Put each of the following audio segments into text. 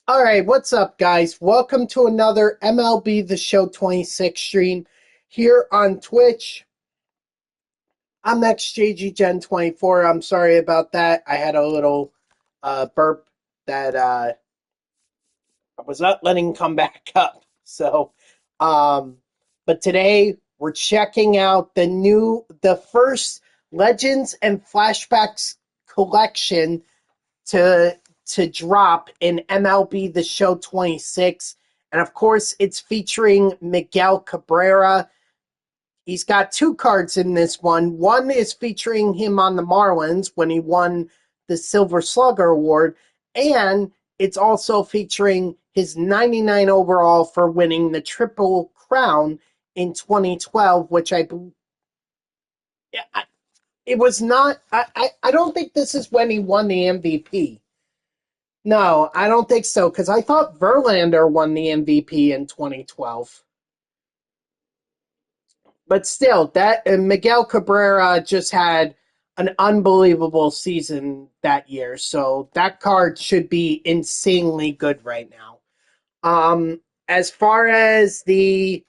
All right, what's up, guys? Welcome to another MLB The Show 26 stream here on Twitch. I'm XJG Gen 24. I'm sorry about that. I had a little burp that I was not letting come back up. But today we're checking out the first Legends and Flashbacks collection to drop in MLB The Show 26. And of course, it's featuring Miguel Cabrera. He's got two cards in this one. One is featuring him on the Marlins when he won the Silver Slugger Award. And it's also featuring his 99 overall for winning the Triple Crown in 2012, which it was not. I don't think this is when he won the MVP. No, I don't think so, because I thought Verlander won the MVP in 2012. But still, that Miguel Cabrera just had an unbelievable season that year, so that card should be insanely good right now. As far as the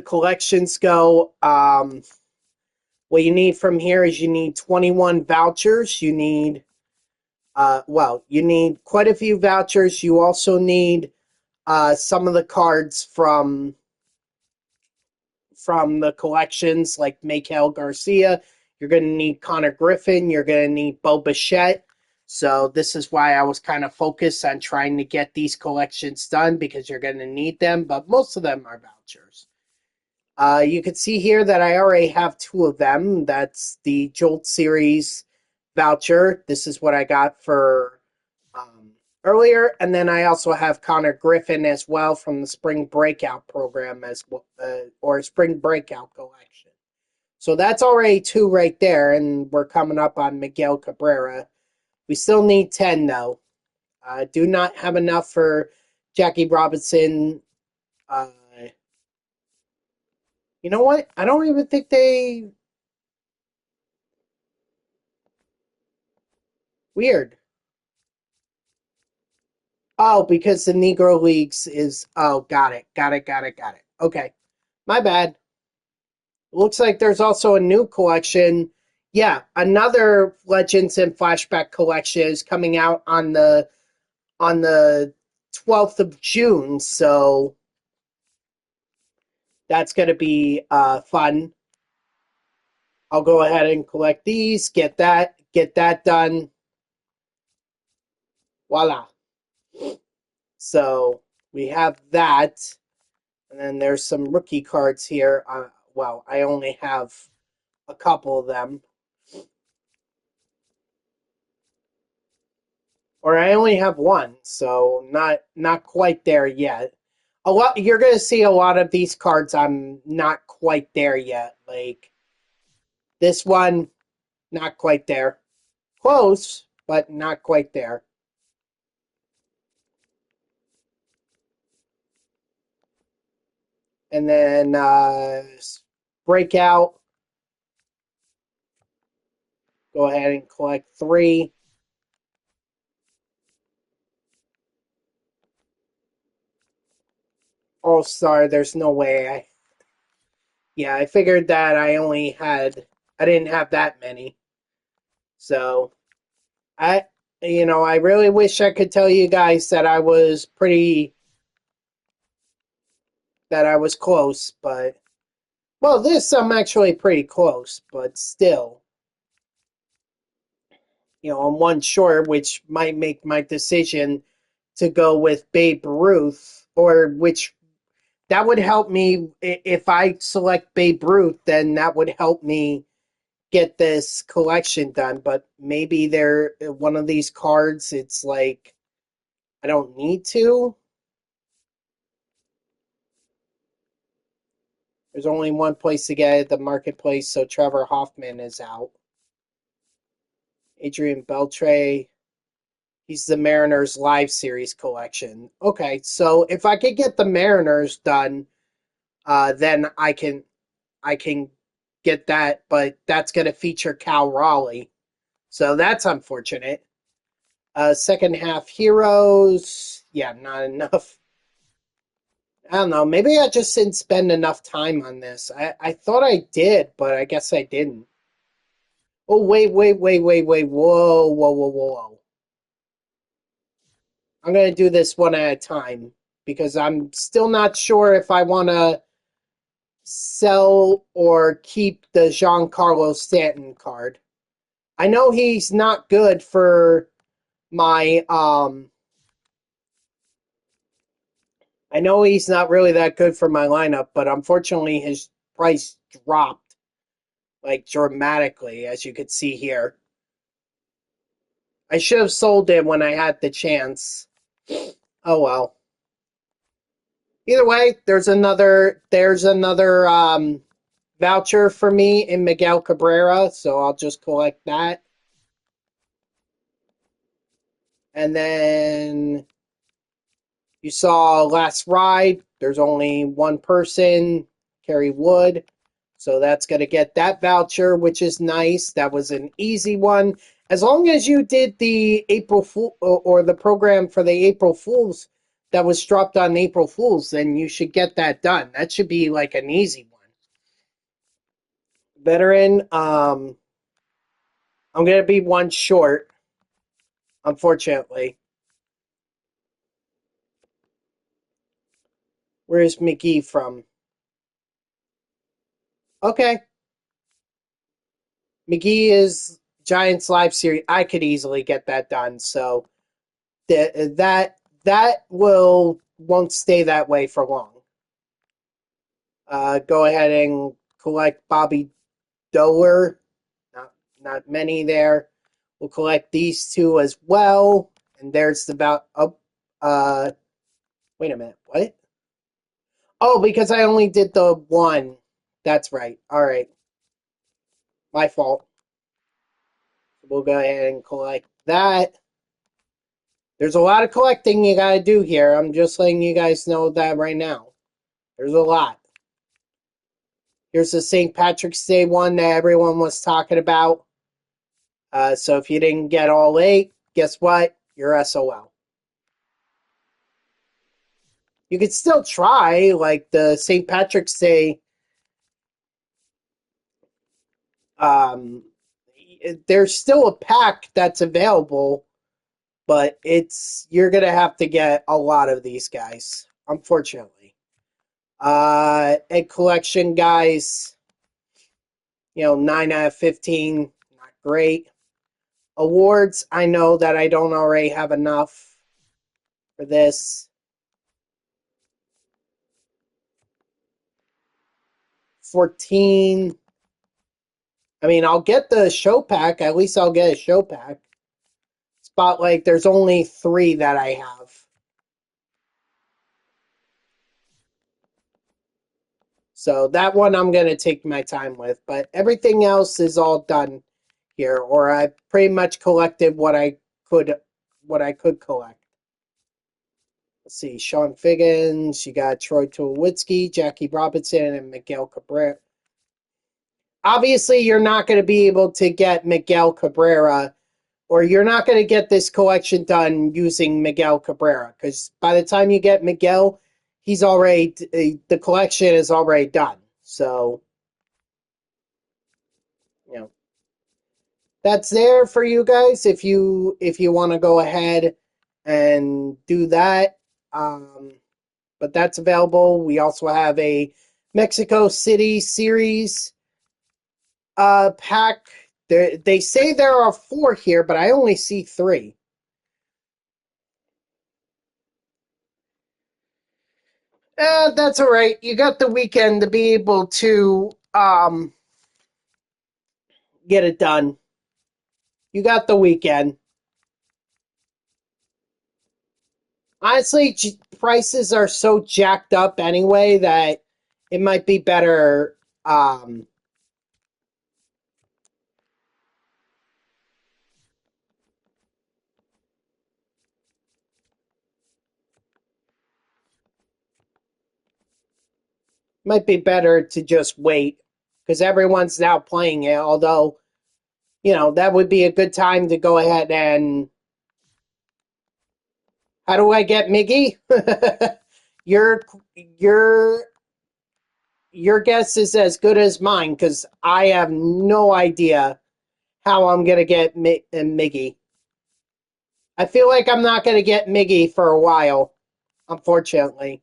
collections go, what you need from here is you need 21 vouchers. You need you need quite a few vouchers. You also need some of the cards from the collections, like Miguel Garcia. You're going to need Connor Griffin. You're going to need Bo Bichette. So this is why I was kind of focused on trying to get these collections done, because you're going to need them, but most of them are vouchers. You can see here that I already have two of them. That's the Jolt Series voucher. This is what I got for earlier, and then I also have Connor Griffin as well from the Spring Breakout program or Spring Breakout collection. So that's already two right there, and we're coming up on Miguel Cabrera. We still need 10 though. Do not have enough for Jackie Robinson. You know what? I don't even think they. Weird. Oh, because the Negro Leagues is. Oh, got it. Okay. My bad. Looks like there's also a new collection. Yeah, another Legends and Flashback collection is coming out on the 12th of June, so that's going to be fun. I'll go ahead and collect these, get that done. Voila. So we have that, and then there's some rookie cards here. I only have a couple of them. Or I only have one, so not quite there yet. You're gonna see a lot of these cards I'm not quite there yet. Like this one, not quite there. Close, but not quite there. And then breakout. Go ahead and collect 3. All-Star, there's no way. I figured that I didn't have that many. So, I really wish I could tell you guys that I was close, but, well, I'm actually pretty close, but still, I'm one short, which might make my decision to go with Babe Ruth, or which that would help me. If I select Babe Ruth, then that would help me get this collection done. But maybe one of these cards, it's like I don't need to. There's only one place to get it at the marketplace, so Trevor Hoffman is out. Adrian Beltre, he's the Mariners Live Series collection. Okay, so if I could get the Mariners done, then I can get that, but that's going to feature Cal Raleigh. So that's unfortunate. Second half heroes. Yeah, not enough. I don't know. Maybe I just didn't spend enough time on this. I thought I did, but I guess I didn't. Oh, wait, wait, wait, wait, wait. Whoa, whoa, whoa, whoa, whoa. I'm going to do this one at a time because I'm still not sure if I want to sell or keep the Giancarlo Stanton card. I know he's not good for my I know he's not really that good for my lineup, but unfortunately his price dropped like dramatically, as you could see here. I should have sold it when I had the chance. Oh well. Either way, there's another voucher for me in Miguel Cabrera, so I'll just collect that. And then you saw Last Ride. There's only one person, Kerry Wood. So that's going to get that voucher, which is nice. That was an easy one. As long as you did the April Fool or the program for the April Fools that was dropped on April Fools, then you should get that done. That should be like an easy one. Veteran, I'm going to be one short, unfortunately. Where's McGee from? Okay. McGee is Giants Live Series. I could easily get that done. So that won't stay that way for long. Go ahead and collect Bobby Doer. Not many there. We'll collect these two as well. And there's the wait a minute. What? Oh, because I only did the one. That's right. All right. My fault. We'll go ahead and collect that. There's a lot of collecting you gotta do here. I'm just letting you guys know that right now. There's a lot. Here's the St. Patrick's Day one that everyone was talking about. So if you didn't get all 8, guess what? You're SOL. You could still try, like the St. Patrick's Day. Um, there's still a pack that's available, but you're gonna have to get a lot of these guys, unfortunately. Egg collection guys, 9 out of 15, not great. Awards, I know that I don't already have enough for this. 14. I mean, I'll get the show pack. At least I'll get a show pack. Spotlight, there's only 3 that I have. So that one I'm going to take my time with. But everything else is all done here. Or I pretty much collected what I could collect. Let's see. Sean Figgins. You got Troy Tulowitzki, Jackie Robinson, and Miguel Cabrera. Obviously, you're not going to be able to get Miguel Cabrera, or you're not going to get this collection done using Miguel Cabrera, because by the time you get Miguel, the collection is already done. So, that's there for you guys if you want to go ahead and do that. But that's available. We also have a Mexico City series pack. They say there are 4 here, but I only see 3. That's all right. You got the weekend to be able to get it done. You got the weekend. Honestly, prices are so jacked up anyway that it might be better. Might be better to just wait because everyone's now playing it. Although, that would be a good time to go ahead and How do I get Miggy? your your your guess is as good as mine because I have no idea how I'm gonna get Miggy. I feel like I'm not gonna get Miggy for a while, unfortunately.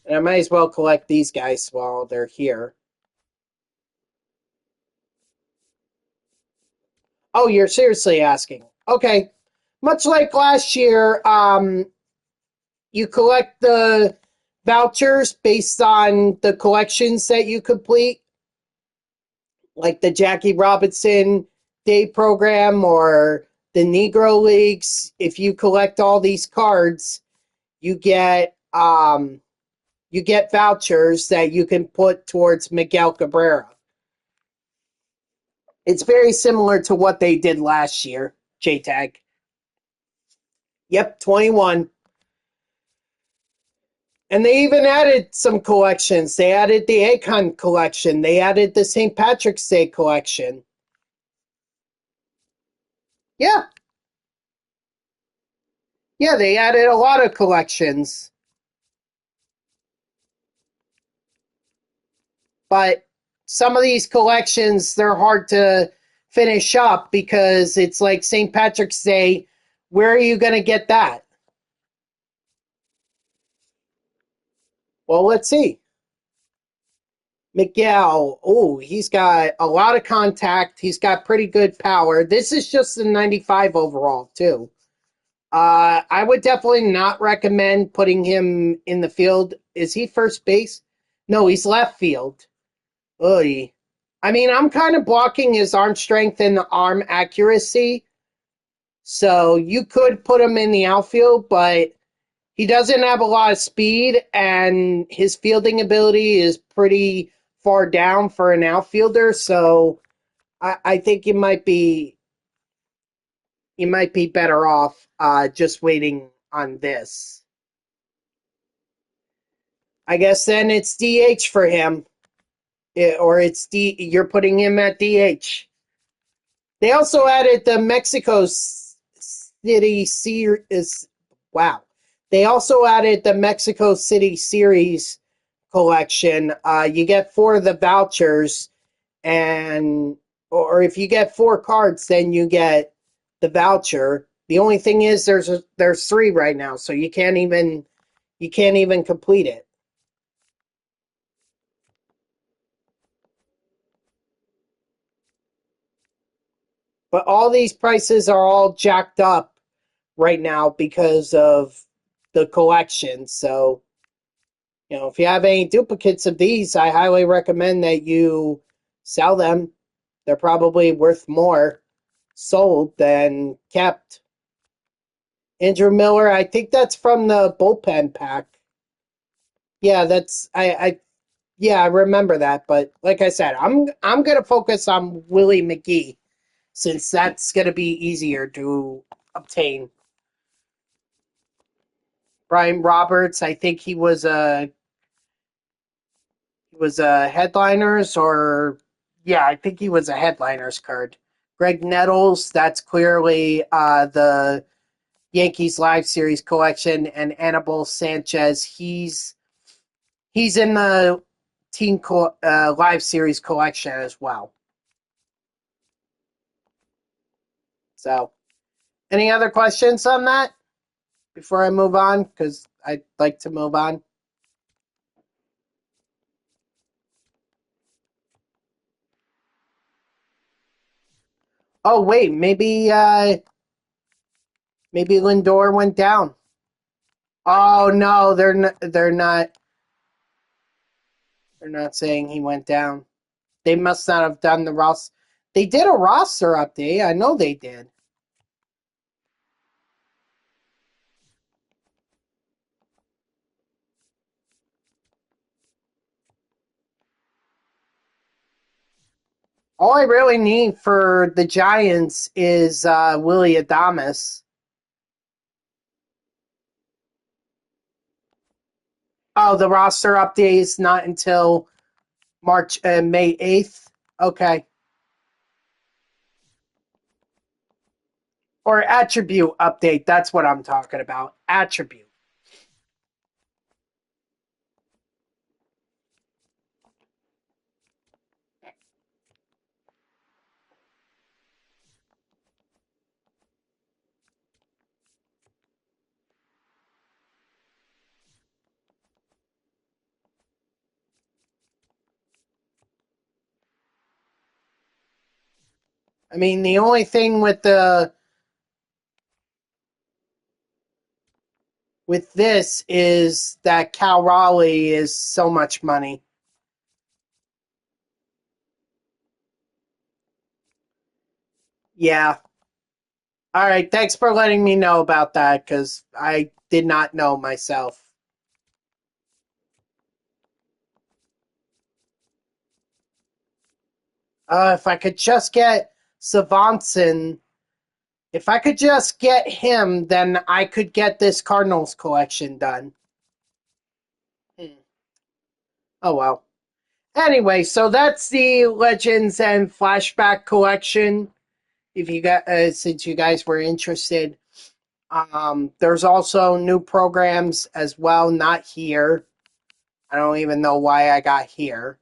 And I might as well collect these guys while they're here. Oh, you're seriously asking? Okay. Much like last year, you collect the vouchers based on the collections that you complete, like the Jackie Robinson Day program or the Negro Leagues. If you collect all these cards, you get vouchers that you can put towards Miguel Cabrera. It's very similar to what they did last year, JTAG. Yep, 21. And they even added some collections. They added the Akon collection. They added the St. Patrick's Day collection. Yeah. Yeah, they added a lot of collections. But some of these collections, they're hard to finish up because it's like St. Patrick's Day. Where are you going to get that? Well, let's see. Miguel, oh, he's got a lot of contact. He's got pretty good power. This is just a 95 overall, too. I would definitely not recommend putting him in the field. Is he first base? No, he's left field. Oy. I mean, I'm kind of blocking his arm strength and arm accuracy. So you could put him in the outfield, but he doesn't have a lot of speed, and his fielding ability is pretty far down for an outfielder. So I think you might be better off just waiting on this. I guess then it's DH for him, or you're putting him at DH. They also added the Mexico City series. Wow. They also added the Mexico City series collection. You get 4 of the vouchers, and or if you get 4 cards, then you get the voucher. The only thing is there's 3 right now, so you can't even complete it. But all these prices are all jacked up right now because of the collection. So, if you have any duplicates of these, I highly recommend that you sell them. They're probably worth more sold than kept. Andrew Miller, I think that's from the bullpen pack. Yeah, I remember that. But like I said, I'm gonna focus on Willie McGee since that's gonna be easier to obtain. Brian Roberts, I think he was a headliners, or yeah, I think he was a headliners card. Greg Nettles, that's clearly the Yankees Live Series collection, and Anibal Sanchez, he's in the Team Live Series collection as well. So, any other questions on that before I move on? Because I'd like to move on. Oh wait, maybe Lindor went down. Oh no, they're not saying he went down. They must not have done the roster. They did a roster update. I know they did. All I really need for the Giants is Willie Adames. Oh, the roster update is not until May 8th. Okay. Or attribute update. That's what I'm talking about. Attribute. I mean, the only thing with this is that Cal Raleigh is so much money. Yeah. All right. Thanks for letting me know about that because I did not know myself. If I could just get Savantson, if I could just get him, then I could get this Cardinals collection done. Oh well. Anyway, so that's the Legends and Flashback collection. If you got, since you guys were interested, there's also new programs as well. Not here. I don't even know why I got here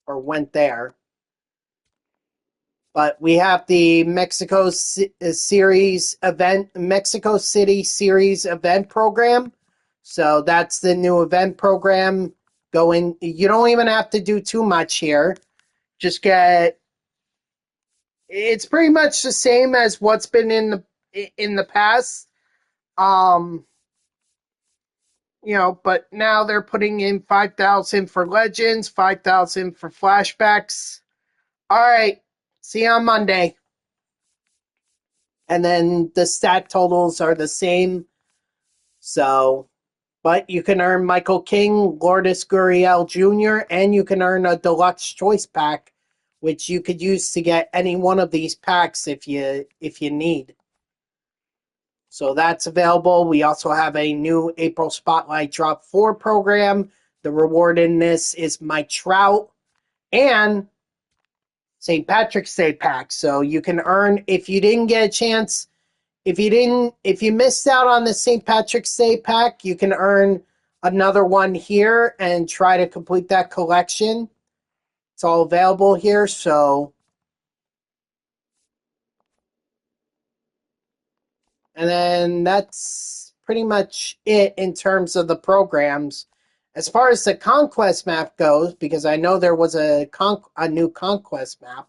or went there. But we have the series event, Mexico City series event program. So that's the new event program. Going, you don't even have to do too much here. Just get. It's pretty much the same as what's been in the past. Um, but now they're putting in 5,000 for Legends, 5,000 for Flashbacks. All right, see you on Monday. And then the stat totals are the same. So, but you can earn Michael King, Lourdes Gurriel Jr., and you can earn a deluxe choice pack, which you could use to get any one of these packs if you need. So that's available. We also have a new April Spotlight Drop 4 program. The reward in this is Mike Trout and St. Patrick's Day pack. So you can earn, if you didn't get a chance, if you missed out on the St. Patrick's Day pack, you can earn another one here and try to complete that collection. It's all available here. So, and then that's pretty much it in terms of the programs. As far as the Conquest map goes, because I know there was a new Conquest map.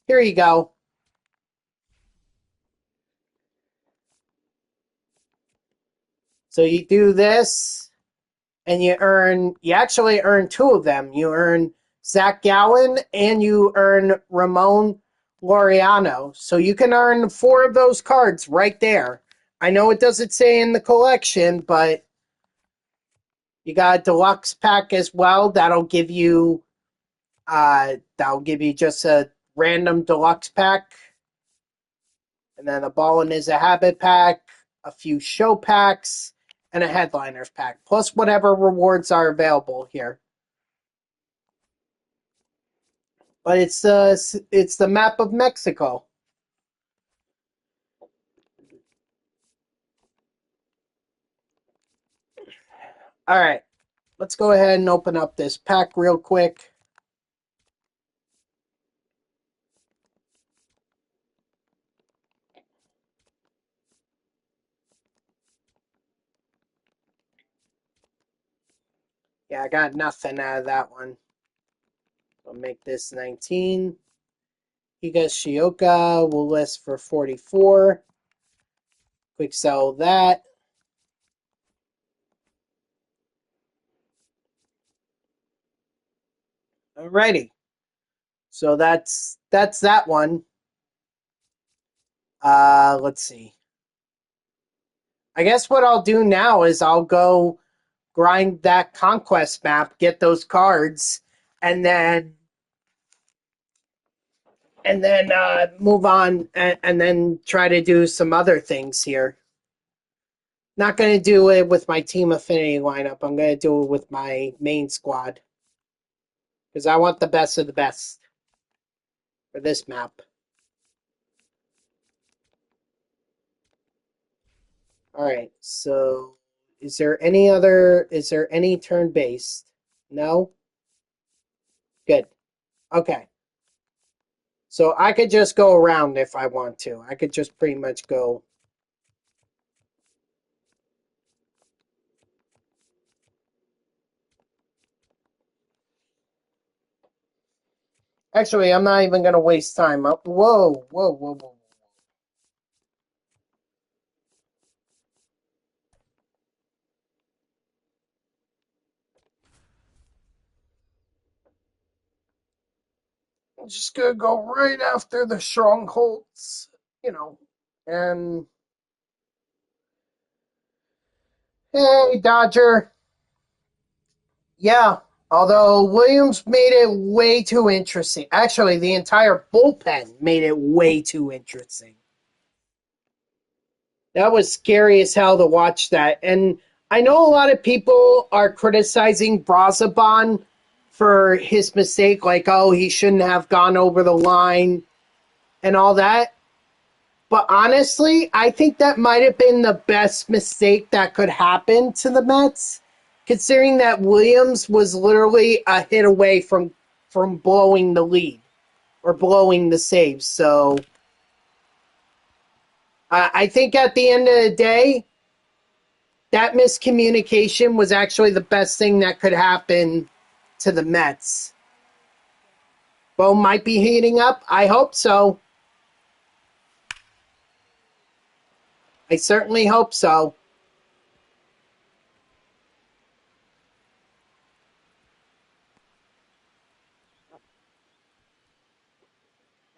Here you go. So you do this, and you actually earn two of them. You earn Zach Gallen and you earn Ramon Laureano. So you can earn four of those cards right there. I know it doesn't say in the collection, but you got a deluxe pack as well. That'll give you just a random deluxe pack. And then a Ballin' is a Habit pack, a few show packs, and a headliners pack, plus whatever rewards are available here. But it's the map of Mexico. All right, let's go ahead and open up this pack real quick. Yeah, I got nothing out of that one. I'll make this 19. Higashioka will list for 44. Quick sell that. Alrighty. So that's that one. Let's see. I guess what I'll do now is I'll go grind that conquest map, get those cards, and then move on and then try to do some other things here. Not going to do it with my team affinity lineup. I'm going to do it with my main squad because I want the best of the best for this map. All right. So, is there any turn-based? No? Good. Okay. So I could just go around if I want to. I could just pretty much go. Actually, I'm not even going to waste time. Whoa, whoa, whoa, whoa. I'm just going to go right after the strongholds, And hey, Dodger. Yeah, although Williams made it way too interesting. Actually, the entire bullpen made it way too interesting. That was scary as hell to watch that. And I know a lot of people are criticizing Brazaban for his mistake, like, oh, he shouldn't have gone over the line and all that. But honestly, I think that might have been the best mistake that could happen to the Mets, considering that Williams was literally a hit away from blowing the lead or blowing the save. So I think at the end of the day, that miscommunication was actually the best thing that could happen to the Mets. Bo might be heating up. I hope so. I certainly hope so.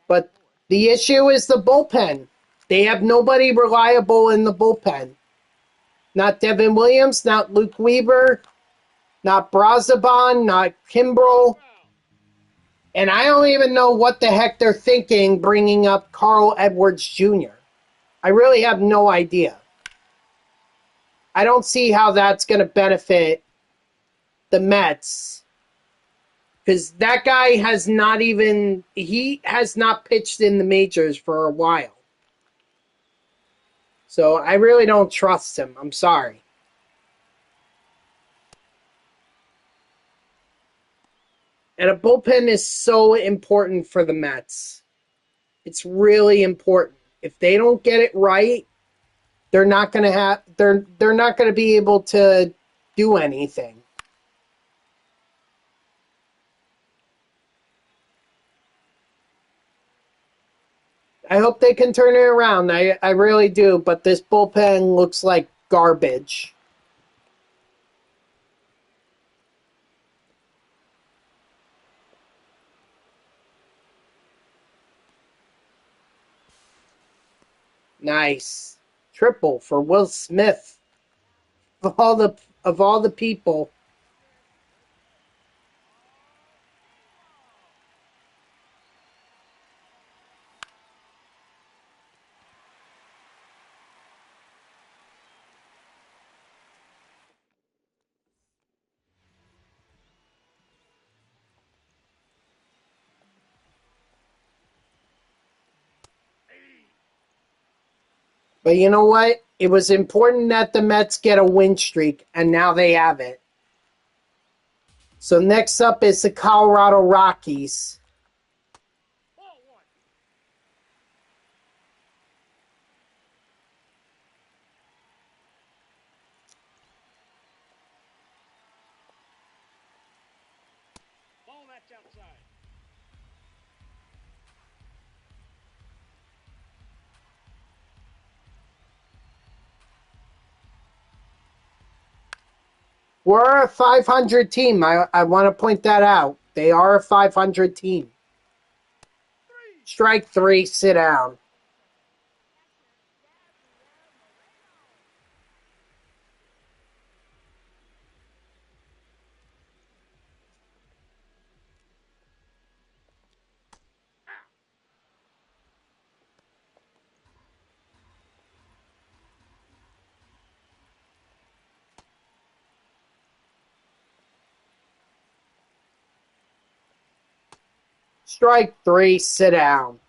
But the issue is the bullpen. They have nobody reliable in the bullpen. Not Devin Williams, not Luke Weaver, not Brazaban, not Kimbrel. And I don't even know what the heck they're thinking bringing up Carl Edwards Jr. I really have no idea. I don't see how that's going to benefit the Mets, because that guy he has not pitched in the majors for a while. So I really don't trust him. I'm sorry. And a bullpen is so important for the Mets. It's really important. If they don't get it right, they're not going to be able to do anything. I hope they can turn it around. I really do, but this bullpen looks like garbage. Nice. Triple for Will Smith. Of all the people. But you know what? It was important that the Mets get a win streak, and now they have it. So next up is the Colorado Rockies. We're a 500 team. I want to point that out. They are a 500 team. Strike three, sit down. Strike three, sit down.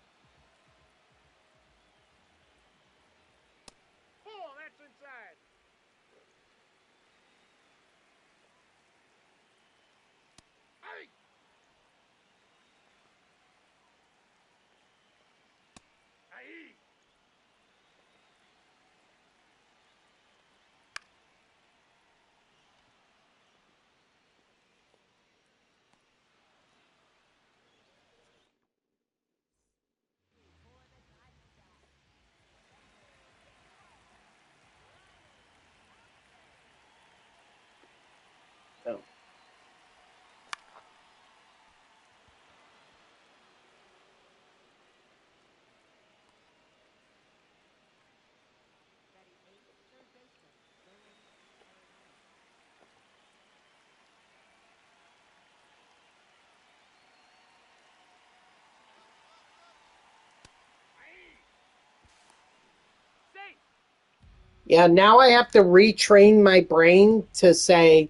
Yeah, now I have to retrain my brain to say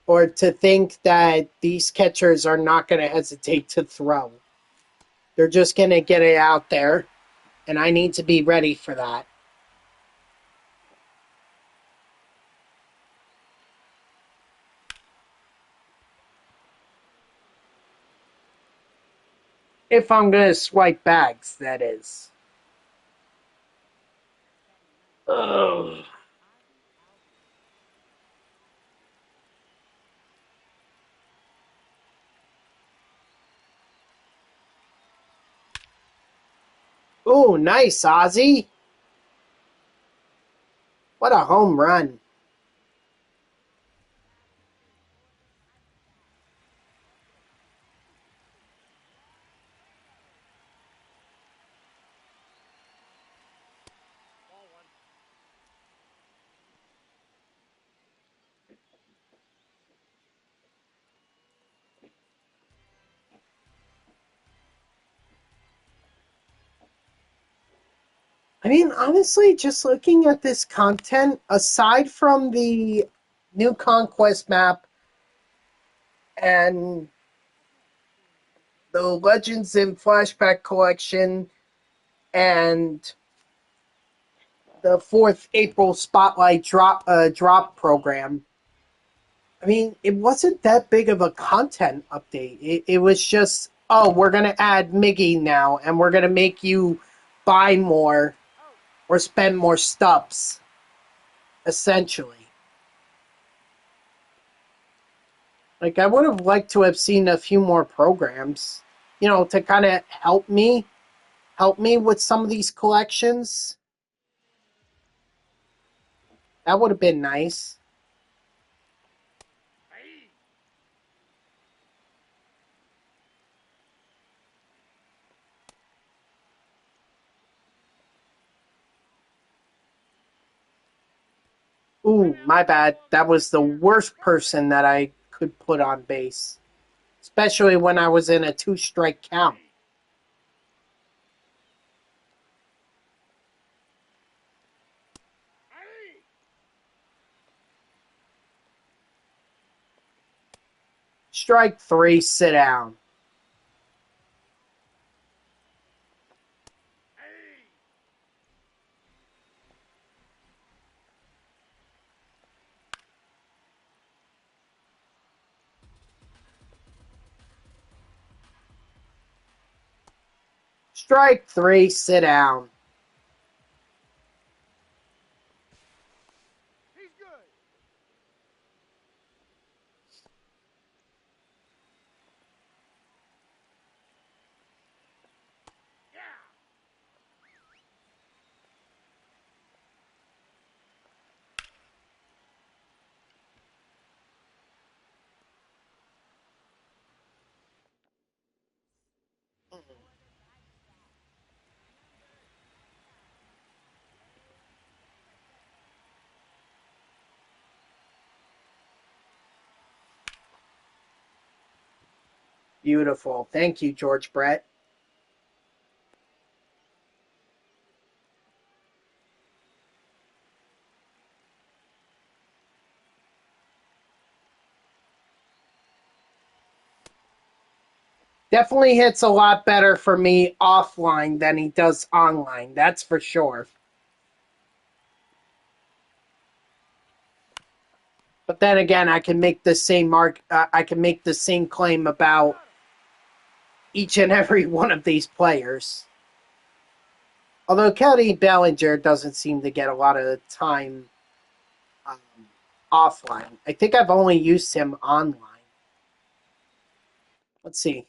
or to think that these catchers are not going to hesitate to throw. They're just going to get it out there, and I need to be ready for that. If I'm going to swipe bags, that is. Ugh. Ooh, nice, Ozzy. What a home run. I mean, honestly, just looking at this content, aside from the new Conquest map and the Legends in Flashback collection and the 4th April Spotlight drop program, I mean, it wasn't that big of a content update. It was just, oh, we're going to add Miggy now, and we're going to make you buy more or spend more stubs, essentially. Like, I would have liked to have seen a few more programs, to kind of help me with some of these collections. That would have been nice. Ooh, my bad. That was the worst person that I could put on base, especially when I was in a two-strike count. Strike three, sit down. Strike three, sit down. Beautiful. Thank you, George Brett. Definitely hits a lot better for me offline than he does online. That's for sure. But then again, I can make the same I can make the same claim about each and every one of these players. Although Cody Bellinger doesn't seem to get a lot of time um, offline. I think I've only used him online. Let's see.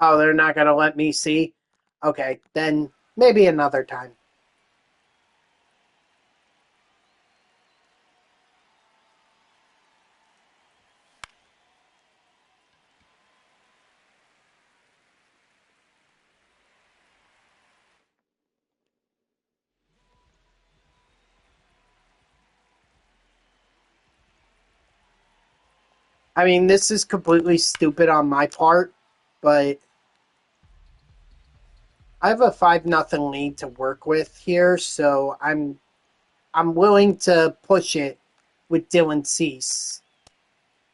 Oh, they're not going to let me see? Okay, then maybe another time. I mean, this is completely stupid on my part, but I have a 5-0 lead to work with here, so I'm willing to push it with Dylan Cease.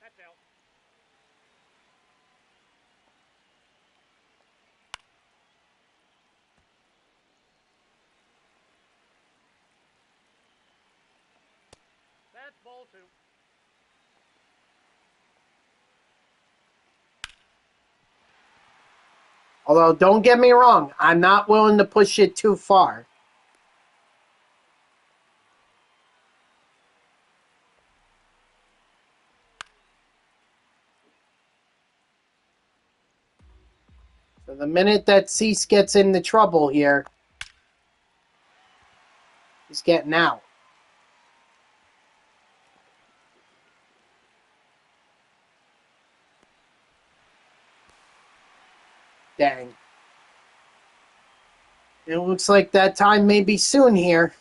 That's out. That's ball 2. Although, don't get me wrong, I'm not willing to push it too far. So the minute that Cease gets into trouble here, he's getting out. Dang. It looks like that time may be soon here.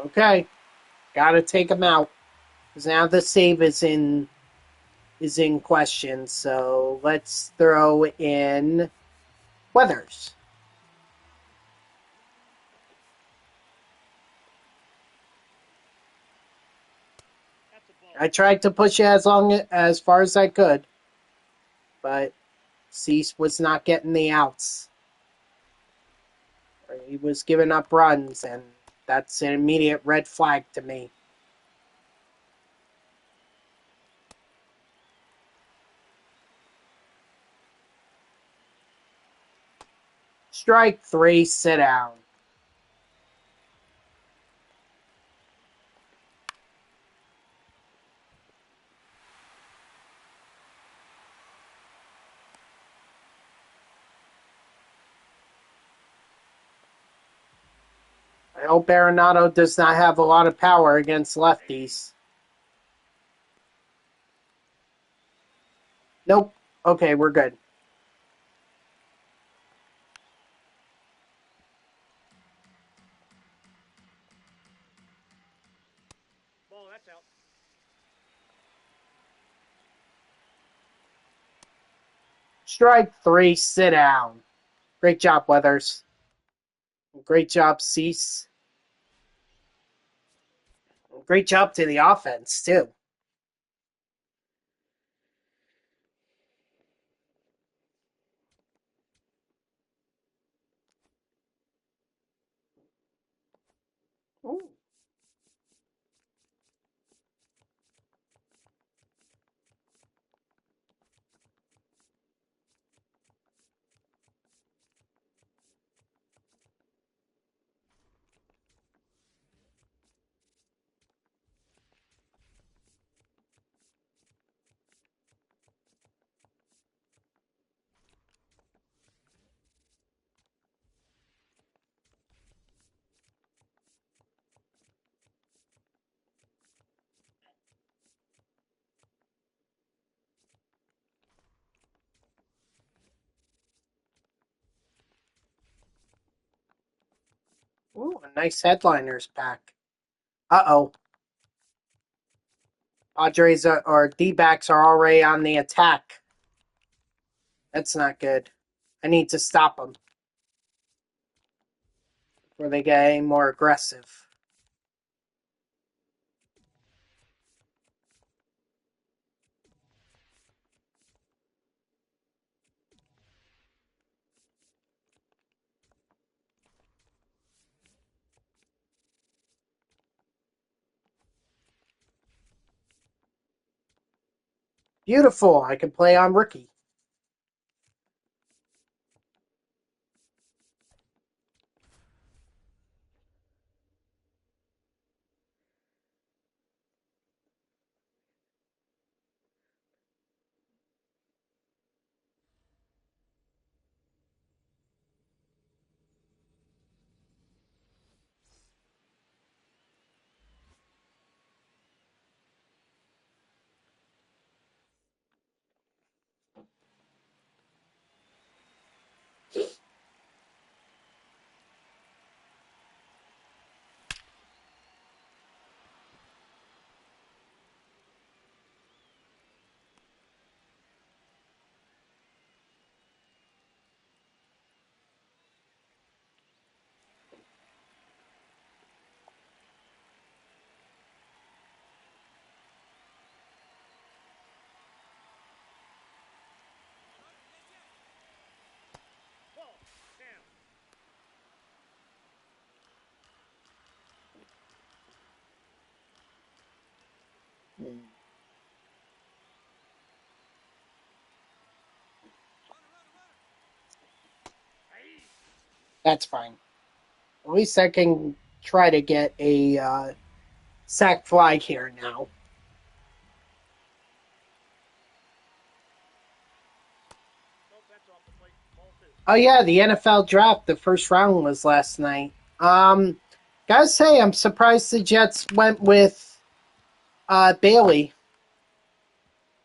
Okay, gotta take him out because now the save is in question. So let's throw in Weathers. That's a ball. I tried to push it as far as I could, but Cease was not getting the outs. He was giving up runs, and that's an immediate red flag to me. Strike 3, sit down. I hope Arenado does not have a lot of power against lefties. Nope. Okay, we're good. Ball, that's out. Strike 3, sit down. Great job, Weathers. Great job, Cease. Great job to the offense, too. Ooh. Ooh, a nice headliners pack. Uh-oh. Padres or D-backs are already on the attack. That's not good. I need to stop them before they get any more aggressive. Beautiful. I can play on rookie. Ball. Down. Aye. That's fine. At least I can try to get a sack fly here now. Nope, that's off the plate. Ball 2. Oh yeah, the NFL draft, the first round was last night. Gotta say, I'm surprised the Jets went with Bailey.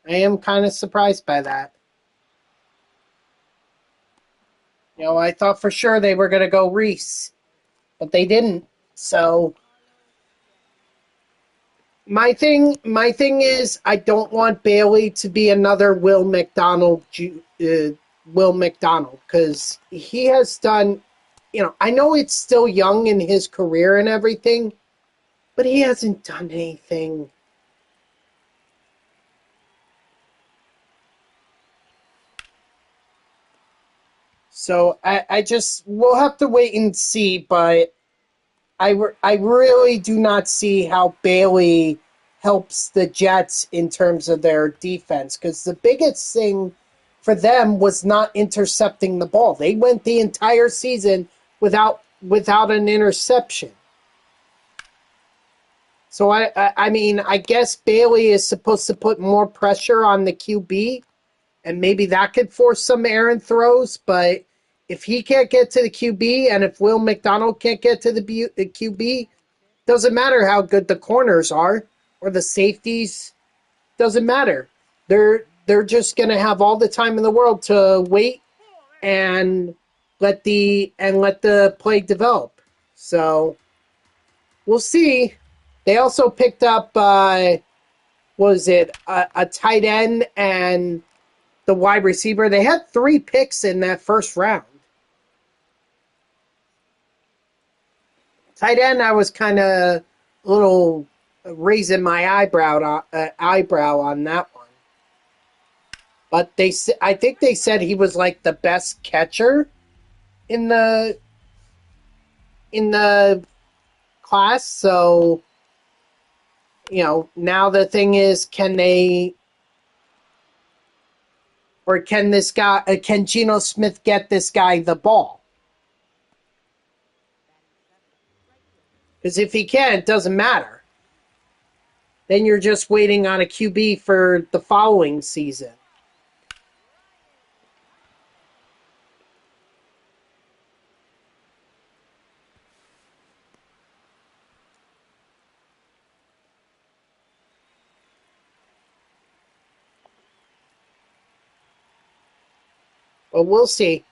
I am kind of surprised by that. You know, I thought for sure they were gonna go Reese, but they didn't. So my thing is, I don't want Bailey to be another Will McDonald, because he has done. You know, I know it's still young in his career and everything, but he hasn't done anything. So I just we'll have to wait and see, but I really do not see how Bailey helps the Jets in terms of their defense, because the biggest thing for them was not intercepting the ball. They went the entire season without an interception. So I mean, I guess Bailey is supposed to put more pressure on the QB, and maybe that could force some errant throws. But if he can't get to the QB, and if Will McDonald can't get to the QB, doesn't matter how good the corners are or the safeties. Doesn't matter. They're just gonna have all the time in the world to wait and let the play develop. So we'll see. They also picked up was it a tight end and the wide receiver. They had 3 picks in that first round. Tight end, I was kind of a little raising my eyebrow on that one. But I think they said he was like the best catcher in the class. So you know, now the thing is, can Geno Smith get this guy the ball? Because if he can, it doesn't matter. Then you're just waiting on a QB for the following season. But we'll see.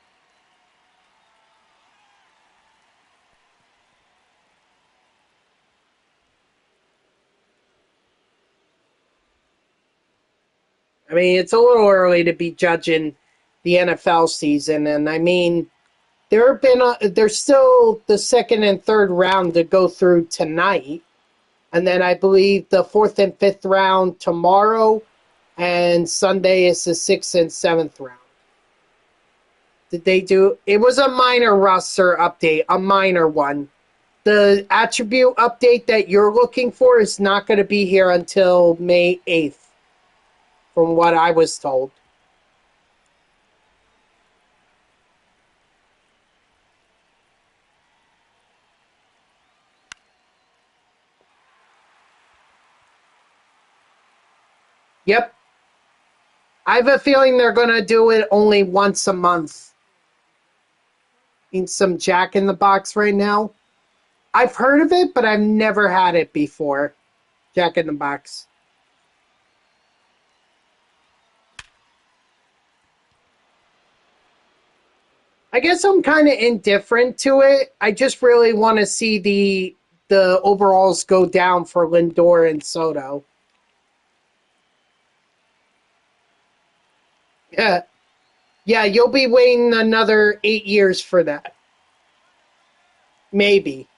I mean, it's a little early to be judging the NFL season, and I mean, there's still the second and third round to go through tonight, and then I believe the fourth and fifth round tomorrow, and Sunday is the sixth and seventh round. Did they do? It was a minor roster update, a minor one. The attribute update that you're looking for is not going to be here until May 8th from what I was told. Yep. I have a feeling they're going to do it only once a month. Need some Jack in the Box right now. I've heard of it, but I've never had it before. Jack in the Box. I guess I'm kind of indifferent to it. I just really want to see the overalls go down for Lindor and Soto. Yeah, yeah, you'll be waiting another 8 years for that, maybe.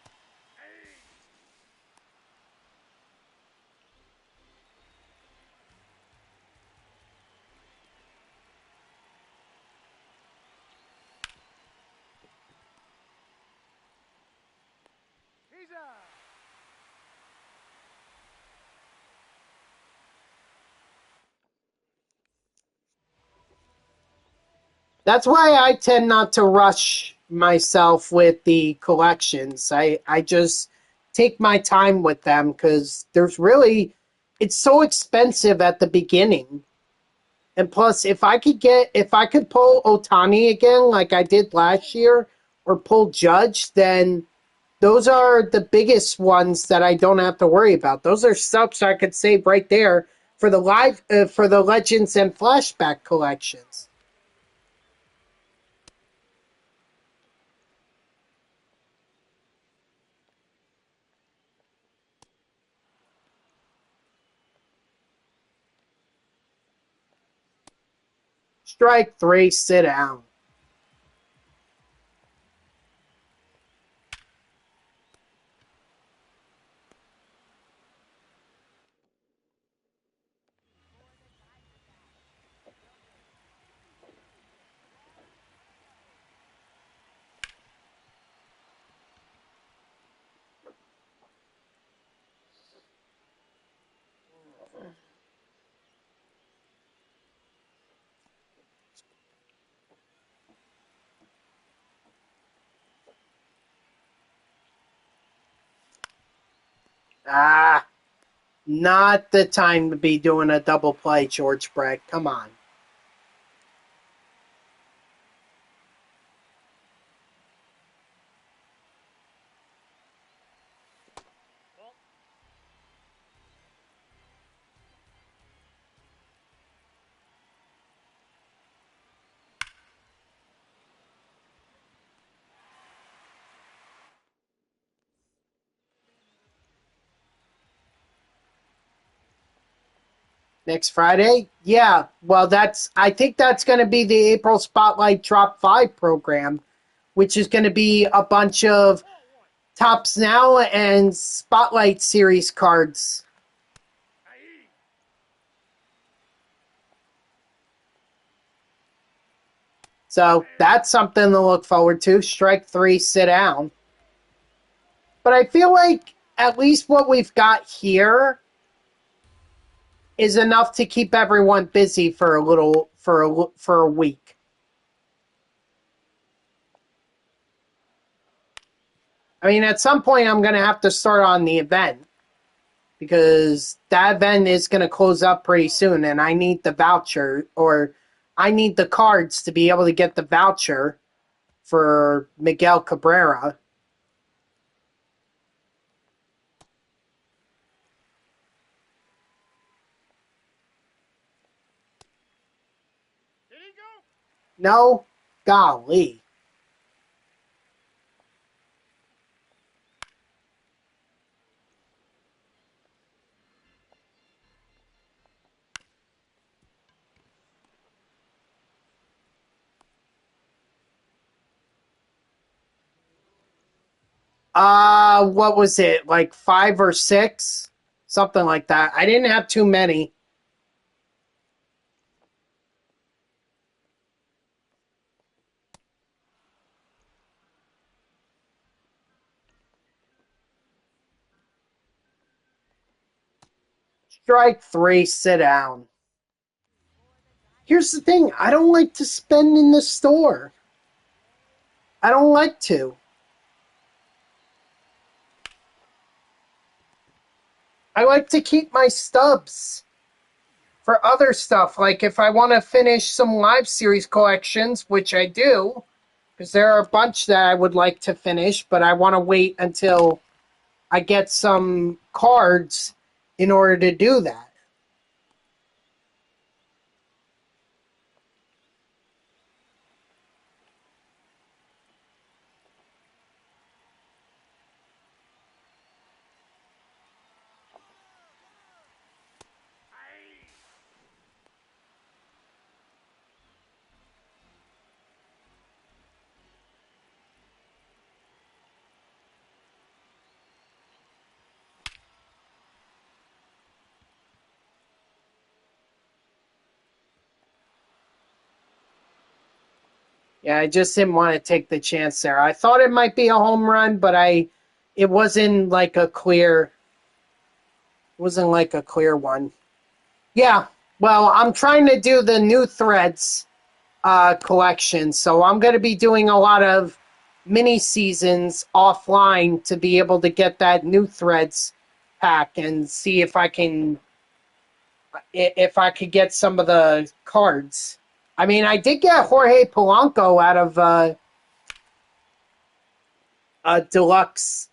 He's out. That's why I tend not to rush myself with the collections. I just take my time with them because there's really it's so expensive at the beginning. And plus, if I could pull Otani again like I did last year, or pull Judge, then those are the biggest ones that I don't have to worry about. Those are subs I could save right there for the Legends and Flashback collections. Strike three, sit down. Ah, not the time to be doing a double play, George Brett. Come on. Well, Next Friday? Yeah. Well, I think that's going to be the April Spotlight Drop 5 program, which is going to be a bunch of ball one. Tops Now and Spotlight Series cards. Aye. So that's something to look forward to. Strike three, sit down. But I feel like at least what we've got here is enough to keep everyone busy for a week. I mean, at some point, I'm going to have to start on the event because that event is going to close up pretty soon, and I need the voucher or I need the cards to be able to get the voucher for Miguel Cabrera. Did he go? No, golly. What was it? Like five or six? Something like that. I didn't have too many. Strike three, sit down. Here's the thing. I don't like to spend in the store. I don't like to. I like to keep my stubs for other stuff. Like if I want to finish some live series collections, which I do, because there are a bunch that I would like to finish, but I want to wait until I get some cards in order to do that. Yeah, I just didn't want to take the chance there. I thought it might be a home run, but it wasn't like a clear one. Yeah, well, I'm trying to do the new threads collection, so I'm going to be doing a lot of mini seasons offline to be able to get that new threads pack and see if I could get some of the cards. I mean, I did get Jorge Polanco out of a deluxe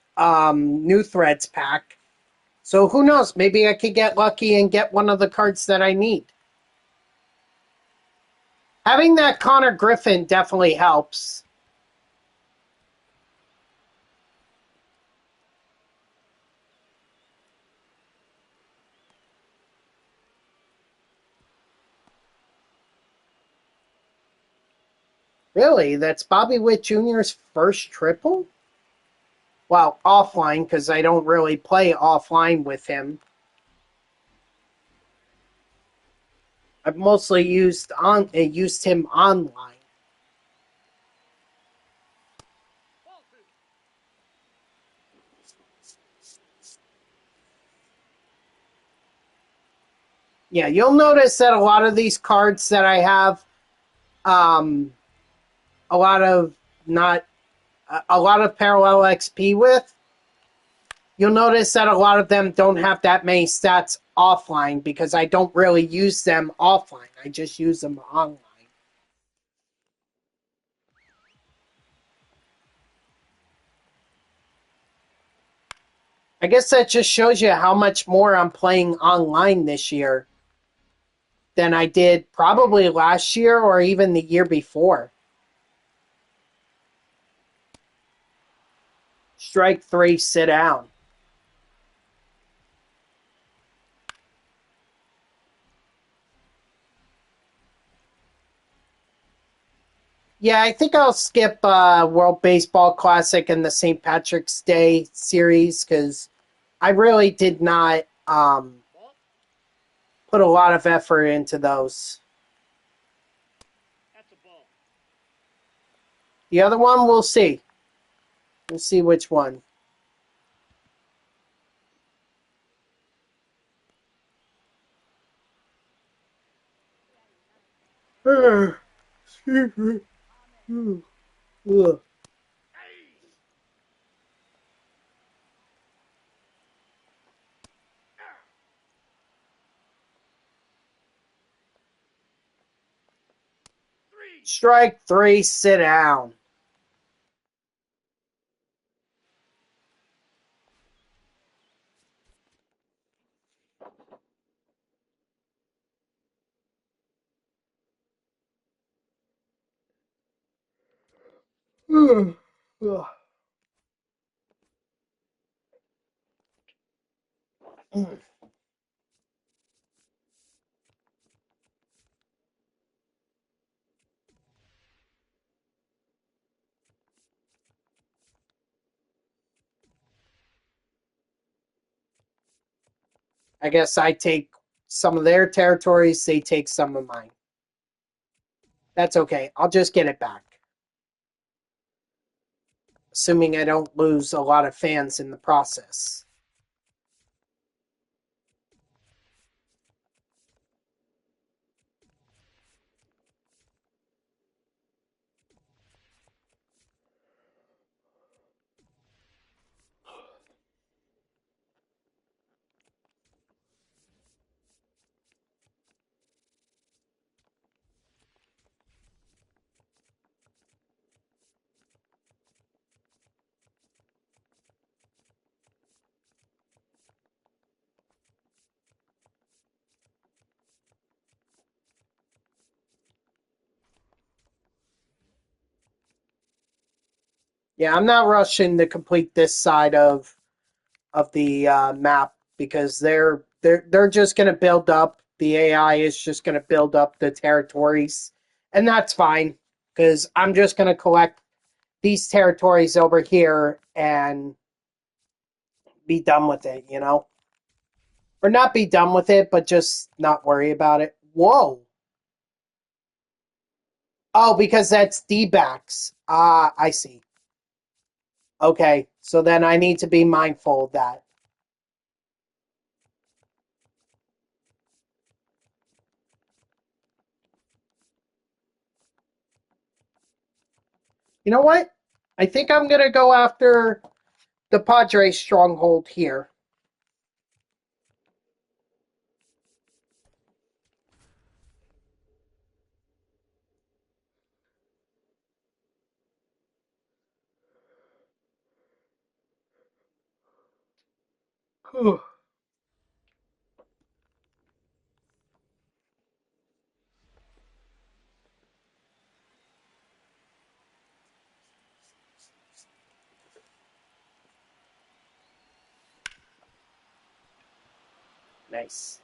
new threads pack. So who knows? Maybe I could get lucky and get one of the cards that I need. Having that Connor Griffin definitely helps. Really? That's Bobby Witt Jr.'s first triple? Well, offline, because I don't really play offline with him. I've mostly used him online. Yeah, you'll notice that a lot of these cards that I have, um, a lot of not a lot of parallel XP with, you'll notice that a lot of them don't have that many stats offline because I don't really use them offline. I just use them online. I guess that just shows you how much more I'm playing online this year than I did probably last year or even the year before. Strike three, sit down. Yeah, I think I'll skip World Baseball Classic and the St. Patrick's Day series because I really did not put a lot of effort into those. That's a ball. The other one, we'll see. We'll see which one. Three. Strike three, sit down. I guess I take some of their territories, they take some of mine. That's okay. I'll just get it back. Assuming I don't lose a lot of fans in the process. Yeah, I'm not rushing to complete this side of the map because they're just going to build up. The AI is just going to build up the territories, and that's fine because I'm just going to collect these territories over here and be done with it, you know? Or not be done with it, but just not worry about it. Whoa. Oh, because that's D-backs. Ah, I see. Okay, so then I need to be mindful of that. You know what? I think I'm going to go after the Padres stronghold here. Nice.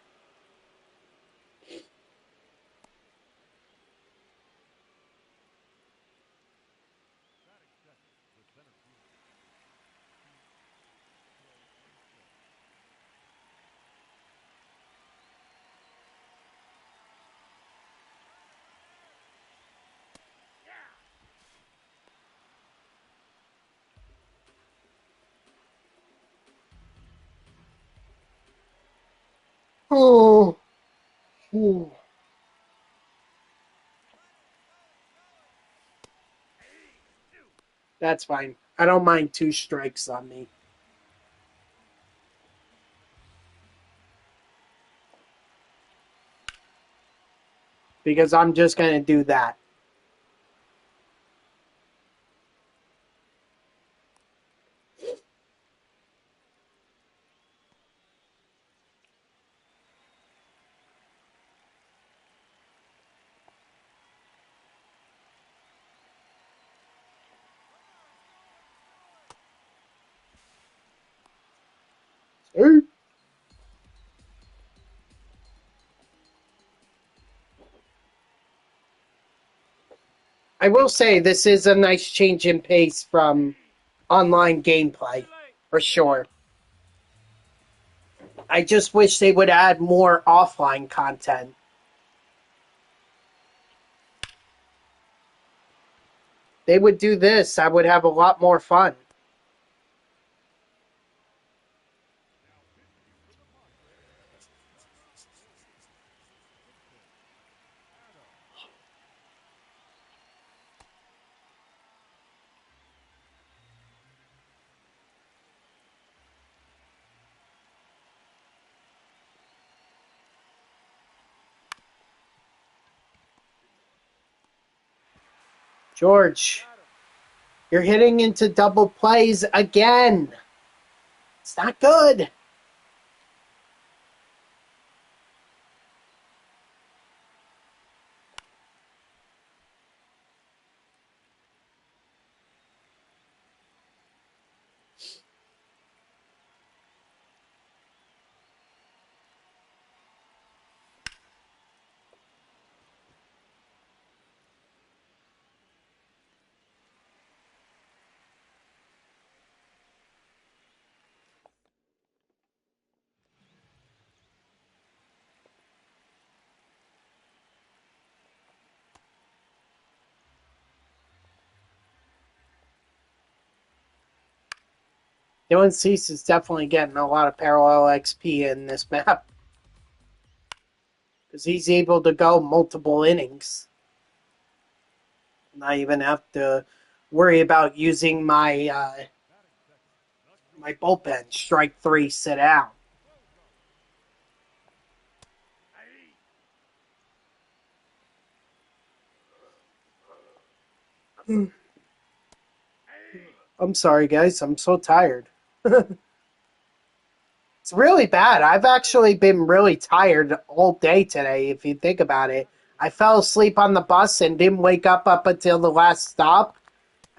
Oh, ooh. That's fine. I don't mind 2 strikes on me. Because I'm just going to do that. I will say this is a nice change in pace from online gameplay, for sure. I just wish they would add more offline content. They would do this, I would have a lot more fun. George, you're hitting into double plays again. It's not good. Dylan Cease is definitely getting a lot of parallel XP in this map. Because he's able to go multiple innings. Not even have to worry about using my bullpen. Strike 3, sit down. I'm sorry, guys. I'm so tired. It's really bad. I've actually been really tired all day today, if you think about it. I fell asleep on the bus and didn't wake up until the last stop.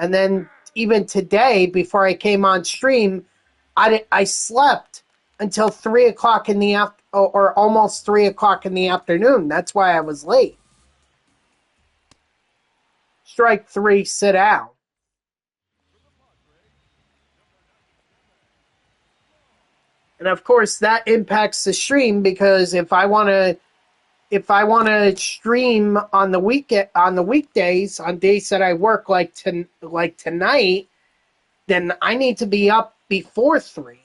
And then even today, before I came on stream, I slept until 3 o'clock in the or almost 3 o'clock in the afternoon. That's why I was late. Strike 3, sit down. And of course, that impacts the stream because if I want to stream on the weekdays, on days that I work like tonight, then I need to be up before 3.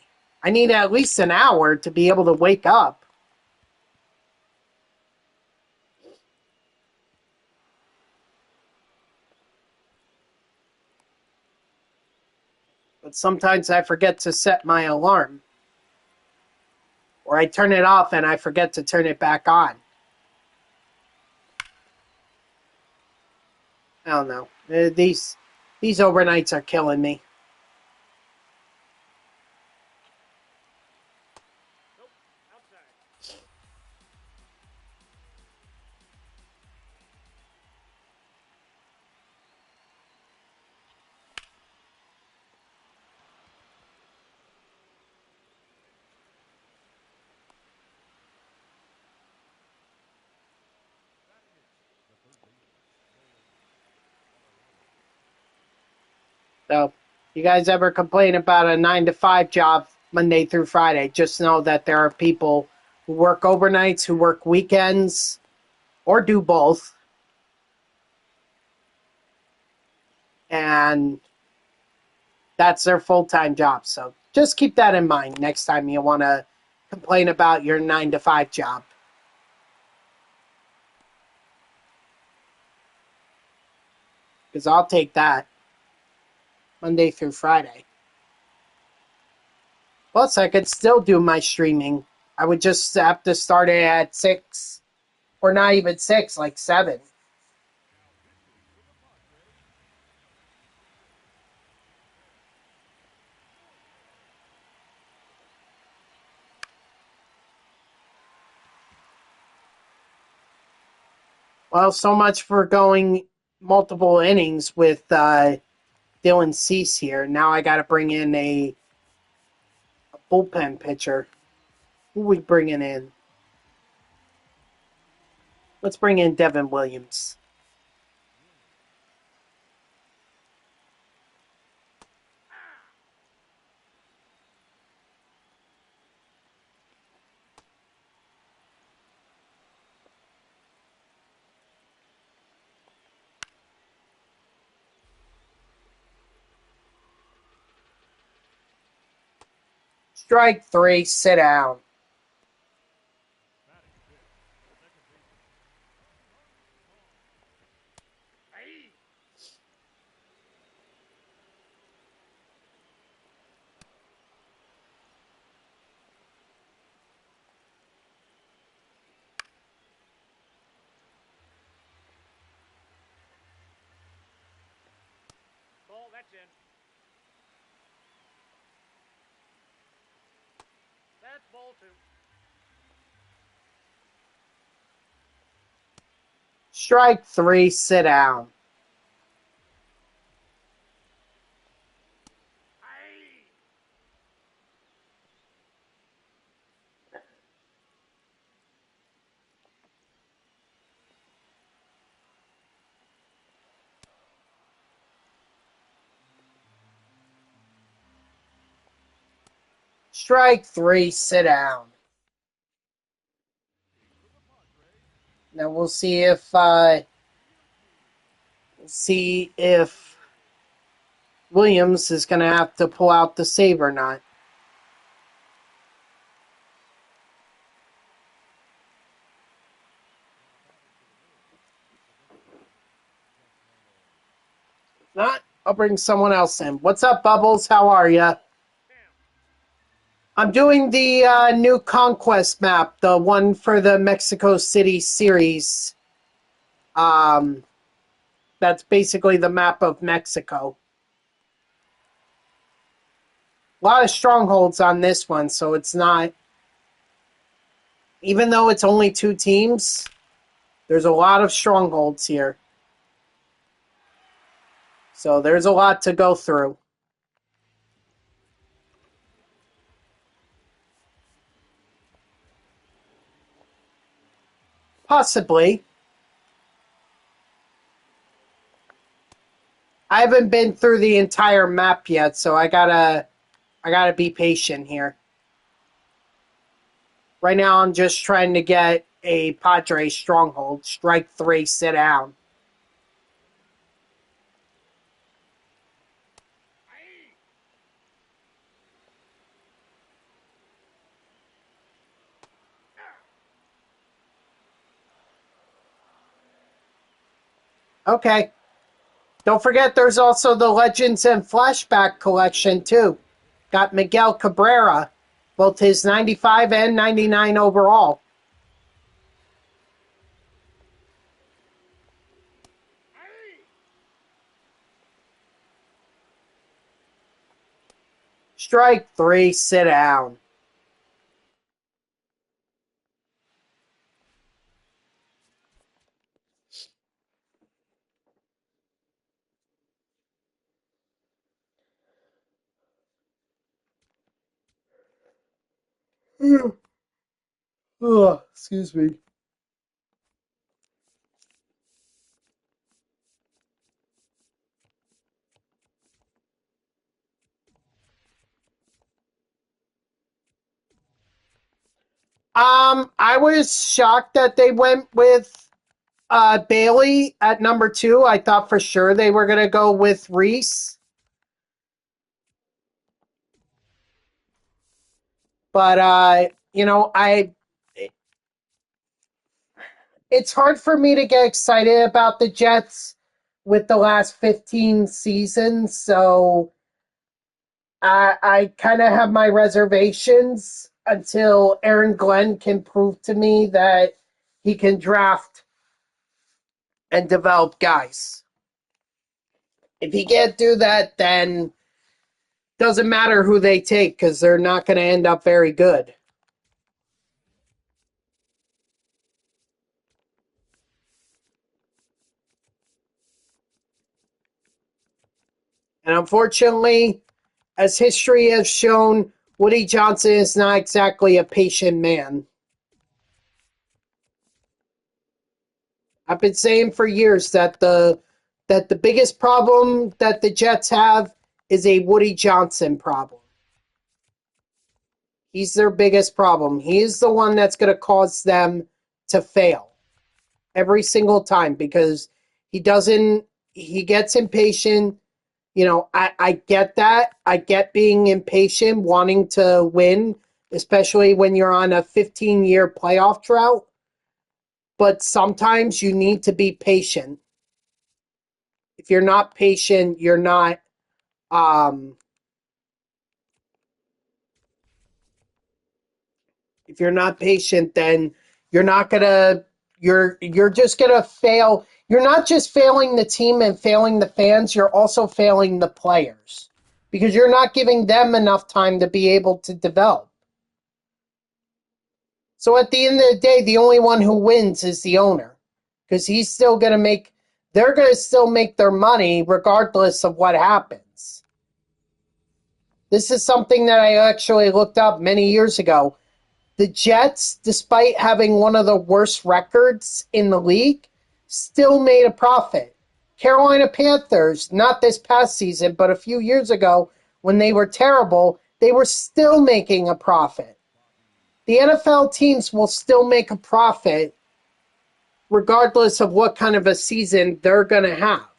I need at least an hour to be able to wake up. But sometimes I forget to set my alarm. Or I turn it off and I forget to turn it back on. I don't know. These overnights are killing me. Nope. Outside. So, you guys ever complain about a 9 to 5 job Monday through Friday? Just know that there are people who work overnights, who work weekends, or do both. And that's their full-time job. So just keep that in mind next time you want to complain about your 9 to 5 job. Because I'll take that Monday through Friday. Plus, I could still do my streaming. I would just have to start it at 6, or not even 6, like 7. Well, so much for going multiple innings with Dylan Cease here. Now I got to bring in a bullpen pitcher. Who we bringing in? Let's bring in Devin Williams. Strike 3, sit down. Aye. Ball, that's in. That's ball 2. Strike 3, sit down. Aye. Strike 3, sit down. Now we'll see if Williams is going to have to pull out the save or not. If not, I'll bring someone else in. What's up, Bubbles? How are ya? Damn. I'm doing the new Conquest map, the one for the Mexico City series. That's basically the map of Mexico. A lot of strongholds on this one, so it's not... Even though it's only 2 teams, there's a lot of strongholds here. So there's a lot to go through. Possibly. I haven't been through the entire map yet, so I gotta be patient here. Right now I'm just trying to get a Padre stronghold. Strike 3, sit down. Okay. Don't forget there's also the Legends and Flashback collection too. Got Miguel Cabreras, both his 95 and 99 overall. Strike 3, sit down. Oh, excuse me. I was shocked that they went with Bailey at number 2. I thought for sure they were going to go with Reese. But, it's hard for me to get excited about the Jets with the last 15 seasons, so I kind of have my reservations until Aaron Glenn can prove to me that he can draft and develop guys. If he can't do that, then doesn't matter who they take because they're not going to end up very good. And unfortunately, as history has shown, Woody Johnson is not exactly a patient man. I've been saying for years that the biggest problem that the Jets have is a Woody Johnson problem. He's their biggest problem. He is the one that's going to cause them to fail every single time because he gets impatient. I get that. I get being impatient, wanting to win, especially when you're on a 15-year playoff drought. But sometimes you need to be patient. If you're not patient, you're not if you're not patient, then you're not gonna you're just gonna fail. You're not just failing the team and failing the fans, you're also failing the players. Because you're not giving them enough time to be able to develop. So at the end of the day, the only one who wins is the owner. Because they're gonna still make their money regardless of what happens. This is something that I actually looked up many years ago. The Jets, despite having one of the worst records in the league, still made a profit. Carolina Panthers, not this past season, but a few years ago, when they were terrible, they were still making a profit. The NFL teams will still make a profit regardless of what kind of a season they're going to have.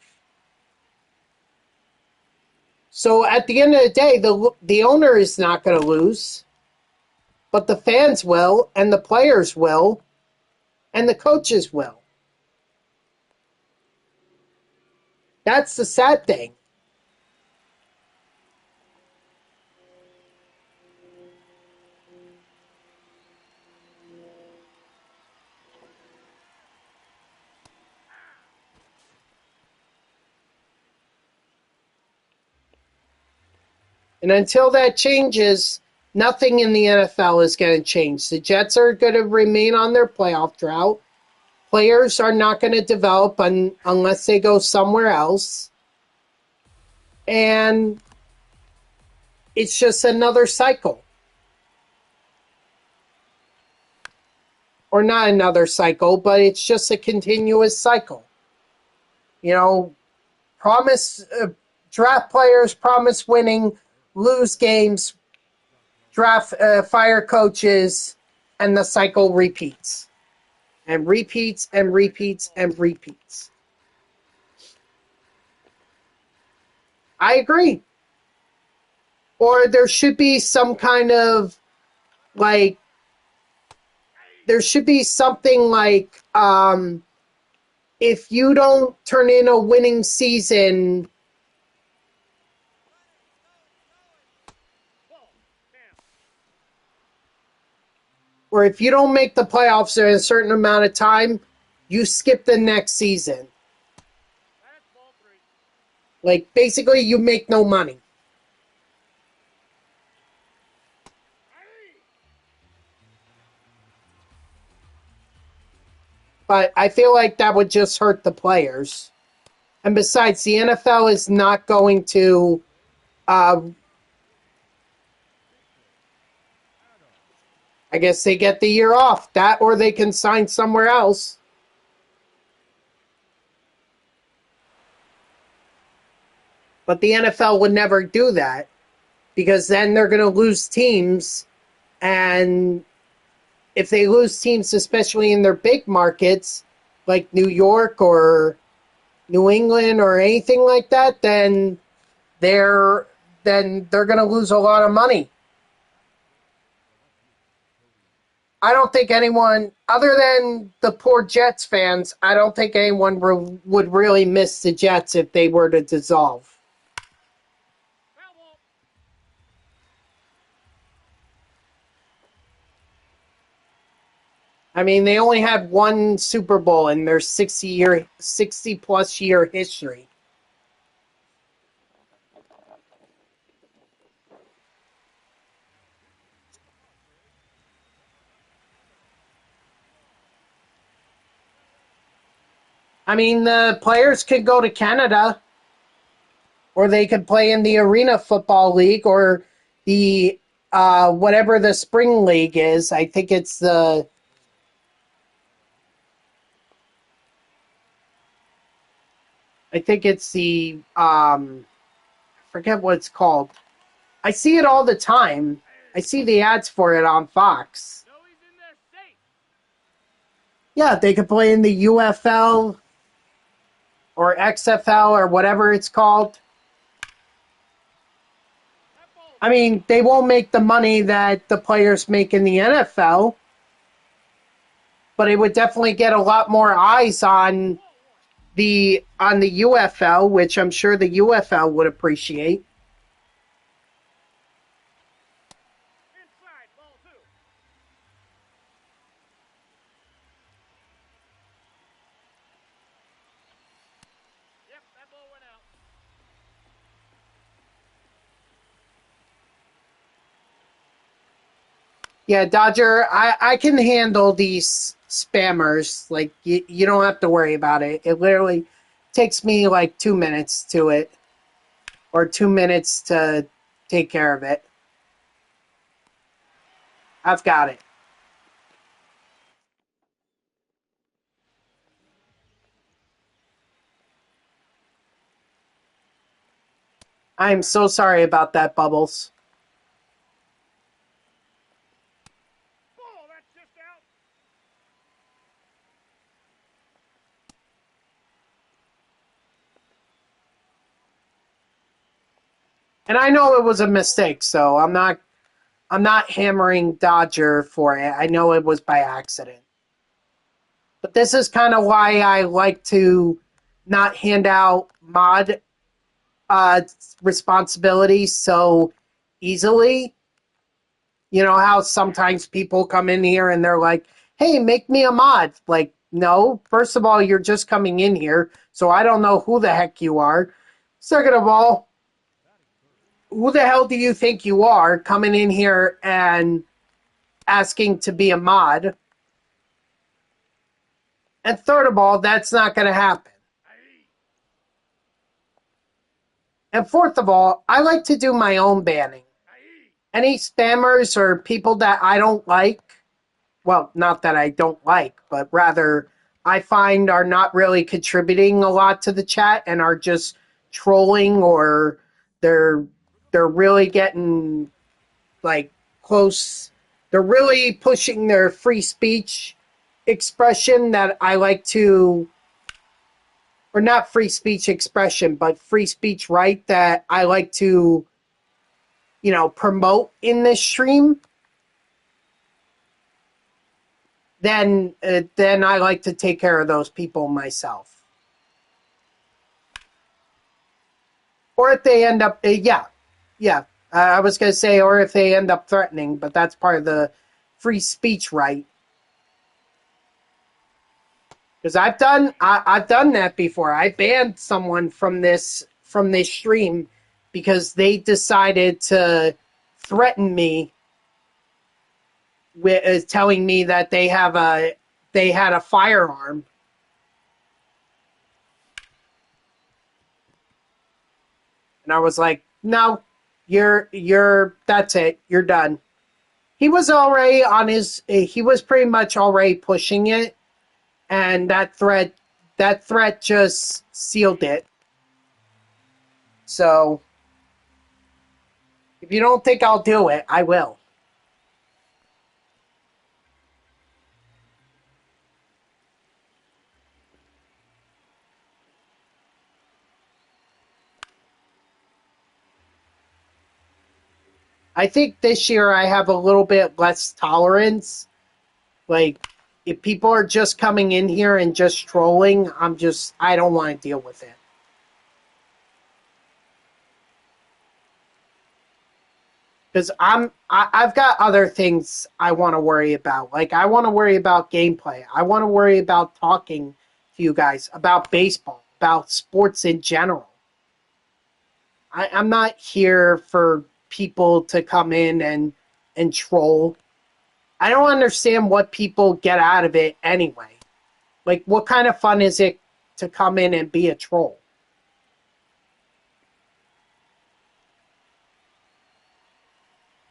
So at the end of the day, the owner is not going to lose, but the fans will, and the players will, and the coaches will. That's the sad thing. And until that changes, nothing in the NFL is going to change. The Jets are going to remain on their playoff drought. Players are not going to develop unless they go somewhere else. And it's just another cycle. Or not another cycle, but it's just a continuous cycle. You know, draft players promise winning, lose games, fire coaches, and the cycle repeats. And repeats and repeats and repeats. I agree. Or there should be some kind of like there should be something like if you don't turn in a winning season, or if you don't make the playoffs in a certain amount of time, you skip the next season. Like, basically, you make no money. But I feel like that would just hurt the players. And besides, the NFL is not going to I guess they get the year off. That or they can sign somewhere else. But the NFL would never do that because then they're going to lose teams. And if they lose teams, especially in their big markets like New York or New England or anything like that, then they're going to lose a lot of money. I don't think anyone, other than the poor Jets fans, I don't think anyone would really miss the Jets if they were to dissolve. I mean, they only had one Super Bowl in their 60 plus year history. I mean, the players could go to Canada, or they could play in the Arena Football League, or the whatever the spring league is. I think it's the forget what it's called. I see it all the time. I see the ads for it on Fox. Yeah, they could play in the UFL or XFL or whatever it's called. I mean, they won't make the money that the players make in the NFL, but it would definitely get a lot more eyes on the UFL, which I'm sure the UFL would appreciate. Yeah, Dodger, I can handle these spammers. Like, you don't have to worry about it. It literally takes me like 2 minutes to it, or 2 minutes to take care of it. I've got it. I'm so sorry about that, Bubbles. And I know it was a mistake, so I'm not hammering Dodger for it. I know it was by accident. But this is kind of why I like to not hand out mod uh, responsibilities so easily. You know how sometimes people come in here and they're like, hey, make me a mod. Like, no, first of all, you're just coming in here, so I don't know who the heck you are. Second of all, who the hell do you think you are coming in here and asking to be a mod? And third of all, that's not going to happen. And fourth of all, I like to do my own banning. Ahí. Any spammers or people that I don't like, well, not that I don't like, but rather I find are not really contributing a lot to the chat and are just trolling, or they're they're really getting like close. They're really pushing their free speech expression that I like to, or not free speech expression, but free speech right that I like to, promote in this stream. Then I like to take care of those people myself. Or if they end up, yeah. I was gonna say, or if they end up threatening, but that's part of the free speech right. Because I've done that before. I banned someone from this stream because they decided to threaten me with telling me that they had a firearm. And I was like, no, you're that's it. You're done. He was already he was pretty much already pushing it, and that threat just sealed it. So if you don't think I'll do it, I will. I think this year I have a little bit less tolerance. Like, if people are just coming in here and just trolling, I don't want to deal with it. Because I've got other things I want to worry about. Like, I want to worry about gameplay. I want to worry about talking to you guys about baseball, about sports in general. I'm not here for people to come in and troll. I don't understand what people get out of it anyway. Like, what kind of fun is it to come in and be a troll?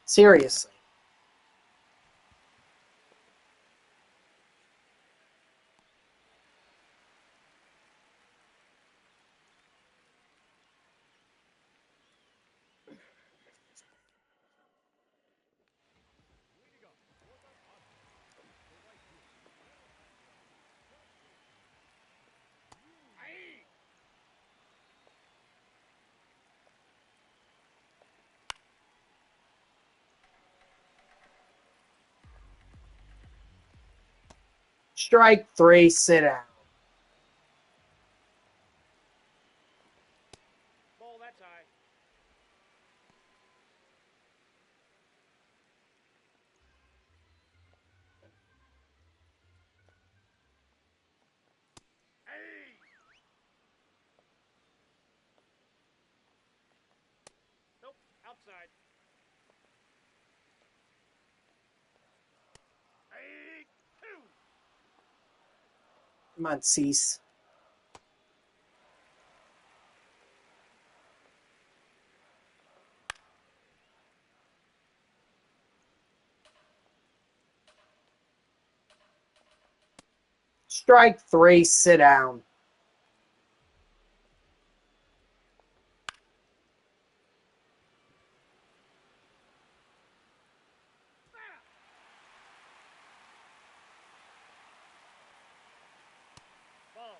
Seriously. Ahí. Strike three, sit down. Ball, that's high. Ahí. Nope, outside. Ahí. Two. Come on, Cease. Strike three, sit down. Ball.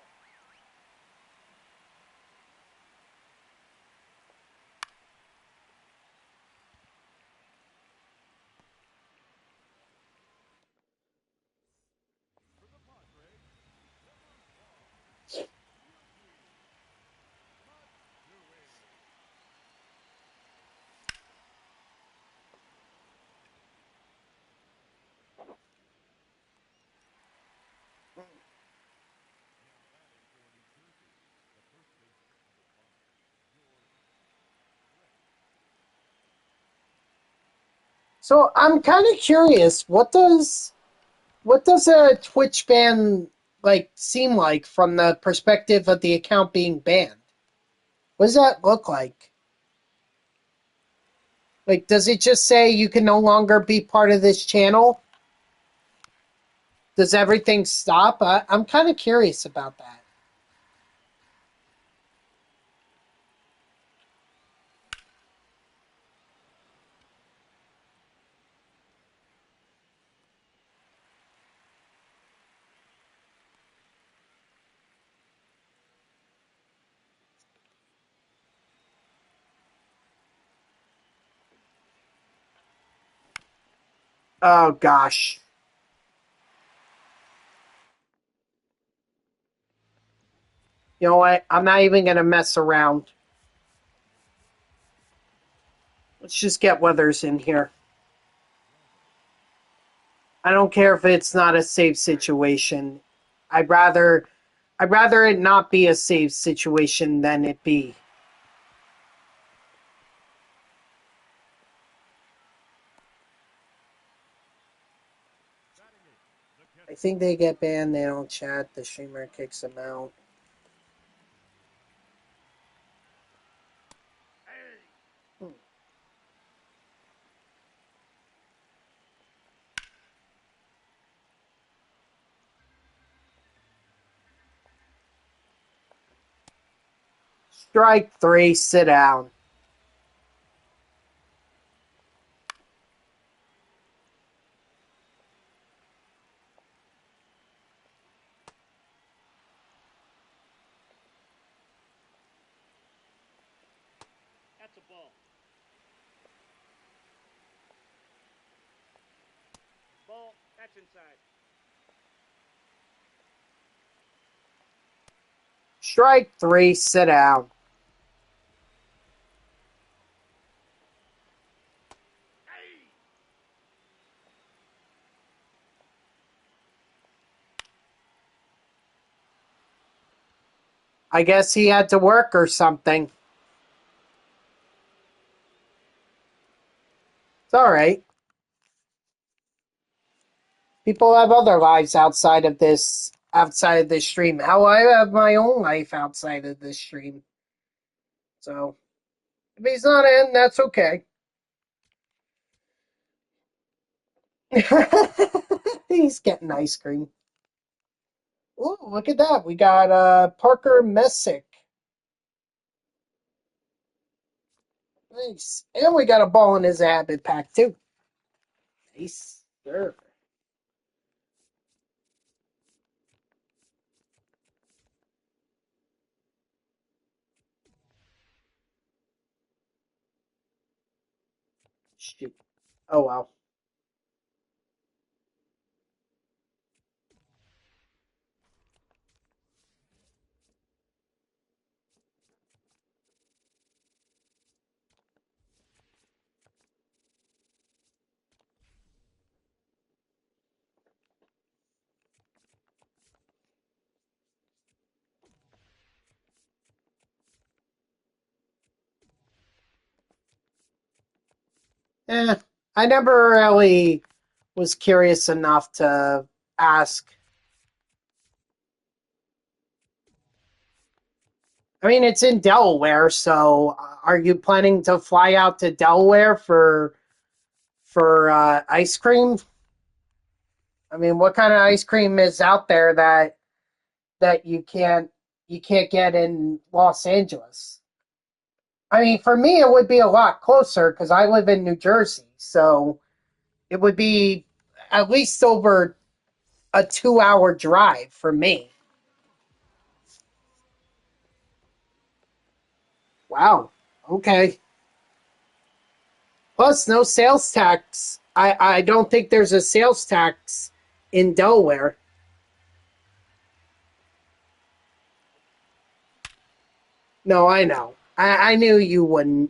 So I'm kind of curious. What does a Twitch ban like seem like from the perspective of the account being banned? What does that look like? Like, does it just say you can no longer be part of this channel? Does everything stop? I'm kind of curious about that. Oh, gosh. You know what? I'm not even going to mess around. Let's just get Weathers in here. I don't care if it's not a safe situation. I'd rather it not be a safe situation than it be. I think they get banned, they don't chat, the streamer kicks them out. Strike 3, sit down. That's a ball. Ball. That's inside. Strike 3, sit down. I guess he had to work or something. It's alright. People have other lives outside of this stream. How I have my own life outside of this stream. So if he's not in, that's okay. He's getting ice cream. Ooh, look at that. We got Parker Messick. Nice. And we got a ball in his habit pack too. Nice. Sure. Shoot. Oh wow. I never really was curious enough to ask. I mean, it's in Delaware, so are you planning to fly out to Delaware for ice cream? I mean, what kind of ice cream is out there that you can't get in Los Angeles? I mean, for me, it would be a lot closer because I live in New Jersey, so it would be at least over a 2 hour drive for me. Wow. Okay. Plus, no sales tax. I don't think there's a sales tax in Delaware. No, I know. I knew you wouldn't.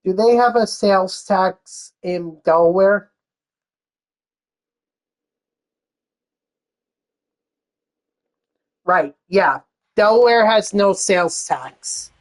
Do they have a sales tax in Delaware? Right, yeah. Delaware has no sales tax.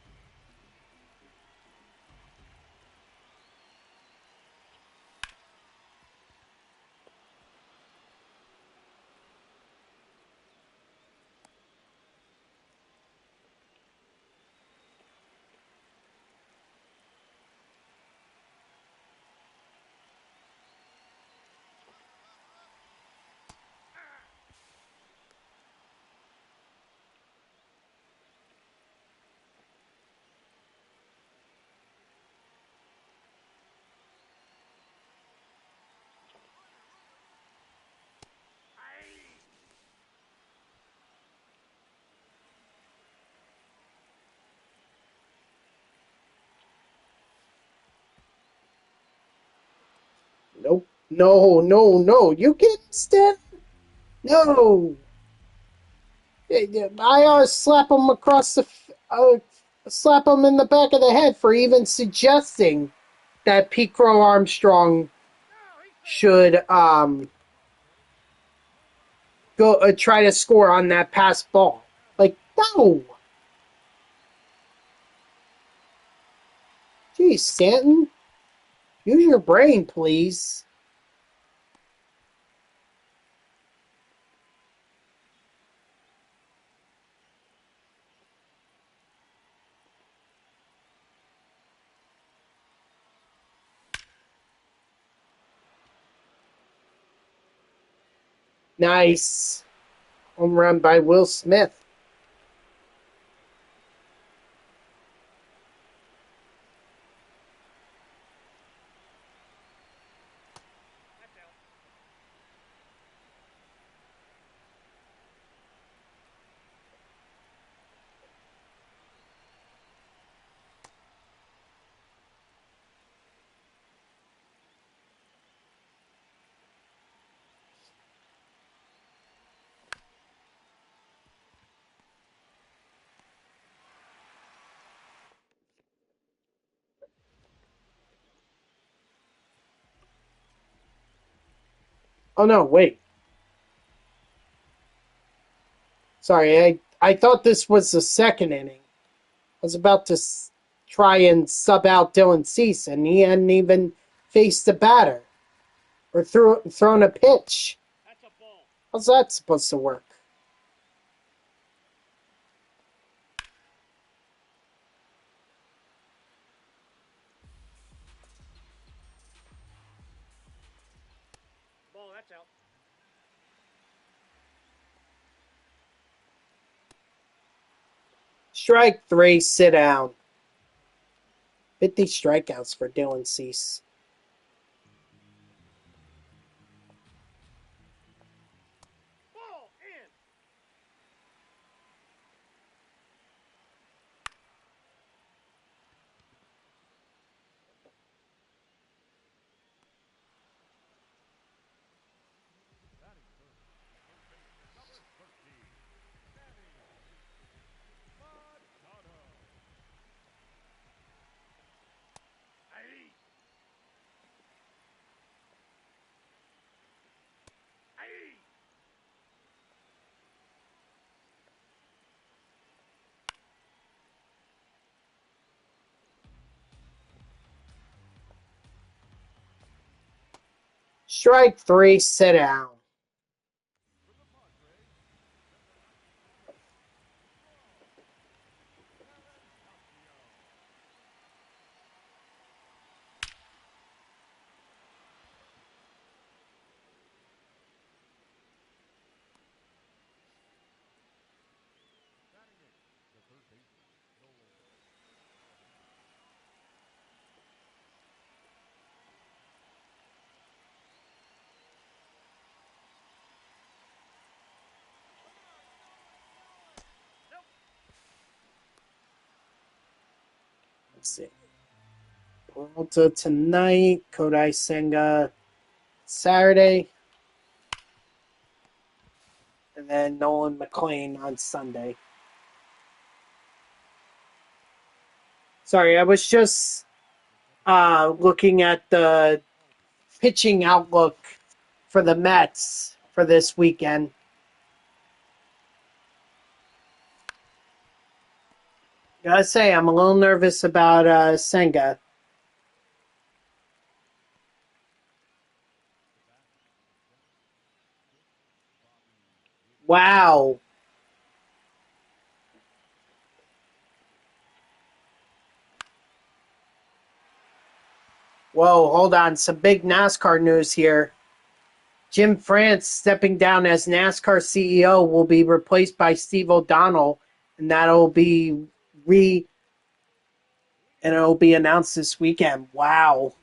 Nope. No, no, no. You can't stand. No. I slap him across the. Slap him in the back of the head for even suggesting that Pete Crow Armstrong should go try to score on that pass ball. Like, no. Geez, Stanton, use your brain, please. Nice. Home run by Will Smith. That's out. Oh no, wait. Sorry, I thought this was the second inning. I was about to try and sub out Dylan Cease, and he hadn't even faced the batter or thrown a pitch. That's a ball. How's that supposed to work? Ball, that's out. Strike three, sit down. 50 strikeouts for Dylan Cease. Ball, in. Aye. Aye. Strike three, sit down. Nope. Let's see. Peralta tonight, Kodai Senga Saturday, and then Nolan McLean on Sunday. Sorry, I was just looking at the pitching outlook for the Mets for this weekend. Gotta say, I'm a little nervous about Senga. Wow. Whoa, hold on. Some big NASCAR news here. Jim France stepping down as NASCAR CEO will be replaced by Steve O'Donnell, and re it'll be announced this weekend. Wow.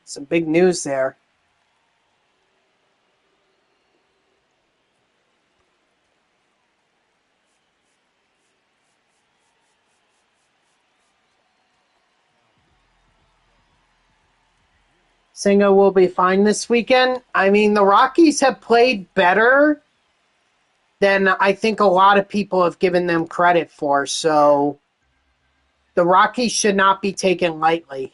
Some big news there. Senga will be fine this weekend. I mean, the Rockies have played better than I think a lot of people have given them credit for. So the Rockies should not be taken lightly.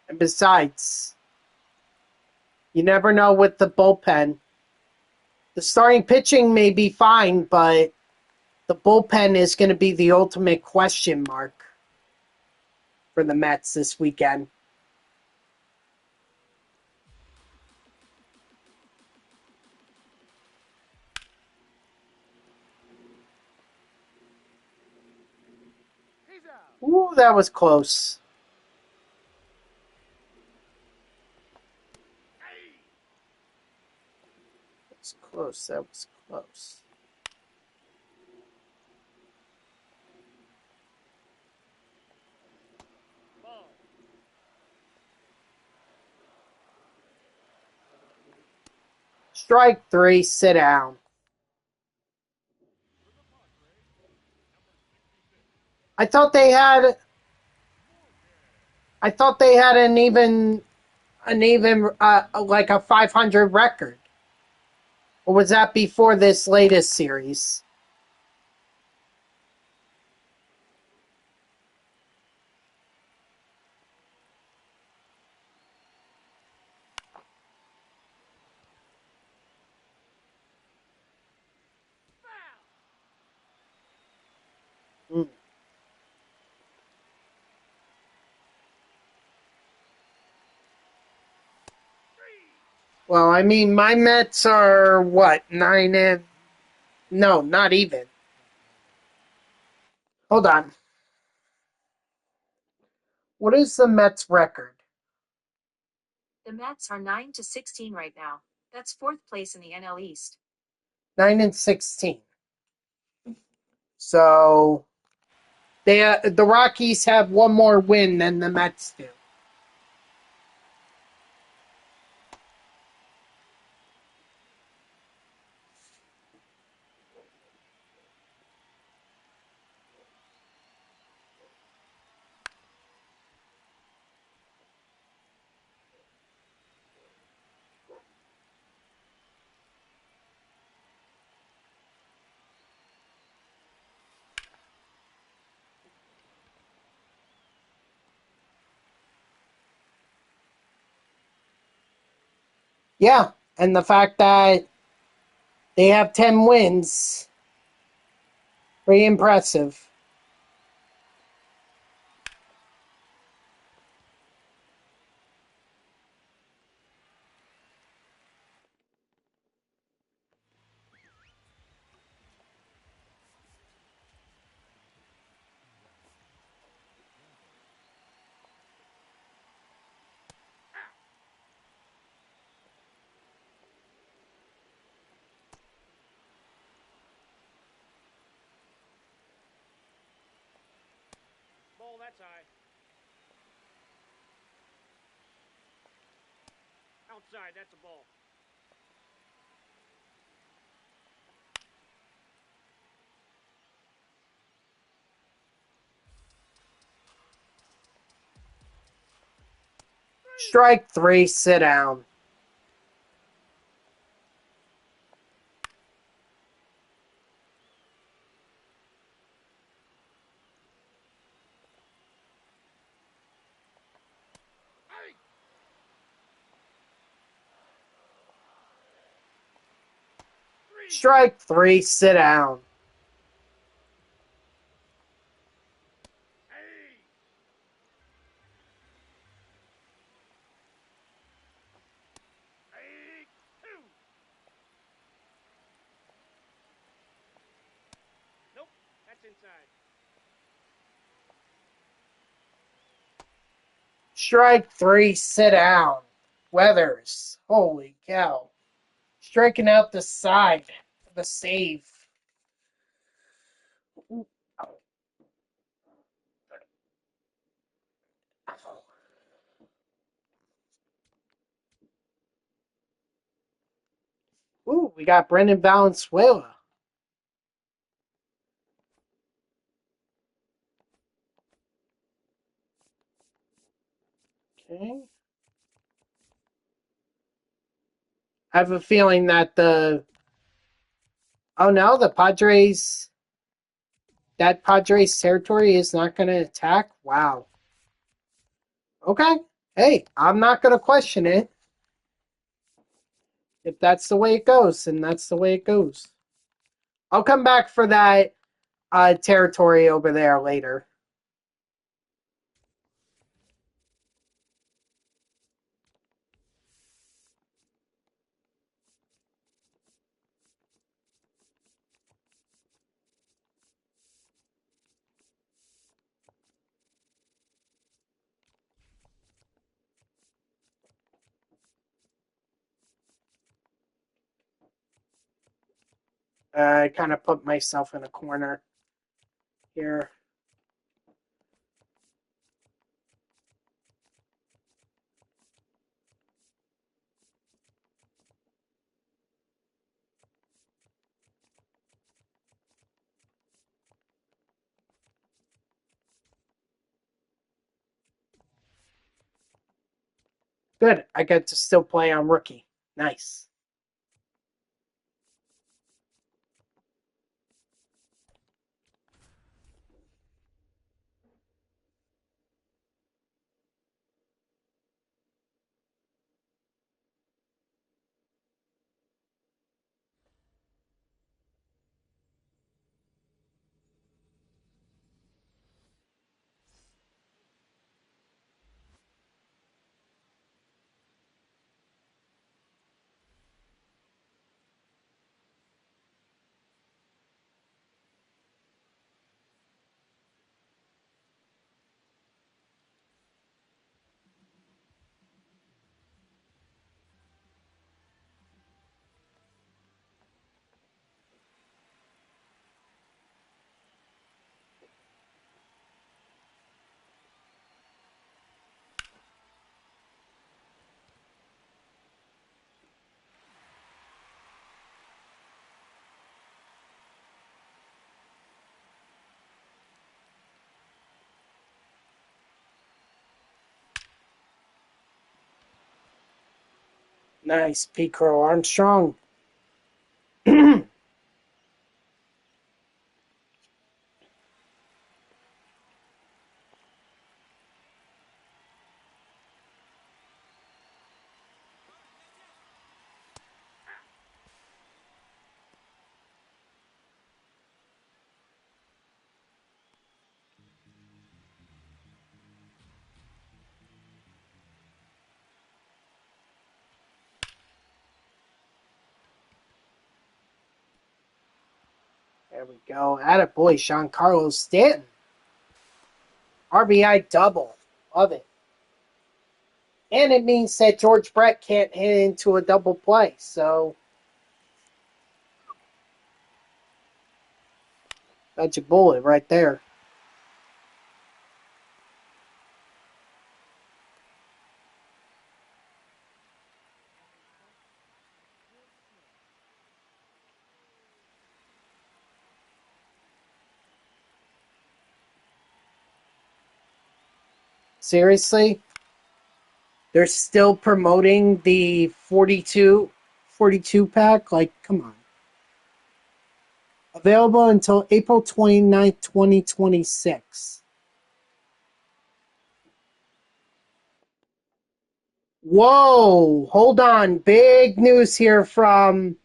And besides, you never know with the bullpen. The starting pitching may be fine, but the bullpen is going to be the ultimate question mark for the Mets this weekend. He's out. Ooh, that was close. Hey. That was close. That was close. Ball. Strike three, sit down. For the Padres, number 66. I thought they had I thought they had an even like a 500 record. Or was that before this latest series? Foul. Hmm. Three. Well, I mean, my Mets are what, nine and no, not even. Hold on. What is the Mets record? The Mets are 9-16 right now. That's fourth place in the NL East. 9-16. So the Rockies have one more win than the Mets do. Yeah, and the fact that they have 10 wins, pretty impressive. that's high. Outside, that's a ball. Strike three, sit down. Hey! Three! Strike three, sit down. Hey! Hey! Two! Nope, that's inside. Strike three, sit down. Weathers. Holy cow. Striking out the side. The save. Ooh, we got Brendan Valenzuela. Okay. I have a feeling that oh no, the Padres, that Padres territory is not going to attack. Wow. Okay. Hey, I'm not going to question it. If that's the way it goes, then that's the way it goes. I'll come back for that territory over there later. I kind of put myself in a corner here. Good. I get to still play on rookie. Nice. Nice. Pete Crow Armstrong. There we go. Attaboy, Giancarlo Stanton. RBI double. Love it. And it means that George Brett can't hit into a double play. So that's a bullet right there. Seriously? They're still promoting the 42 pack? Like, come on. Available until April 29th, 2026. Whoa, hold on. Big news here from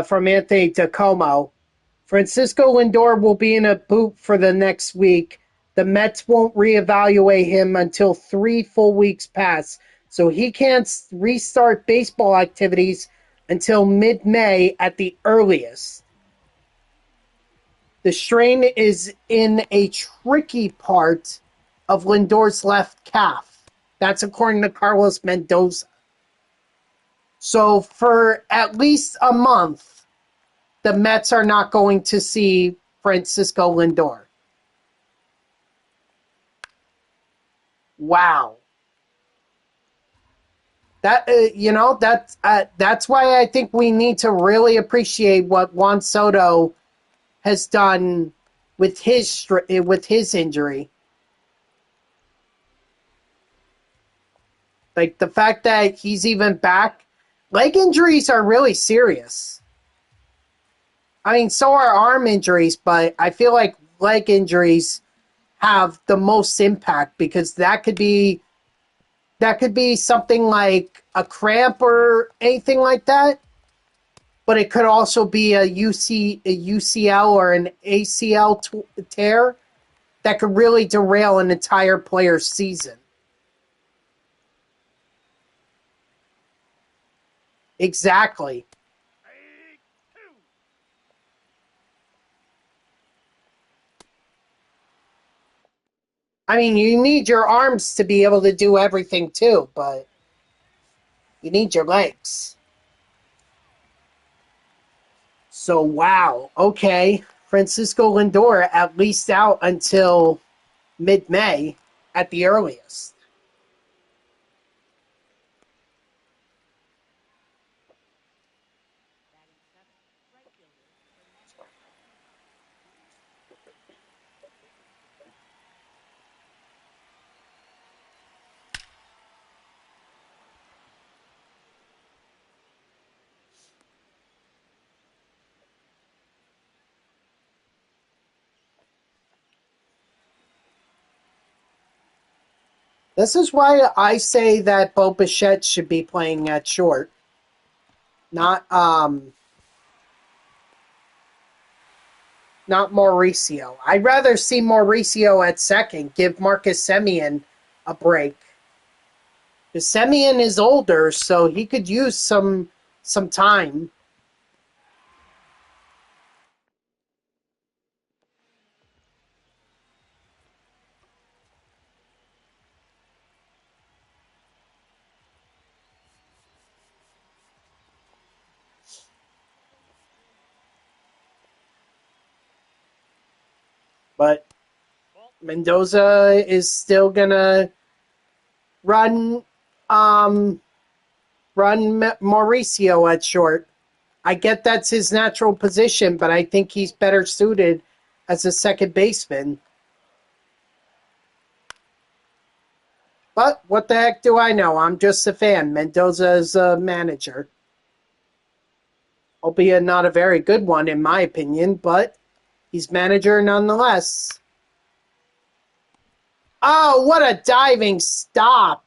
from Anthony DeComo. Francisco Lindor will be in a boot for the next week. The Mets won't reevaluate him until 3 full weeks pass, so he can't restart baseball activities until mid-May at the earliest. The strain is in a tricky part of Lindor's left calf. That's according to Carlos Mendoza. So for at least a month, the Mets are not going to see Francisco Lindor. Wow. That's why I think we need to really appreciate what Juan Soto has done with his injury. Like the fact that he's even back. Leg injuries are really serious. I mean, so are arm injuries, but I feel like leg injuries have the most impact because that could be something like a cramp or anything like that, but it could also be a UCL or an ACL tear that could really derail an entire player's season. Exactly. Strike two. I mean, you need your arms to be able to do everything too, but you need your legs. So, wow. Okay. Francisco Lindor at least out until mid-May at the earliest. This is why I say that Bo Bichette should be playing at short, not not Mauricio. I'd rather see Mauricio at second, give Marcus Semien a break. Because Semien is older, so he could use some time. But Mendoza is still gonna run um Mauricio at short. I get that's his natural position, but I think he's better suited as a second baseman. But what the heck do I know? I'm just a fan. Mendoza is a manager. Albeit not a very good one, in my opinion, but he's manager nonetheless. Oh, what a diving stop!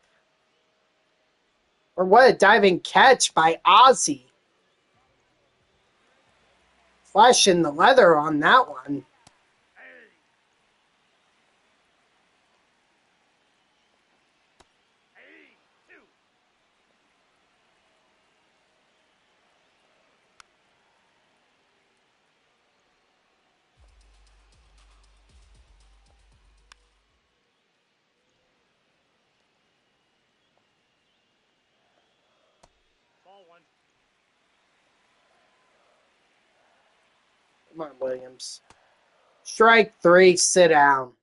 Or what a diving catch by Ozzy. Flashing the leather on that one. Two. Ball one. Come on, Williams. Strike three, sit down.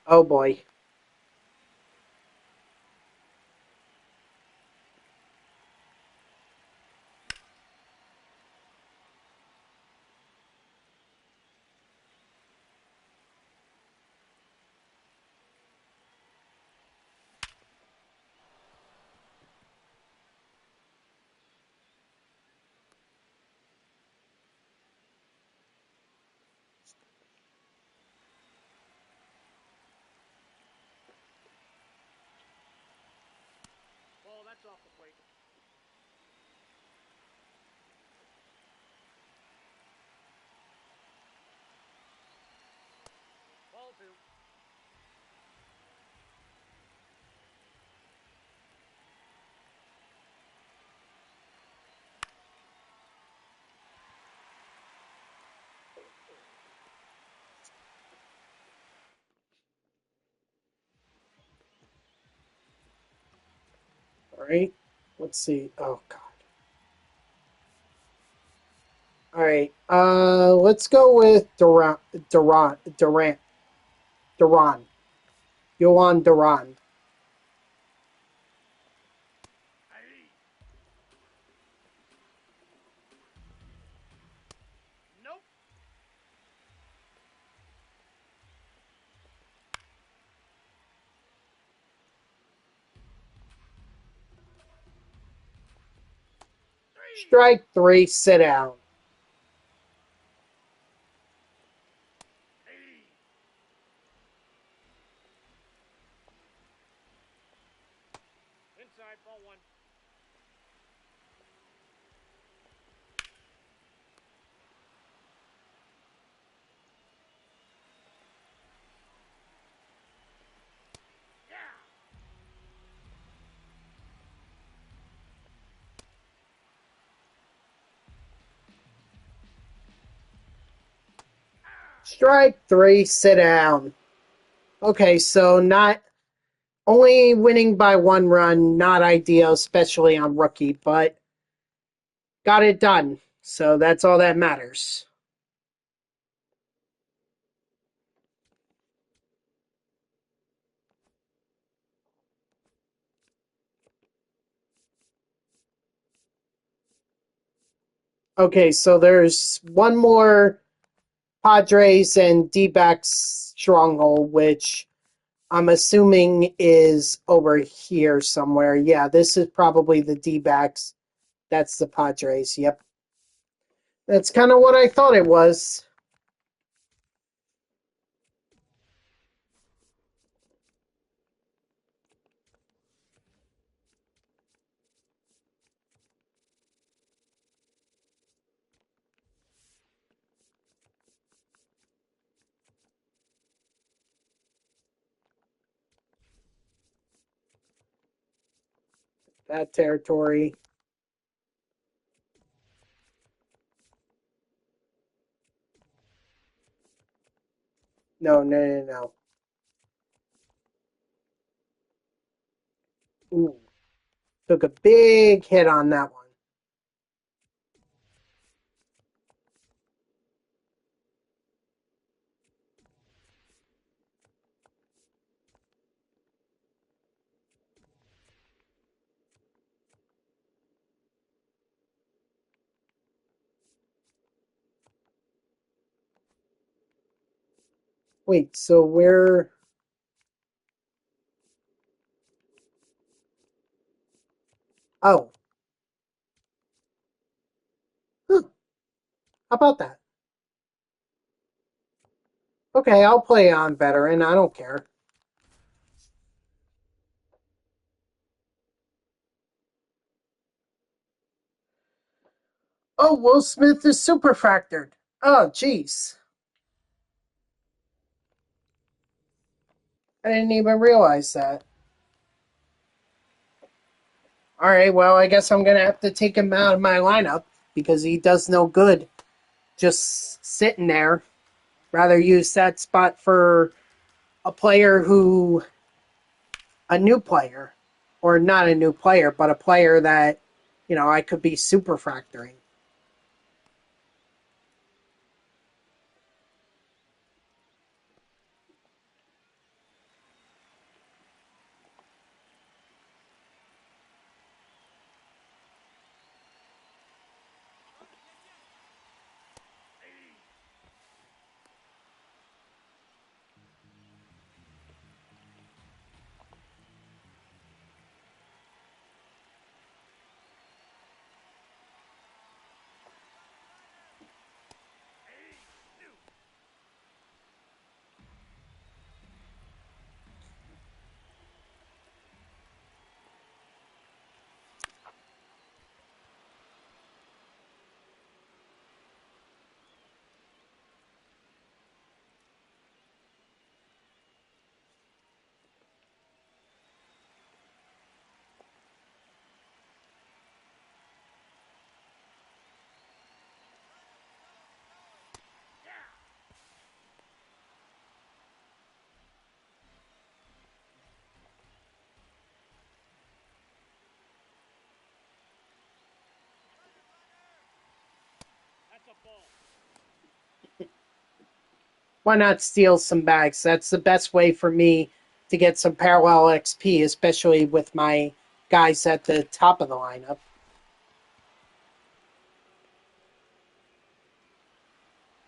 Oh boy. Ball, that's off the plate. Ball two. All right. Let's see. Oh god. All right. Let's go with Duran. Yohan Duran. Aye. Nope. Three. Strike three. Sit down. Aye. Inside, ball one. Yeah. Strike three. Sit down. Okay, so not only winning by one run, not ideal, especially on rookie, but got it done. So that's all that matters. Okay, so there's one more Padres and D-backs stronghold, which I'm assuming is over here somewhere. Yeah, this is probably the D-backs. That's the Padres. Yep. That's kind of what I thought it was. That territory. No, no, no, no. Ooh, took a big hit on that one. Wait, so where? Oh, huh, how about that? Okay, I'll play on veteran. I don't care. Oh, Will Smith is super fractured. Oh, jeez. I didn't even realize that. All right, well, I guess I'm going to have to take him out of my lineup because he does no good just sitting there. Rather use that spot for a player who, a new player, or not a new player, but a player that, I could be super fracturing. why not steal some bags? That's the best way for me to get some parallel XP, especially with my guys at the top of the lineup.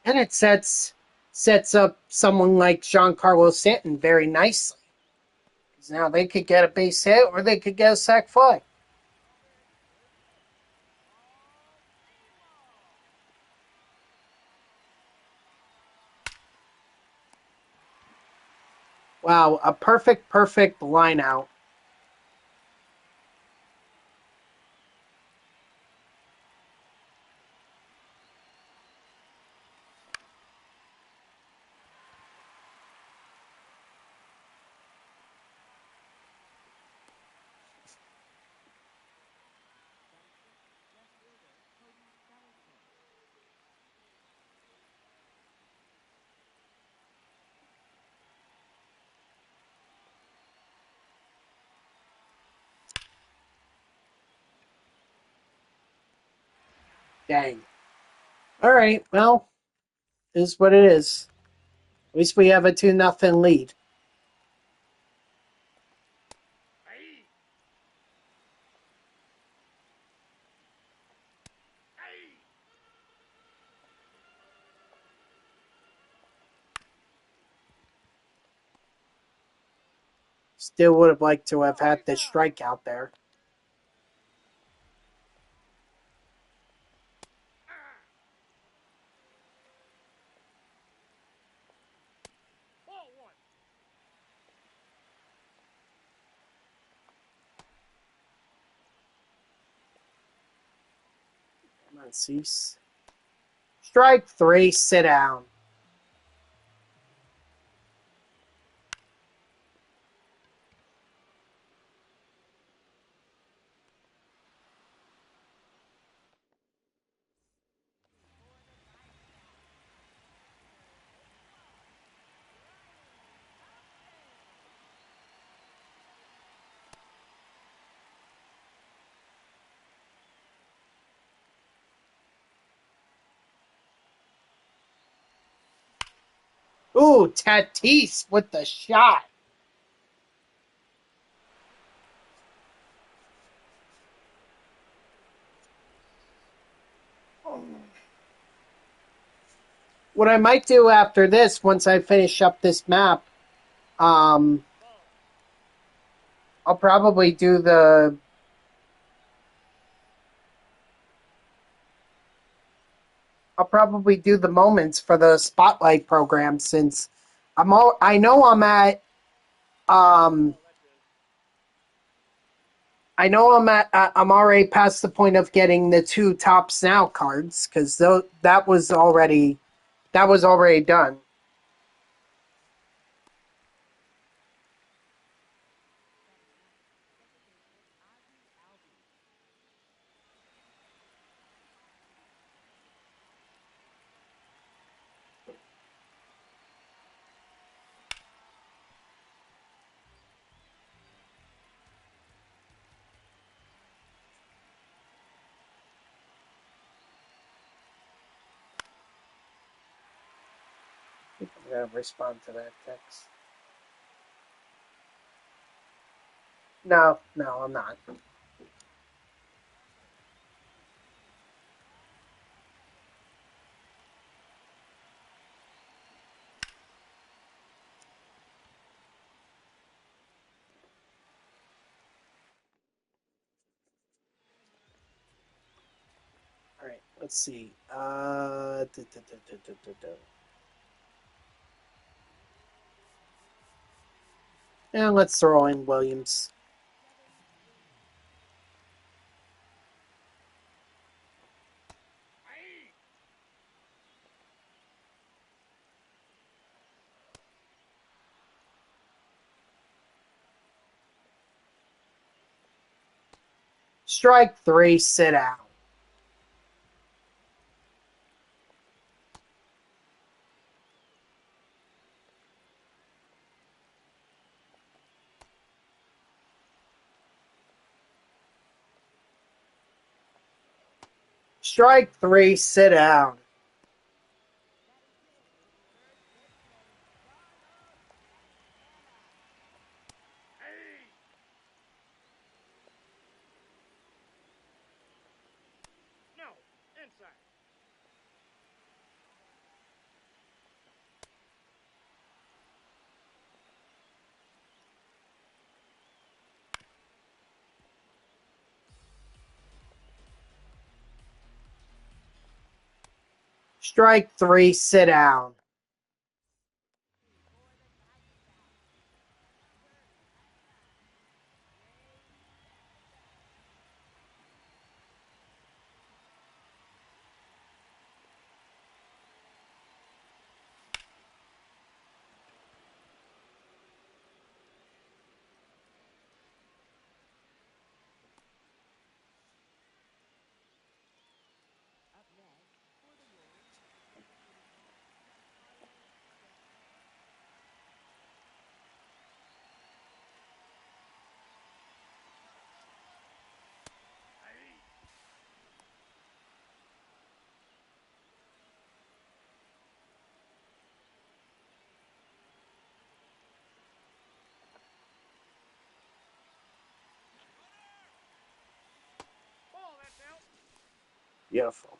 And it sets up someone like Giancarlo Stanton very nicely. Because now they could get a base hit or they could get a sac fly. Wow, a perfect line out. Dang. All right, well, is what it is. At least we have a 2-0 lead. Ahí. Ahí. Still would have liked to have had the strikeout there. Ball one. Come on, Cease. Strike 3, sit down. Ooh, Tatis with the shot. What I might do after this, once I finish up this map, um, Ball. I'll probably do the moments for the spotlight program since I know I'm at um Ball, that's it. I know I'm already past the point of getting the 2 tops now cards because that was already done. I'm gonna respond to that text. No, I'm not. All right, let's see. And let's throw in Williams. Ahí. Strike 3, sit down. Strike 3, sit down. Outside. Strike 3, sit down. Ball, that's out. Beautiful.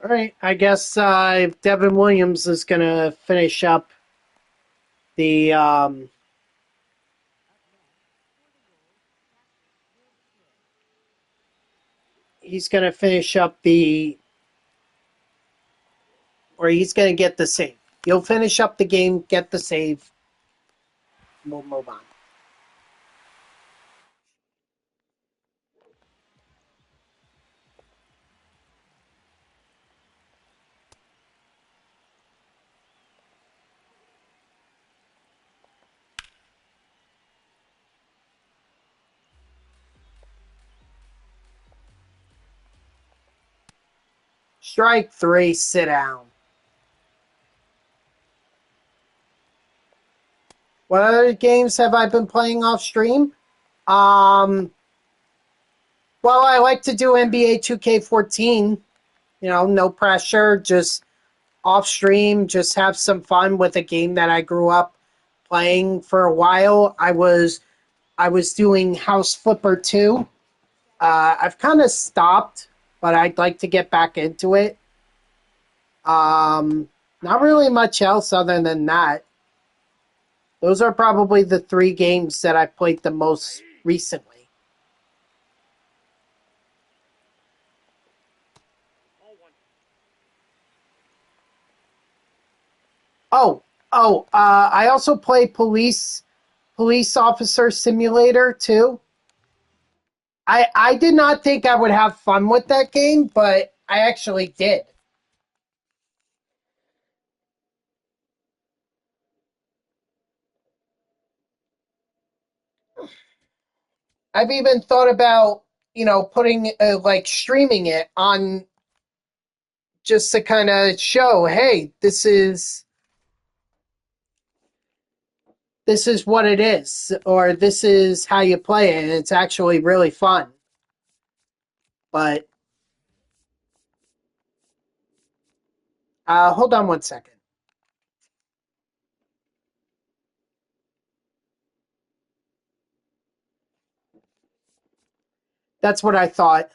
All right, I guess Devin Williams is going to finish up the he's going to finish up the or he's going to get the save. He'll finish up the game, get the save. We'll move on. Strike 3, sit down. What other games have I been playing off stream? Well, I like to do NBA 2K14. No pressure, just off stream, just have some fun with a game that I grew up playing for a while. I was doing House Flipper 2. I've kind of stopped, but I'd like to get back into it. Not really much else other than that. Those are probably the 3 games that I've played the most recently. Ball one. I also play Police Officer Simulator too. I did not think I would have fun with that game, but I actually did. I've even thought about, putting like streaming it on just to kind of show, hey, this is what it is, or this is how you play it, and it's actually really fun. But hold on one second. That's what I thought.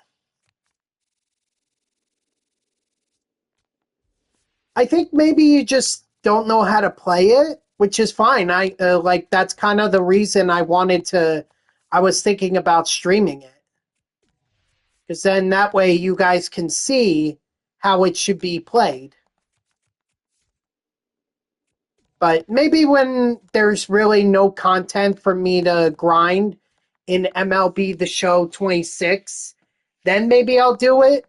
I think maybe you just don't know how to play it, which is fine. I like that's kind of the reason I wanted to. I was thinking about streaming it because then that way you guys can see how it should be played. But maybe when there's really no content for me to grind in MLB The Show 26, then maybe I'll do it.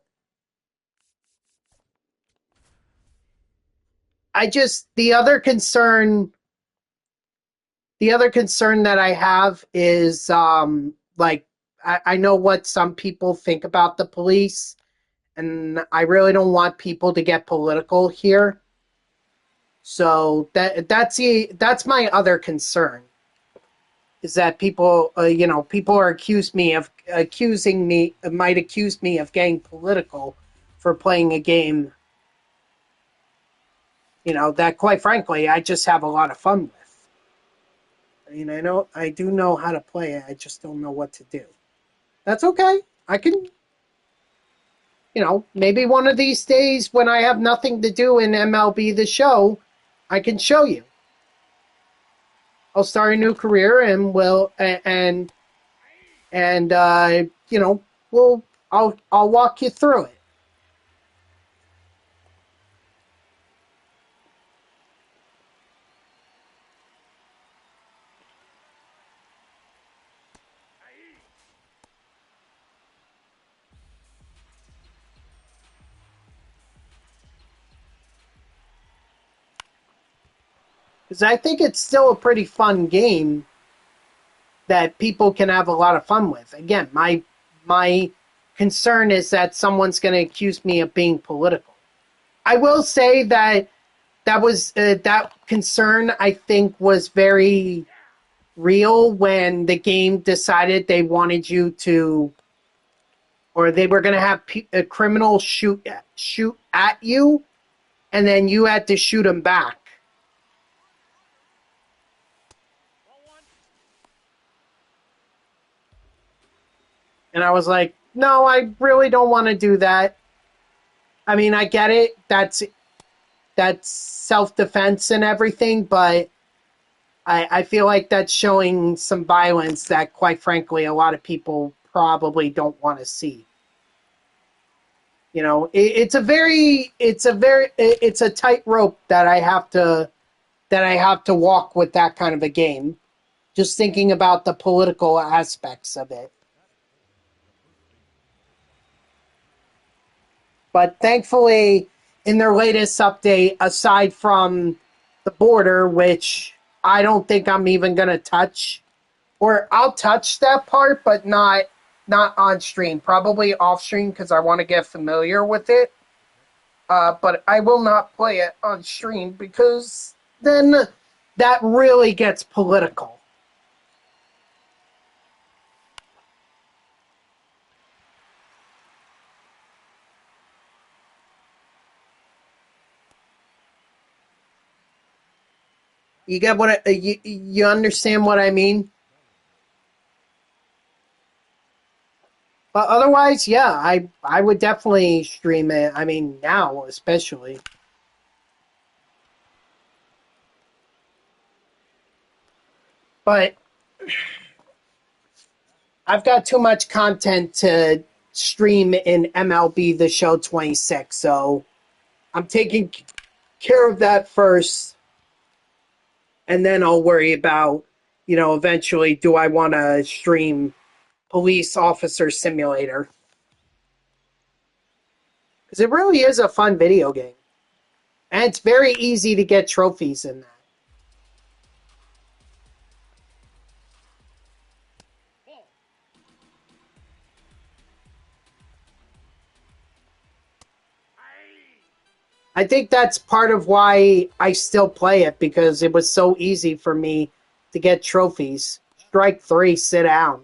I just the other concern that I have is like I know what some people think about the police, and I really don't want people to get political here. So that's my other concern is that people people are might accuse me of getting political for playing a game that quite frankly I just have a lot of fun with. I mean, I do know how to play it. I just don't know what to do. That's okay. I can, maybe one of these days when I have nothing to do in MLB The Show, I can show you. I'll start a new career and we'll I'll walk you through it. Because I think it's still a pretty fun game that people can have a lot of fun with. Again, my concern is that someone's going to accuse me of being political. I will say that that concern I think was very real when the game decided they wanted you to, or they were going to have a criminal shoot at you, and then you had to shoot them back. And I was like, no, I really don't want to do that. I mean, I get it. That's self-defense and everything, but I feel like that's showing some violence that, quite frankly, a lot of people probably don't want to see. It's a tightrope that I have to walk with that kind of a game. Just thinking about the political aspects of it. But thankfully, in their latest update, aside from the border, which I don't think I'm even going to touch, or I'll touch that part, but not on stream. Probably off stream because I want to get familiar with it. But I will not play it on stream because then that really gets political. You get you understand what I mean? But otherwise, yeah, I would definitely stream it. I mean, now especially. But I've got too much content to stream in MLB The Show 26, so I'm taking care of that first, and then I'll worry about, eventually, do I want to stream Police Officer Simulator? Because it really is a fun video game. And it's very easy to get trophies in that. I think that's part of why I still play it, because it was so easy for me to get trophies. Strike three, sit down.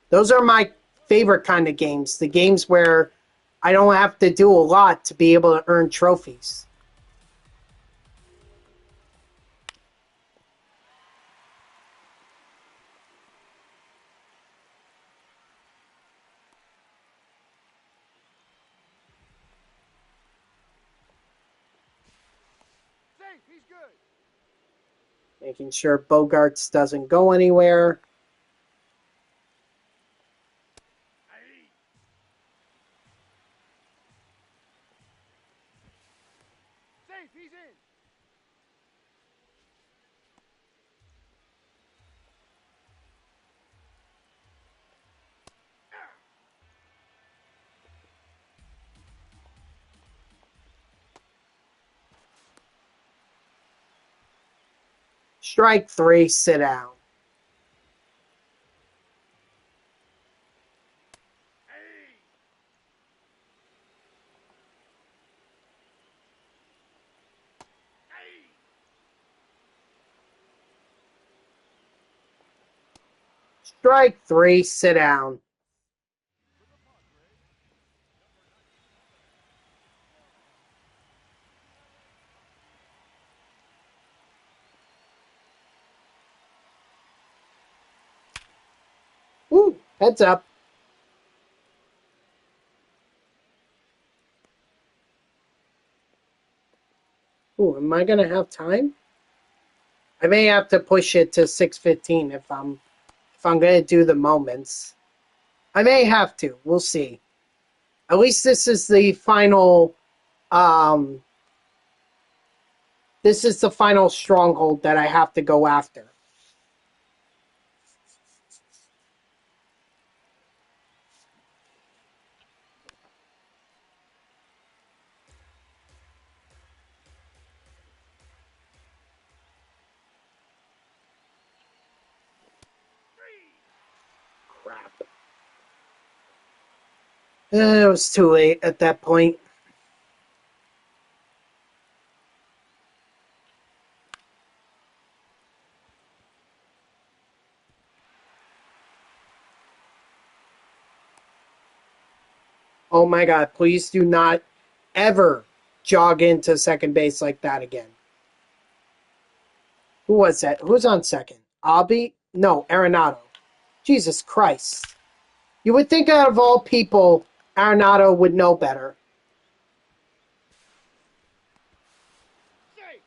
Those are my favorite kind of games. The games where I don't have to do a lot to be able to earn trophies. Safe, he's good. Making sure Bogarts doesn't go anywhere. Safe, he's in. Strike 3, sit down. Strike 3, sit down. Ooh, heads up. Ooh, am I gonna have time? I may have to push it to 6:15 if I'm gonna do the moments. I may have to. We'll see. At least this is the final. This is the final stronghold that I have to go after. Crap. It was too late at that point. Oh my god, please do not ever jog into second base like that again. Who was that? Who's on second? Abby? No, Arenado. Jesus Christ. You would think out of all people, Arenado would know better. Safe.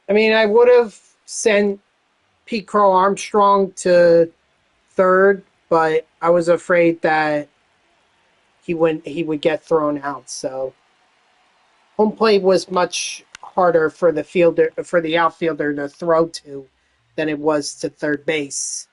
I mean, I would have sent Pete Crow Armstrong to third, but I was afraid that he would get thrown out. So home plate was much harder for the outfielder to throw to than it was to third base.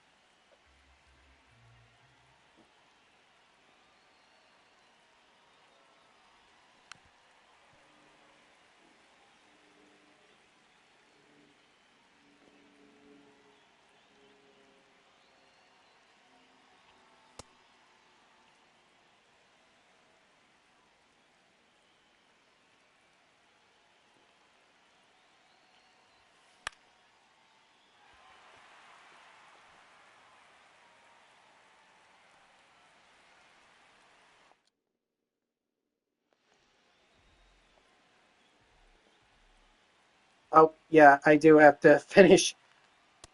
Oh yeah, I do have to finish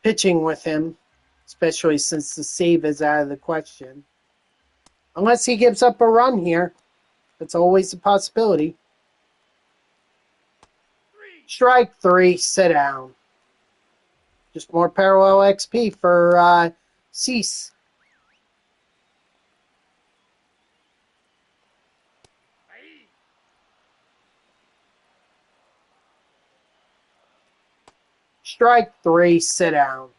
pitching with him, especially since the save is out of the question. Unless he gives up a run here, that's always a possibility. Strike 3, sit down. Just more parallel XP for Cease. Strike 3, sit down.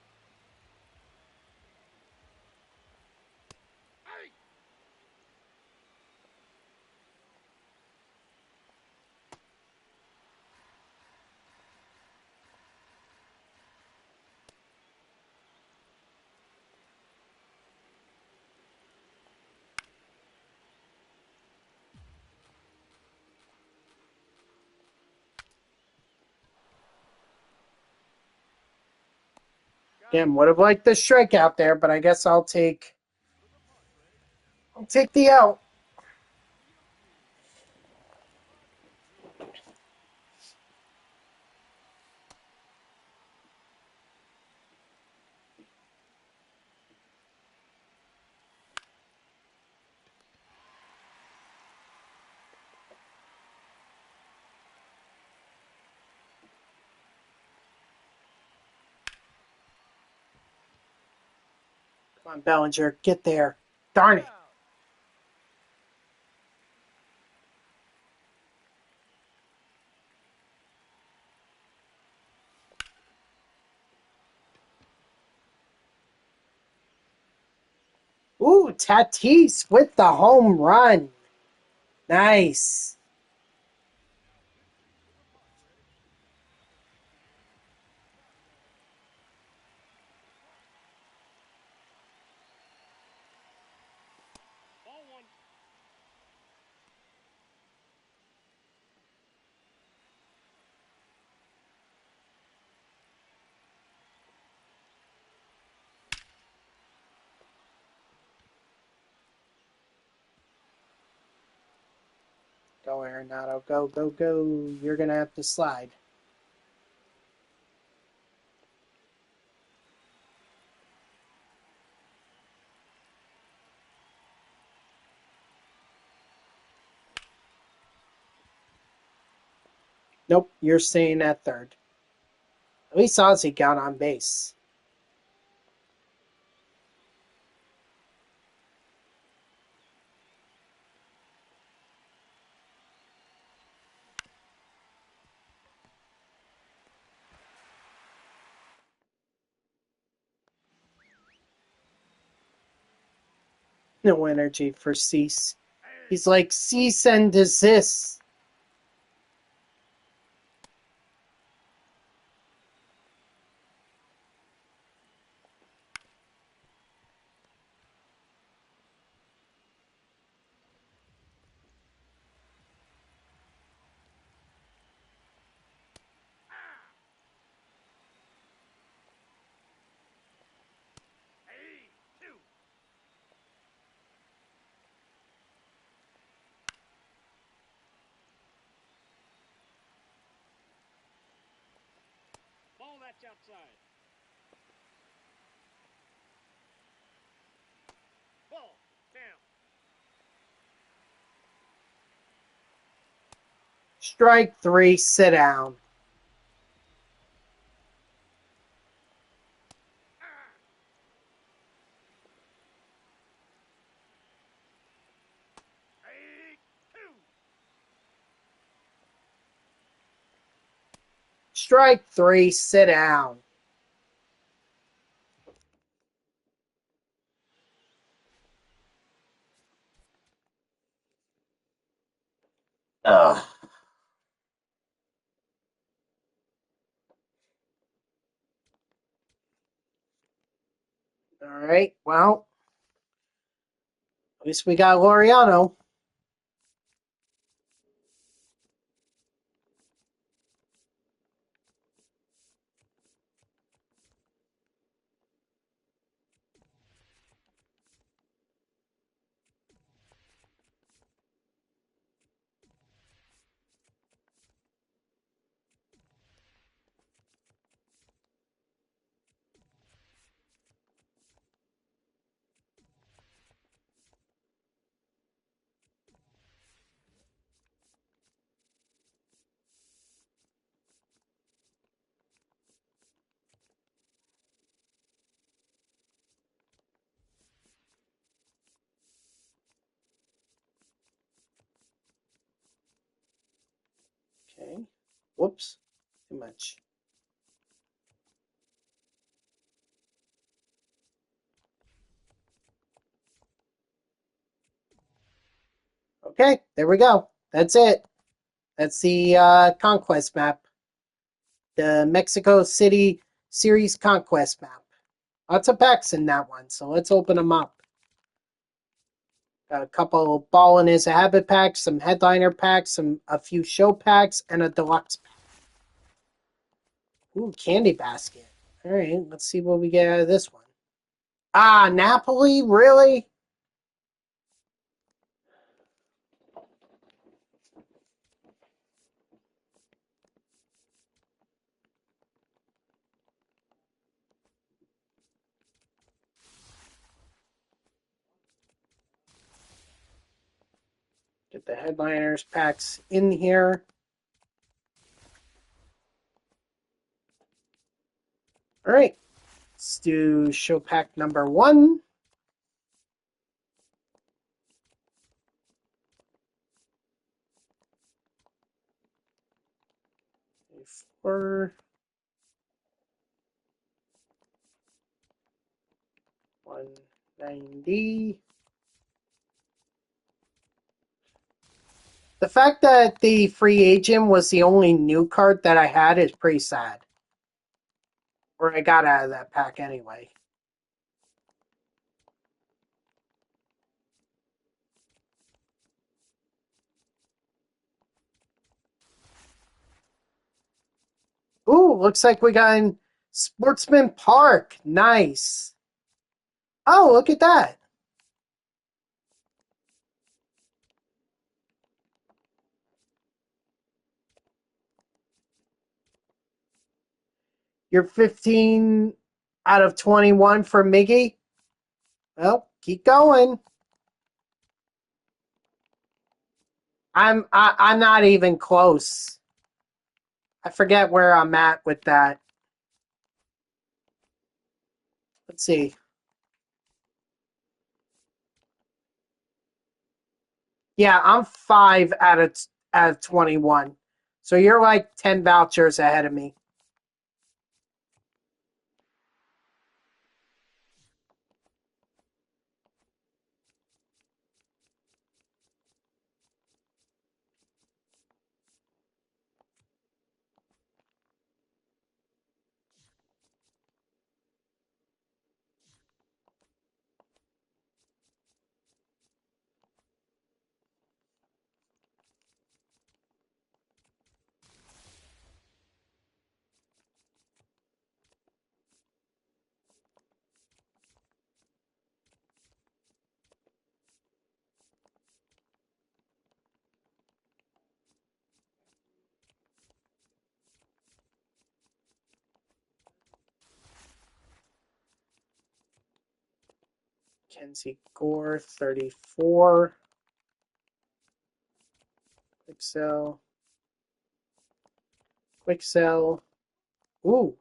Again, would have liked the strikeout there, but I guess I'll take the out. Come on, Bellinger, get there. Darn it. Ooh, Tatis with the home run. Nice. Go, Arenado. Go, go, go. You're going to have to slide. Nope, you're staying at third. At least Ozzy got on base. No energy for Cease. He's like, cease and desist. Ball that's outside. Ball down. Strike three, sit down. Strike three, sit down. Ugh. All right, well, at least we got Laureano. Okay. Whoops. Too much. Okay, there we go. That's it. That's the Conquest map. The Mexico City Series Conquest map. Lots of packs in that one, so let's open them up. Got a couple Ball in His Habit packs, some Headliner packs, a few show packs, and a deluxe pack. Ooh, Candy Basket. All right, let's see what we get out of this one. Ah, Napoli? Really? Get the Headliners packs in here. All right, let's do show pack number one. 24. 190. The fact that the free agent was the only new card that I had is pretty sad. Or I got out of that pack anyway. Ooh, looks like we got in Sportsman Park. Nice. Oh, look at that. You're 15 out of 21 for Miggy. Well, keep going. I'm not even close. I forget where I'm at with that. Let's see. Yeah, I'm 5 out of 21. So you're like 10 vouchers ahead of me. Kenzie Gore, 34. Quick sell. Quick sell. Ooh.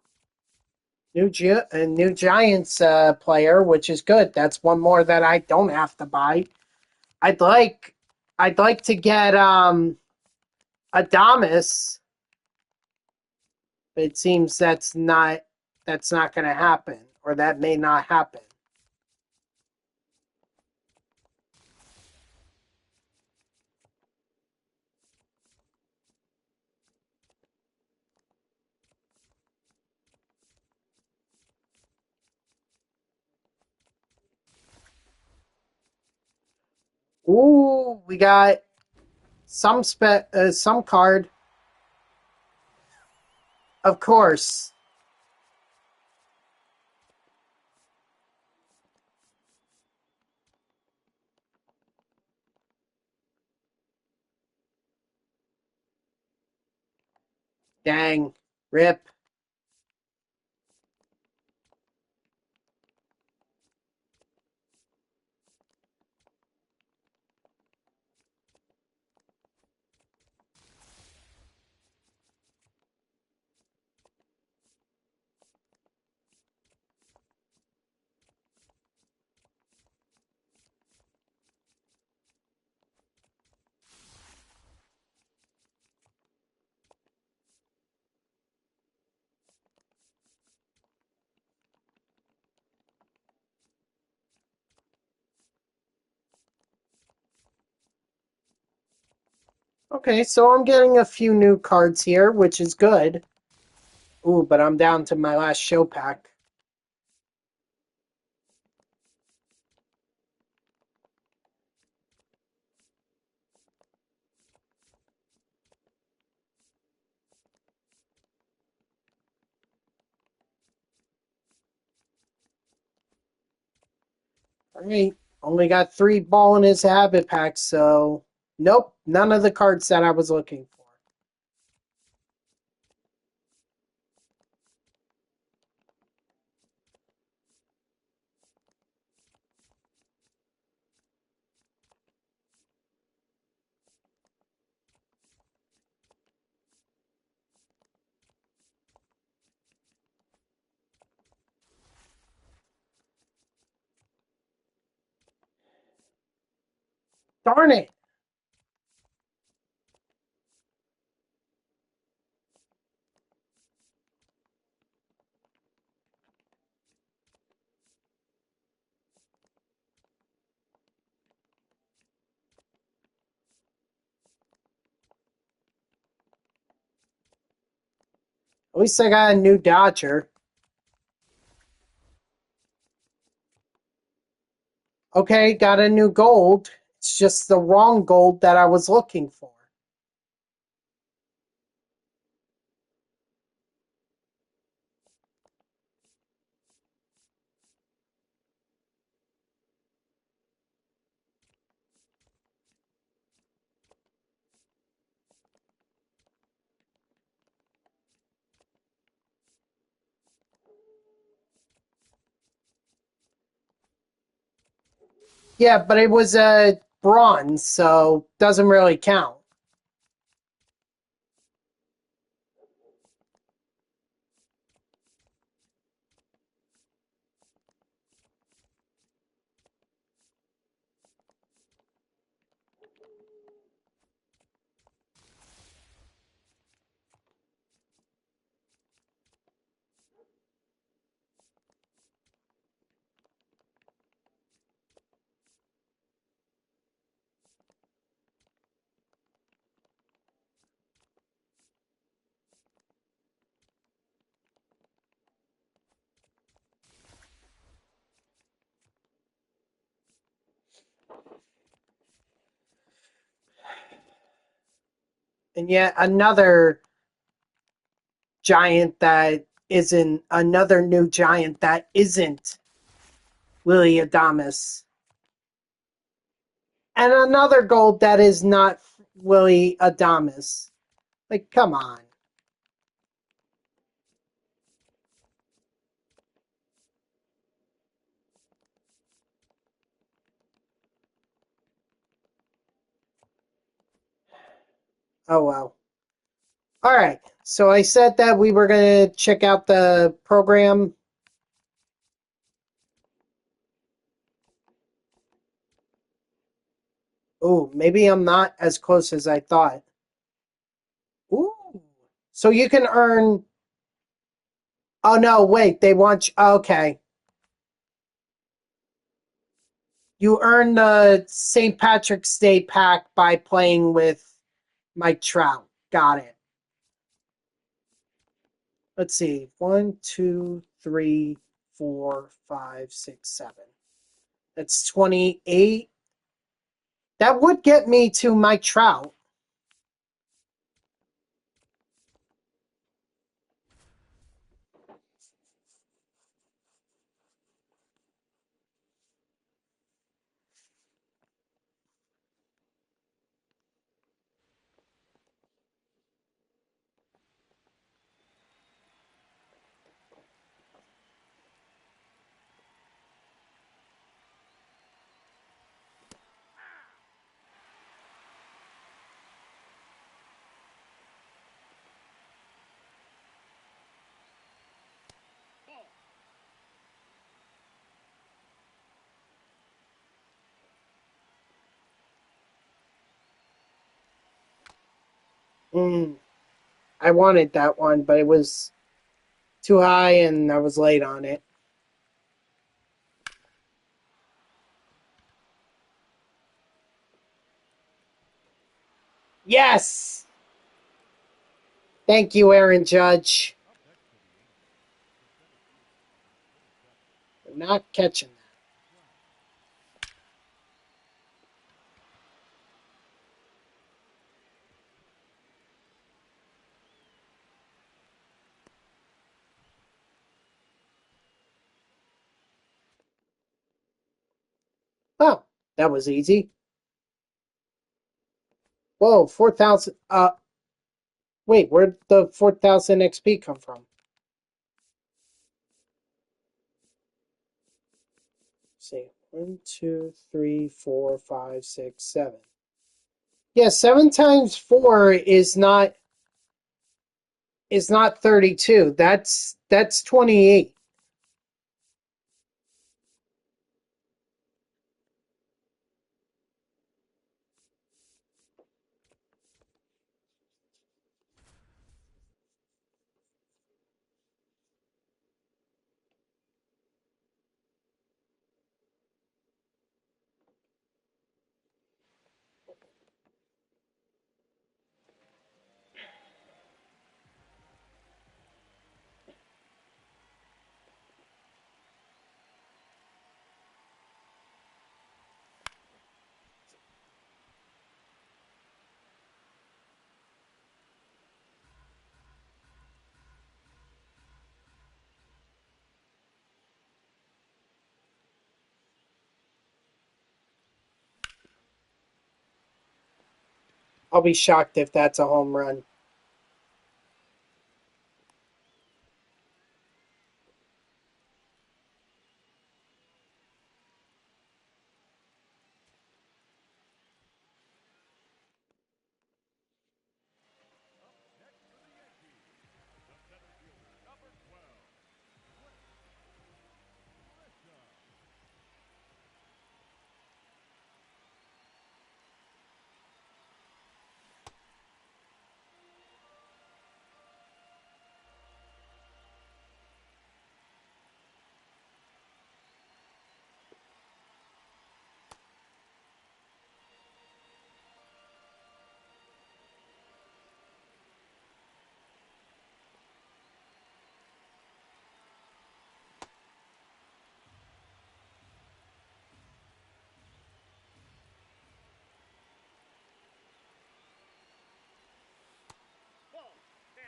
New Giants player, which is good. That's one more that I don't have to buy. I'd like to get Adamas, but it seems that's not going to happen, or that may not happen. Ooh, we got some card. Of course. Dang. Rip. Okay, so I'm getting a few new cards here, which is good. Ooh, but I'm down to my last show pack. All right, only got 3 ball in his habit packs, so nope, none of the cards that I was looking for. Darn it! At least I got a new Dodger. Okay, got a new gold. It's just the wrong gold that I was looking for. Yeah, but it was a bronze, so doesn't really count. And yet another new giant that isn't Willie Adamas. And another gold that is not Willie Adamas. Like, come on. Oh well. All right. So I said that we were going to check out the program. Oh, maybe I'm not as close as I thought. Ooh. So you can earn. Oh no, wait. They want you. Okay. You earn the St. Patrick's Day pack by playing with Mike Trout. Got it. Let's see. 1, 2, 3, 4, 5, 6, 7. That's 28. That would get me to Mike Trout. Ball. I wanted that one, but it was too high and I was late on it. Yes! Thank you, Aaron Judge. For not catching that. Oh, that was easy. Whoa, 4,000. Wait, where'd the 4,000 XP come from? Let's see. 1, 2, 3, 4, 5, 6, 7. Yeah, 7 times 4 is not 32. That's 28. I'll be shocked if that's a home run. Ball. Down.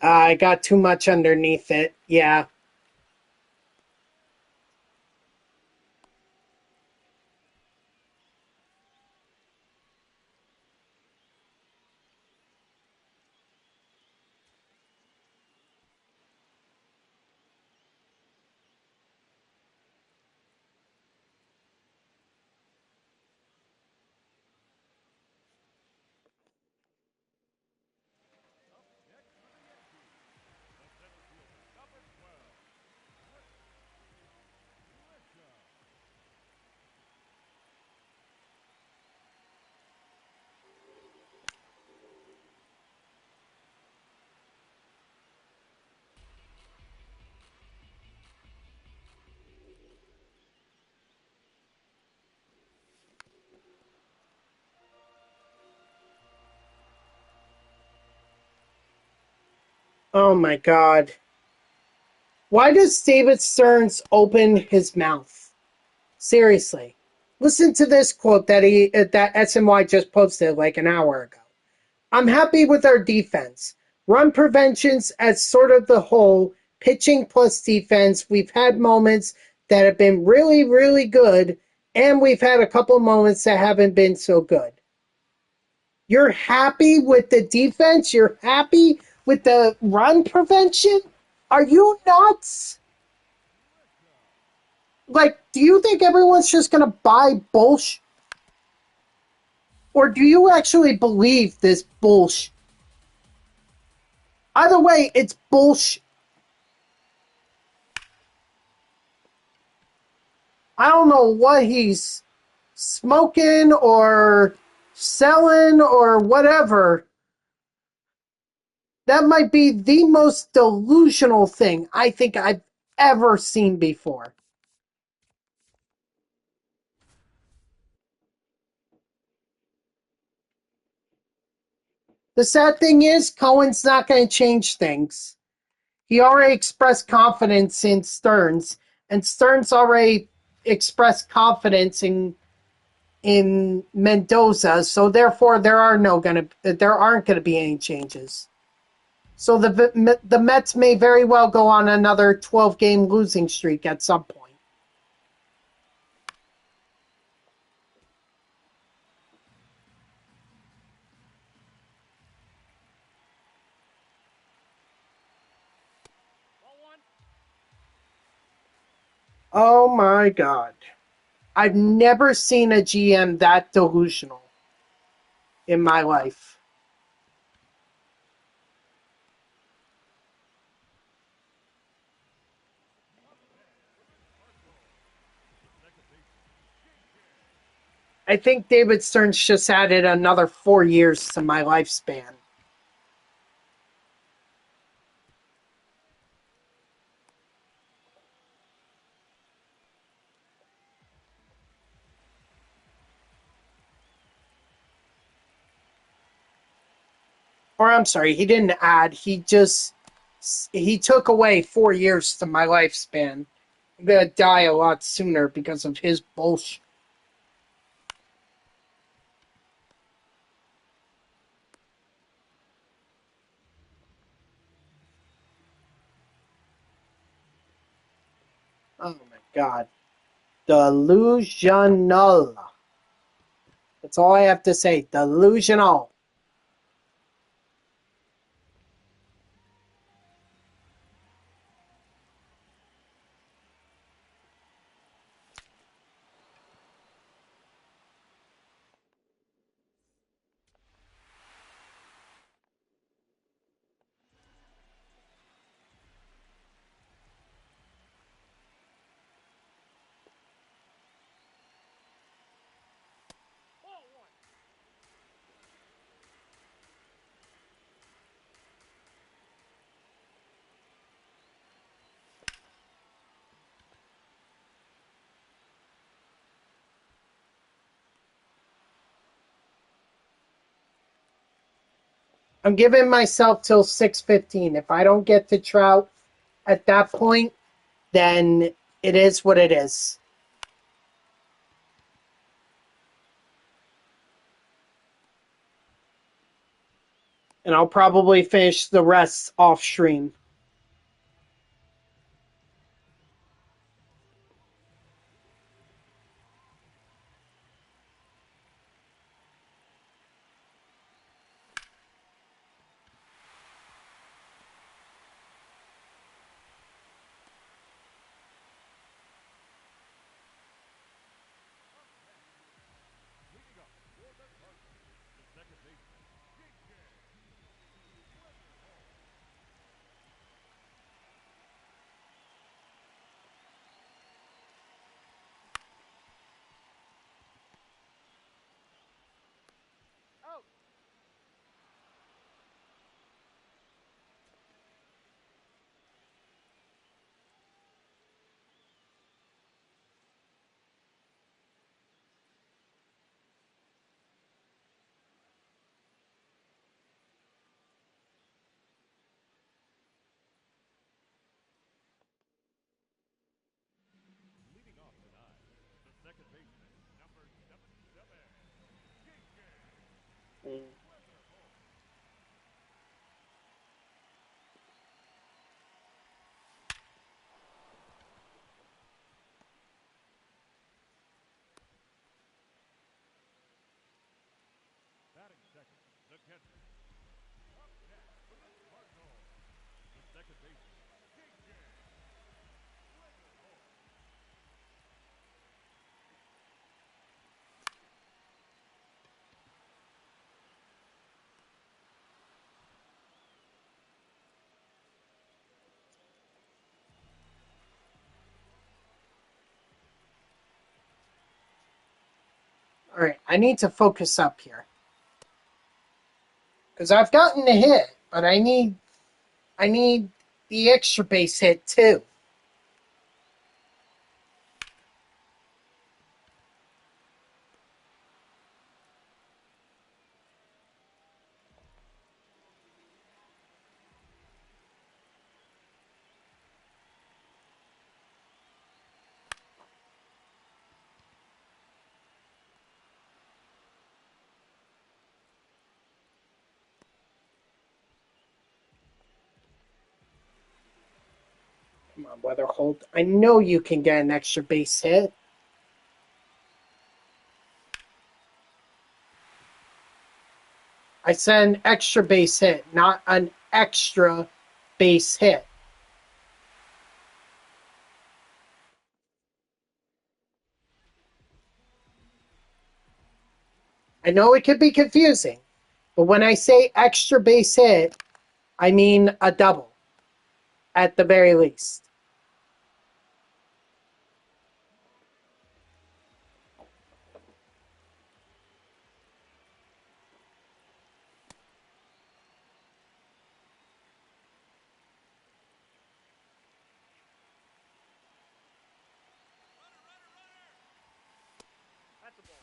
I got too much underneath it. Yeah. Oh my God. Why does David Stearns open his mouth? Seriously. Listen to this quote that SNY just posted like an hour ago. I'm happy with our defense. Run prevention's as sort of the whole, pitching plus defense. We've had moments that have been really, really good, and we've had a couple moments that haven't been so good. You're happy with the defense? You're happy with the run prevention? Are you nuts? Like, do you think everyone's just going to buy bullshit? Or do you actually believe this bullshit? Either way, it's bullshit. I don't know what he's smoking or selling or whatever. That might be the most delusional thing I think I've ever seen before. The sad thing is, Cohen's not going to change things. He already expressed confidence in Stearns, and Stearns already expressed confidence in Mendoza. So therefore, there aren't going to be any changes. So the Mets may very well go on another 12-game losing streak at some point. Ball one. Oh my God. I've never seen a GM that delusional in my life. I think David Stearns just added another 4 years to my lifespan. Or I'm sorry, he didn't add. He took away 4 years to my lifespan. I'm gonna die a lot sooner because of his bullshit. Oh my god. Delusional. That's all I have to say. Delusional. Ball one. I'm giving myself till 6:15. If I don't get to Trout at that point, then it is what it is. And I'll probably finish the rest off stream. Leading up for the Cardinals, the second baseman, DJ. Out. Leading off tonight, the second baseman, number 77, DJ. Batting second, the catcher. Up next for the Cardinals, the second baseman, DJ. All right, I need to focus up here. Because I've gotten a hit, but I need the extra base hit too. Come on, Weatherholt. I know you can get an extra base hit. I said an extra base hit, not an extra base hit. I know it could be confusing, but when I say extra base hit, I mean a double at the very least. That's a ball.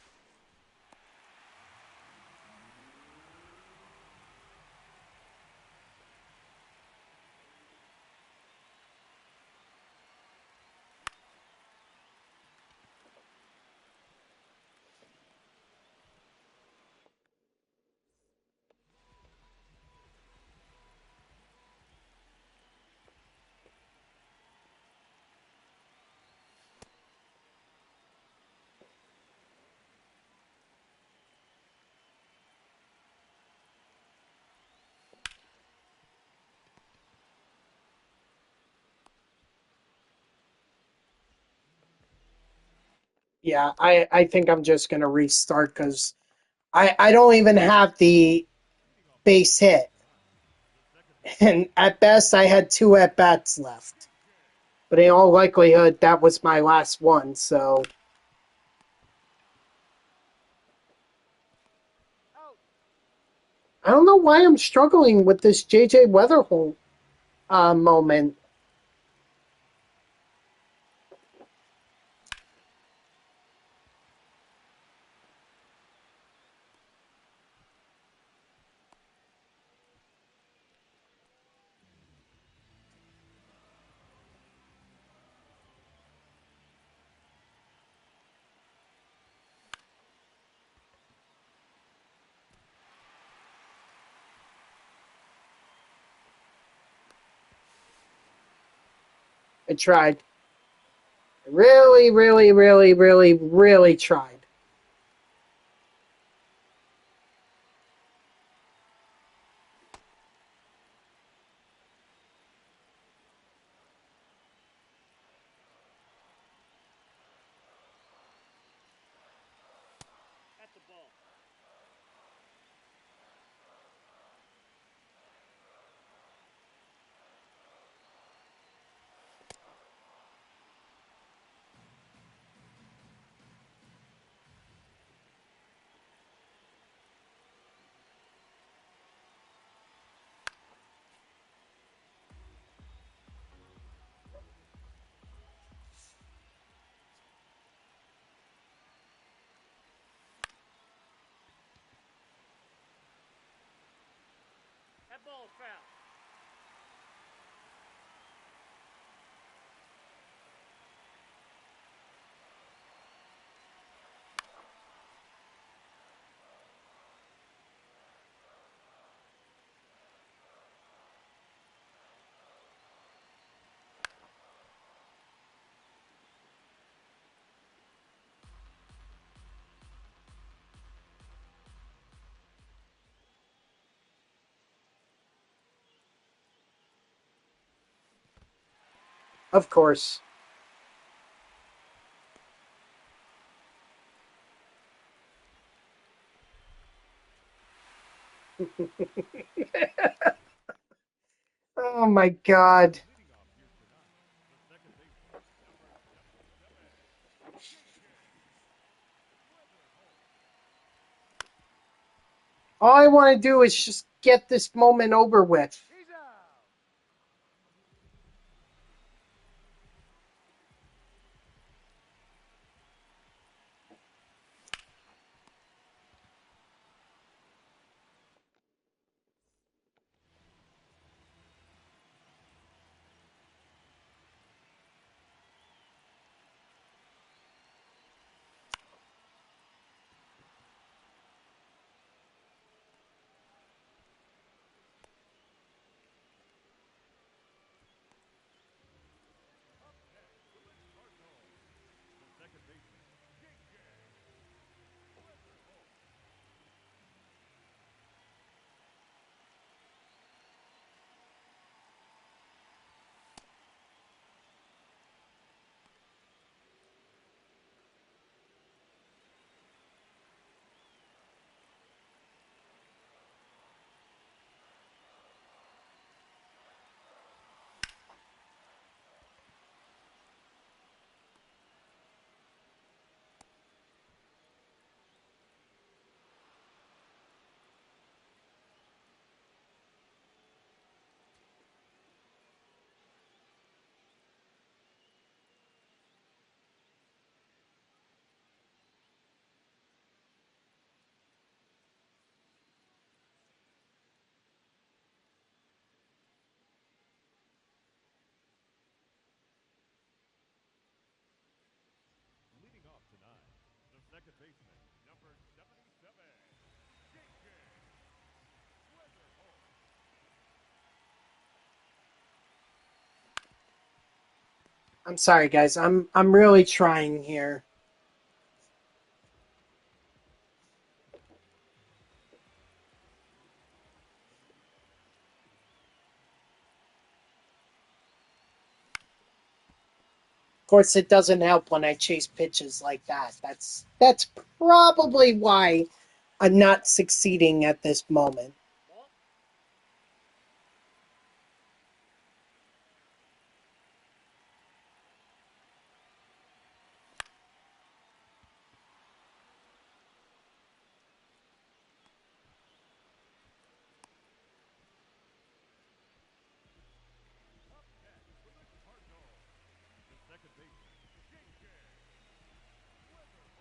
Yeah, I think I'm just gonna restart because I don't even have the base hit, and at best I had two at bats left. But in all likelihood, that was my last one. So I don't know why I'm struggling with this JJ Weatherholt moment. I tried. Really, really, really, really, really tried. That's a ball. That ball's foul. Of course. Oh my god. Leading off here tonight, the second baseman, number 77, Weatherholt. All I want to do is just get this moment over with. He's out. Up next from the Cardinals, the second baseman, Weatherholt. Leading off tonight, the second baseman, number 77, Weatherholt. I'm sorry guys. I'm really trying here. course, it doesn't help when I chase pitches like that. That's probably why I'm not succeeding at this moment. Up next for the Cardinals, the second baseman, JJ Weatherford.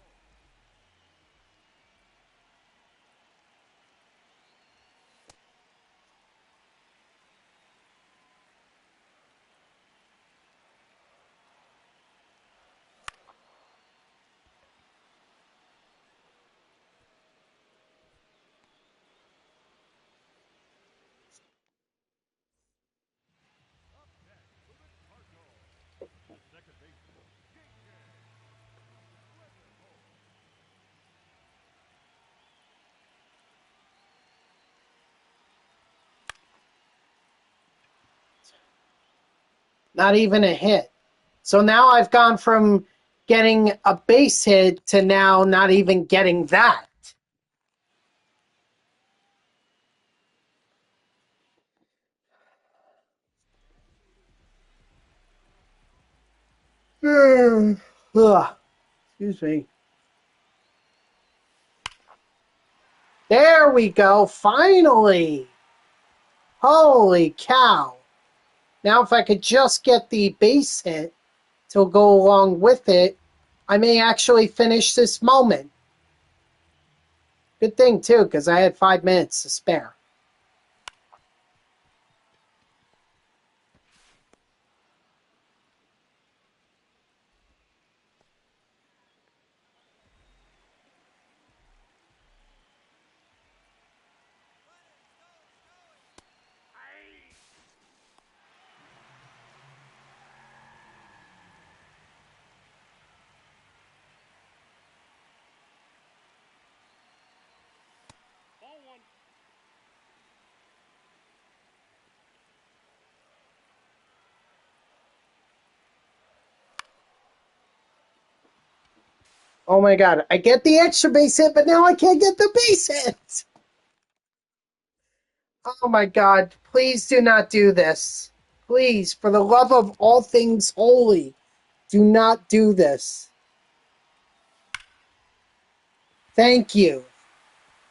Up next for the Cardinals, the second baseman, JJ Weatherford. Not even a hit. So now I've gone from getting a base hit to now not even getting that. Ugh. Excuse me. There we go. Finally. Holy cow. Now if I could just get the base hit to go along with it, I may actually finish this moment. Good thing, too, because I had 5 minutes to spare. Ball one. Oh my god, I get the extra base hit, but now I can't get the base hit! Oh my god, please do not do this. Please, for the love of all things holy, do not do this. Thank you.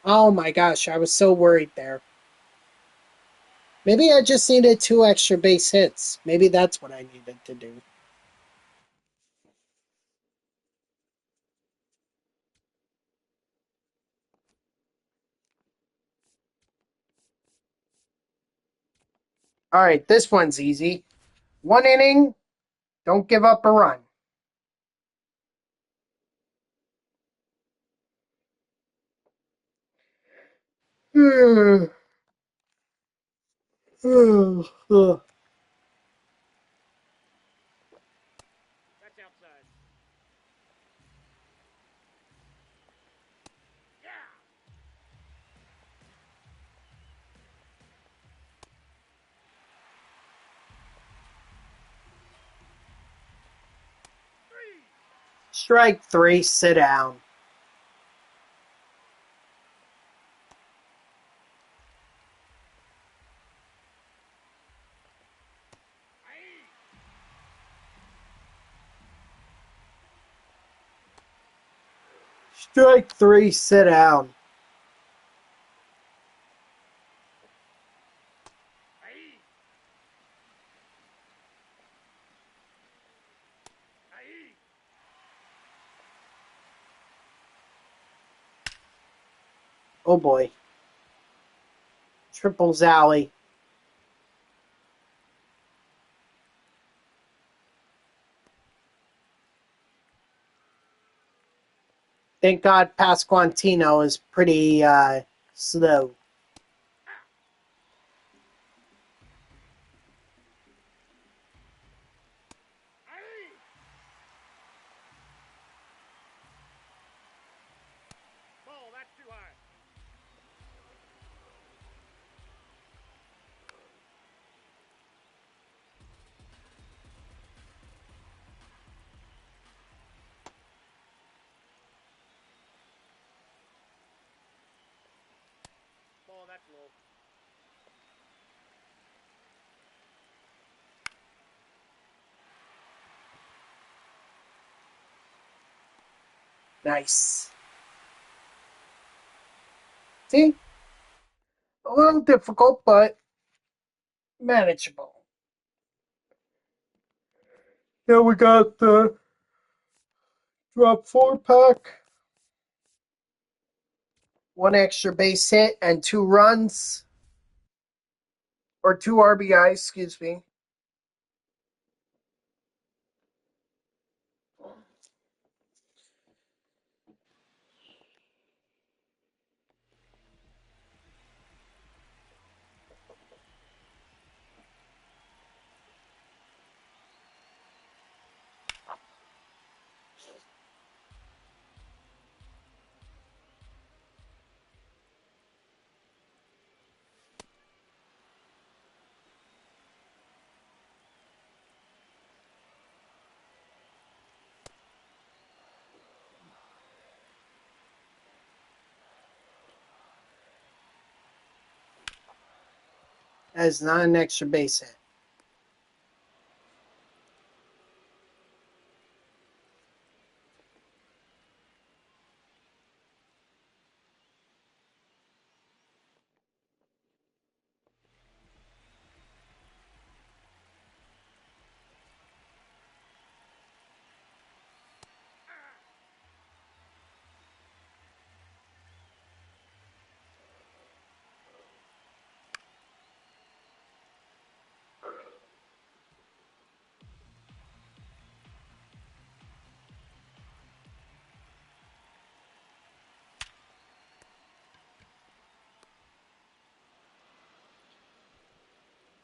Oh my gosh, I was so worried there. Maybe I just needed 2 extra base hits. Maybe that's what I needed to do. Alright, this one's easy. 1 inning, don't give up a run. That's outside. Yeah. Three. Strike 3, sit down. Aye. Strike 3, sit down. Aye. Aye. Oh boy. Triples alley. Thank God Pasquantino is pretty slow. Aye. Ball, that's too high. Nice. See? A little difficult, but manageable. Now we got the drop 4-pack. One extra base hit and 2 runs. Or 2 RBIs, excuse me. That is not an extra base hit.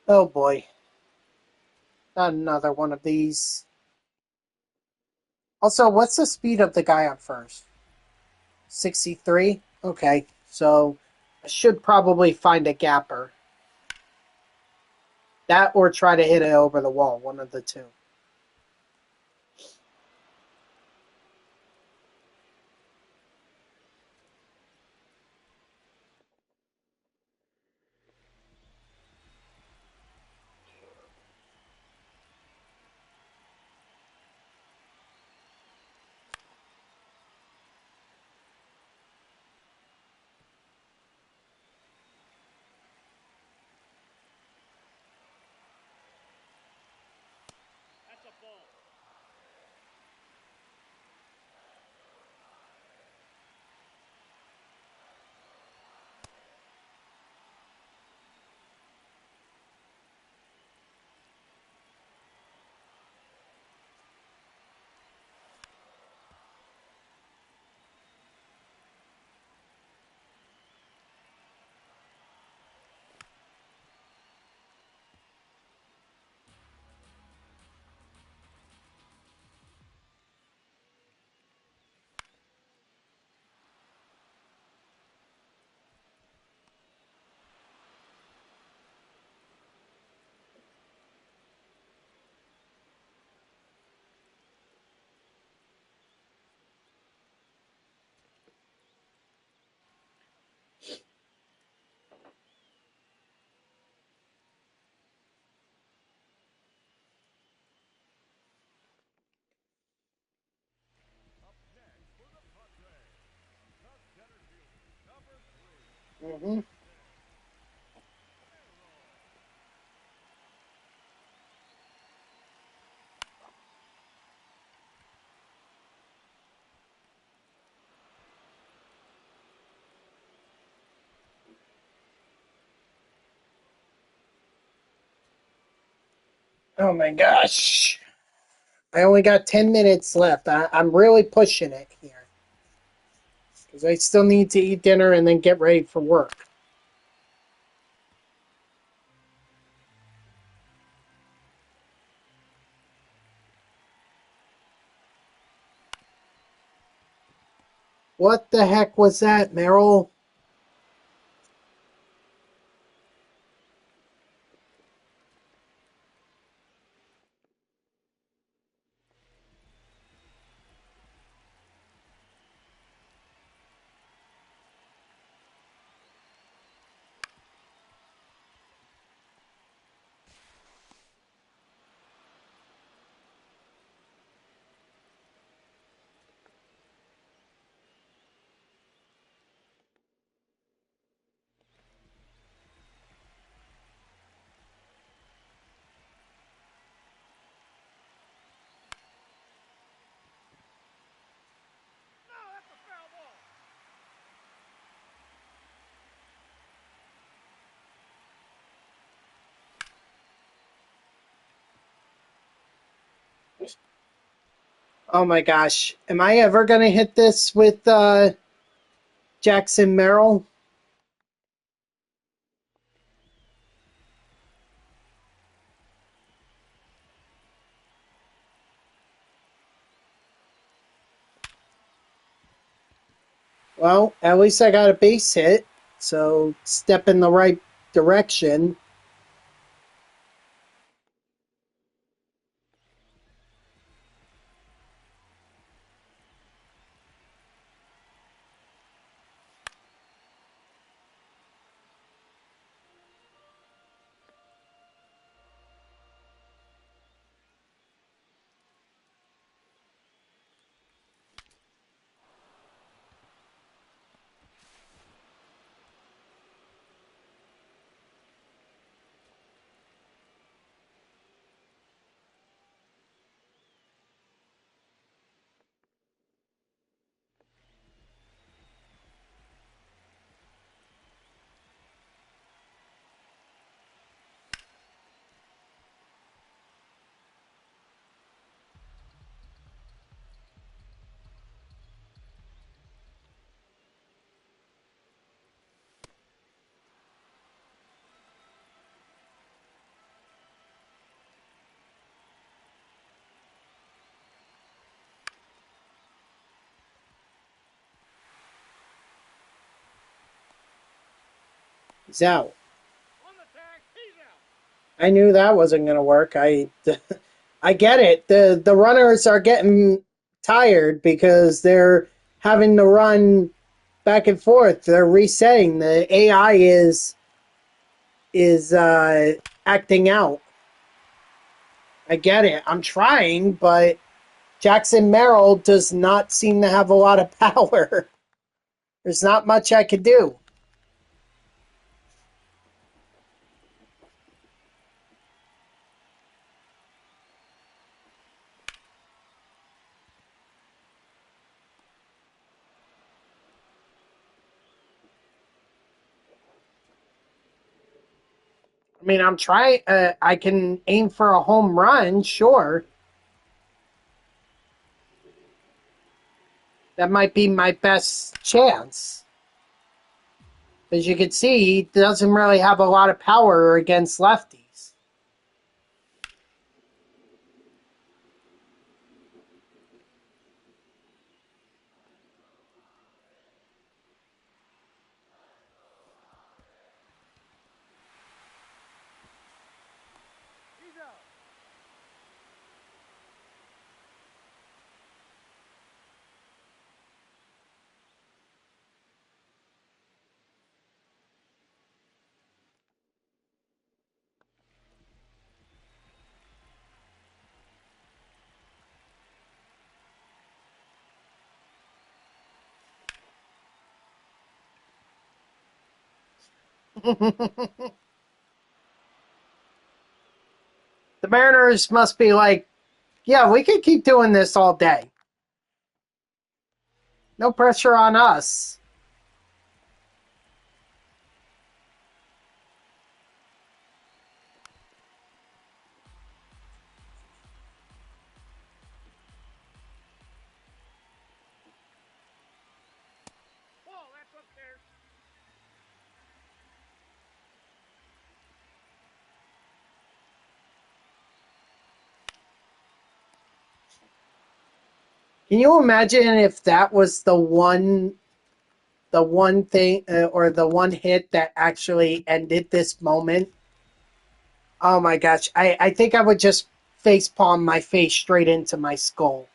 Oh boy. Not another one of these. Also, what's the speed of the guy on first? 63? Okay, so I should probably find a gapper. That or try to hit it over the wall, one of the two. Up next for the Padres, the center fielder, number 3, Mm-hmm. Oh my gosh. I only got 10 minutes left. I'm really pushing it here. Because I still need to eat dinner and then get ready for work. What the heck was that, Merrill? Oh my gosh. Am I ever going to hit this with Jackson Merrill? Well, at least I got a base hit, so step in the right direction. He's out. I knew that wasn't going to work. I get it. The runners are getting tired because they're having to run back and forth. They're resetting. The AI is acting out. I get it. I'm trying, but Jackson Merrill does not seem to have a lot of power. There's not much I could do. I mean, I'm trying. I can aim for a home run, sure. That might be my best chance. As you can see, he doesn't really have a lot of power against lefties. The Mariners must be like, yeah, we could keep doing this all day. No pressure on us. Can you imagine if that was the one thing or the one hit that actually ended this moment? Oh my gosh. I think I would just face palm my face straight into my skull.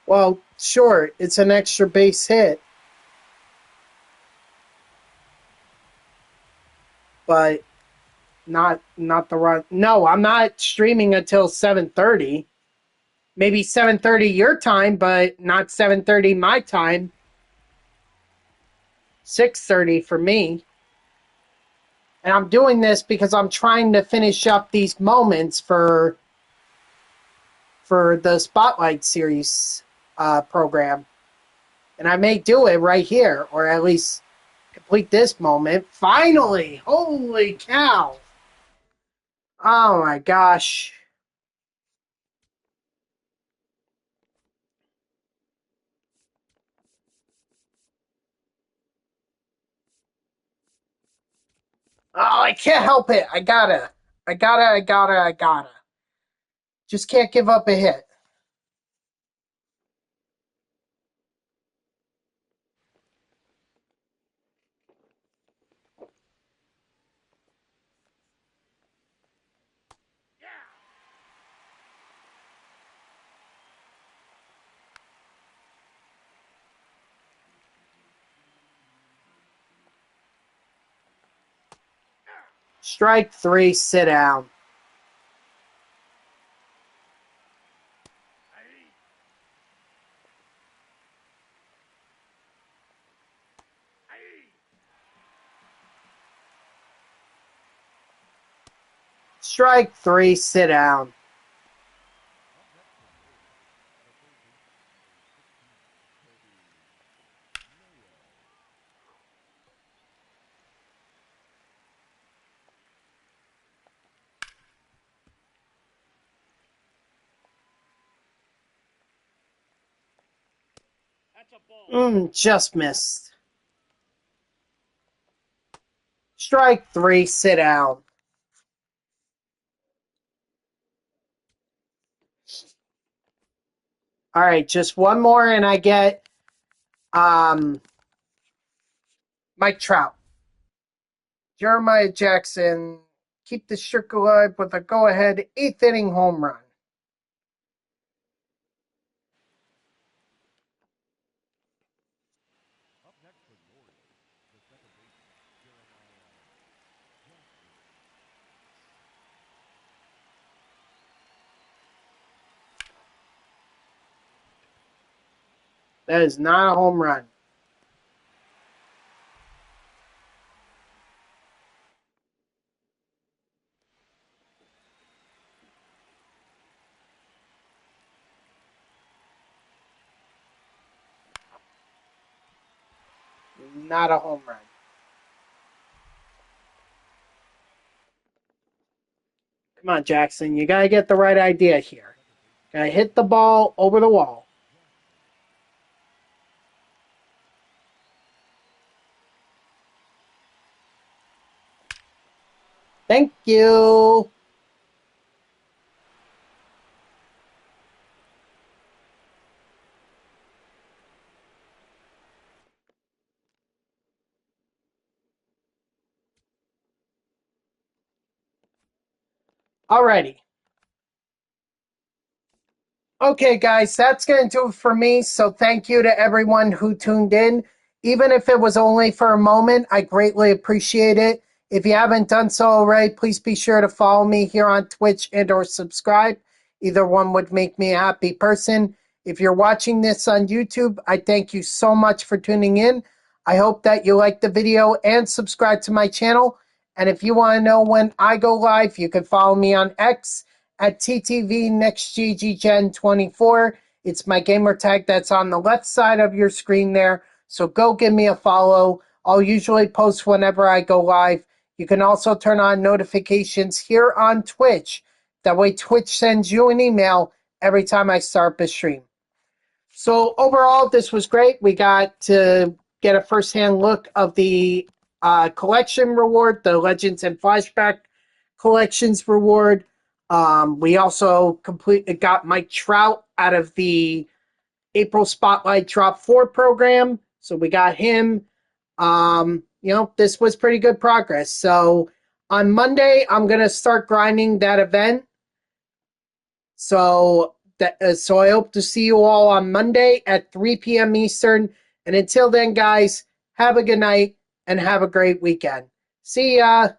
Well, sure, it's an extra base hit, but Not the run. No, I'm not streaming until 7:30. Maybe 7:30 your time, but not 7:30 my time. 6:30 for me. And I'm doing this because I'm trying to finish up these moments for the Spotlight series program. And I may do it right here, or at least complete this moment. Finally! Holy cow! Oh my gosh. Oh, I can't help it. I gotta. Just can't give up a hit. Strike 3, sit down. Strike 3, sit down. Just missed. Strike 3, sit down. All right, just one more and I get Mike Trout. Jeremiah Jackson, keep the streak alive with a go-ahead 8th inning home run. Up next for the Orioles, the second baseman, Jeremiah Jackson. That is not a home run. Not a home run. Come on, Jackson. You got to get the right idea here. Got to hit the ball over the wall. Thank you. Alrighty. Okay, guys, that's going to do it for me. So thank you to everyone who tuned in. Even if it was only for a moment, I greatly appreciate it. If you haven't done so already, please be sure to follow me here on Twitch and or subscribe. Either one would make me a happy person. If you're watching this on YouTube, I thank you so much for tuning in. I hope that you like the video and subscribe to my channel. And if you want to know when I go live, you can follow me on X at TTVNextGGGen24. It's my gamer tag that's on the left side of your screen there. So go give me a follow. I'll usually post whenever I go live. You can also turn on notifications here on Twitch. That way Twitch sends you an email every time I start the stream. So overall, this was great. We got to get a first-hand look of the collection reward, the Legends and Flashback collections reward. We also got Mike Trout out of the April Spotlight Drop 4 program. So we got him. This was pretty good progress. So on Monday, I'm going to start grinding that event. So I hope to see you all on Monday at 3 p.m. Eastern. And until then, guys, have a good night and have a great weekend. See ya.